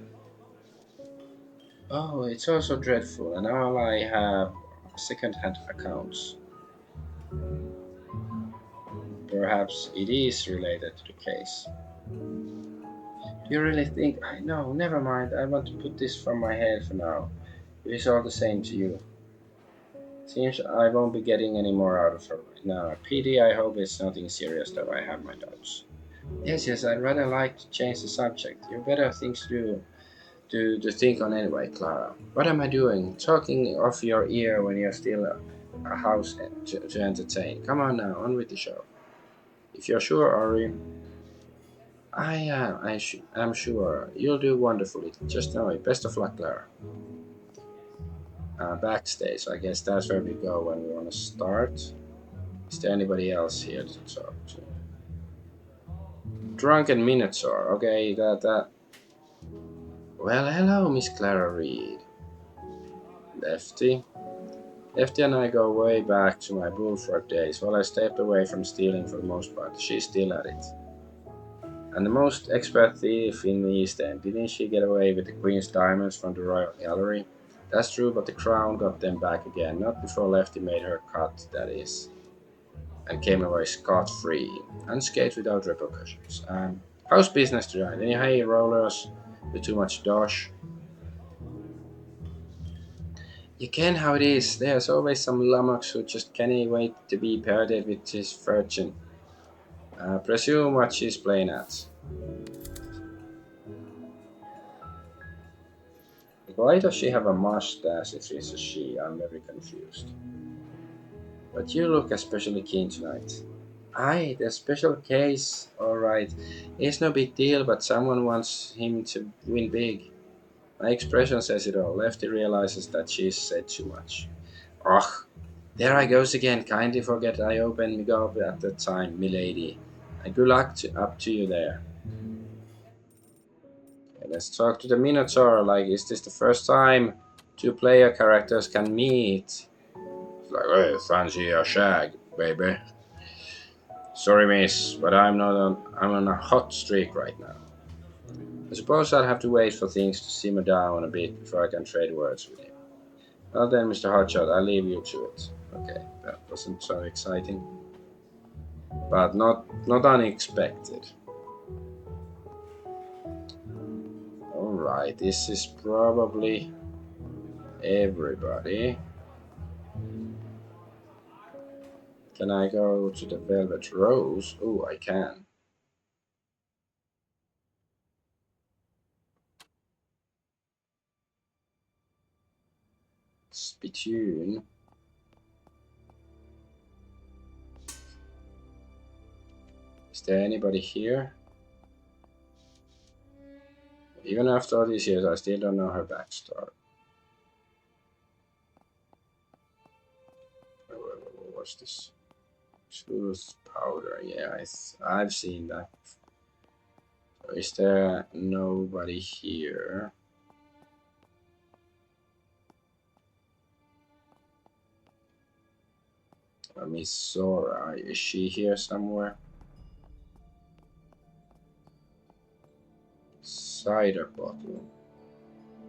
Oh, it's also dreadful, and all I have second-hand accounts. Perhaps it is related to the case. Do you really think? I know, never mind. I want to put this from my head for now. It is all the same to you. Seems I won't be getting any more out of her right now. PD, I hope it's nothing serious, though I have my doubts. Yes, yes, I'd rather like to change the subject. You've better things to think on anyway, Clara. What am I doing? Talking off your ear when you're still a house to entertain. Come on now, on with the show. If you're sure, Ori, I am. I'm sure you'll do wonderfully. Just know it. Best of luck, Clara. Backstage. I guess that's where we go when we want to start. Is there anybody else here to talk to? Drunken Minotaur. Okay, that. Well, hello, Miss Clara Reed. Lefty. Lefty and I go way back to my bullfrog days. While I stepped away from stealing for the most part, she's still at it. And the most expert thief in the East End. Didn't she get away with the Queen's diamonds from the Royal Gallery? That's true, but the Crown got them back again. Not before Lefty made her cut, that is. And came away scot-free, unscathed without repercussions. How's business tonight? Any high rollers with too much dosh? You can how it is. There's always some lummox who just can't wait to be paired with his fortune. Presume what she's playing at. Why does she have a mustache if it's a she? I'm very confused. But you look especially keen tonight. Aye, the special case, alright. It's no big deal, but someone wants him to win big. My expression says it all. Lefty realizes that she's said too much. Ugh, there I goes again. Kindly forget I opened me up at the time, milady. And good luck up to you there. Okay, let's talk to the Minotaur. Like, is this the first time two player characters can meet? It's like, hey, fancy a shag, baby. Sorry, miss, but I'm on a hot streak right now. I suppose I'll have to wait for things to simmer down a bit before I can trade words with him. Well then, Mr. Hotshot, I'll leave you to it. Okay, that wasn't so exciting, but not unexpected. All right, this is probably everybody. Can I go to the Velvet Rose? Oh, I can. Spittoon. Is there anybody here? Even after all these years, I still don't know her backstory. What's this? Smooth powder. Yeah, I've seen that. So is there nobody here? Miss Zora, is she here somewhere? Cider bottle.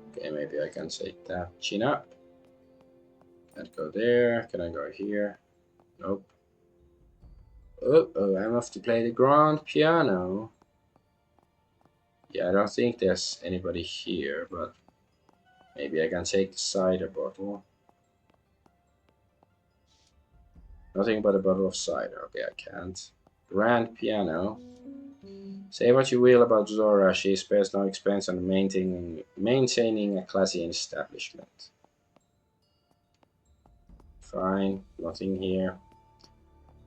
Okay, maybe I can say that. Chin up. Can't go there. Can I go here? Nope. Oh, I'm off to play the grand piano. Yeah, I don't think there's anybody here, but maybe I can take the cider bottle. Nothing but a bottle of cider. Okay, I can't. Grand piano. Say what you will about Zora, she spares no expense on maintaining a classy establishment. Fine, nothing here.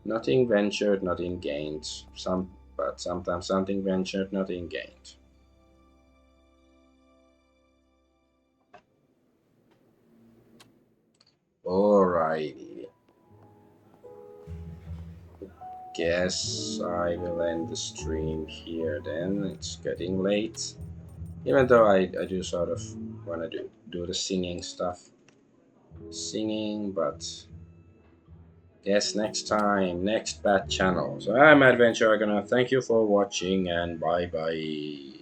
Nothing ventured, nothing gained. But sometimes something ventured, nothing gained. Alrighty. Guess I will end the stream here then. It's getting late. Even though I do sort of want to do the singing stuff. Singing, but Guess next time, next bad channel. So I'm Adventure Argonaut. Thank you for watching and bye bye.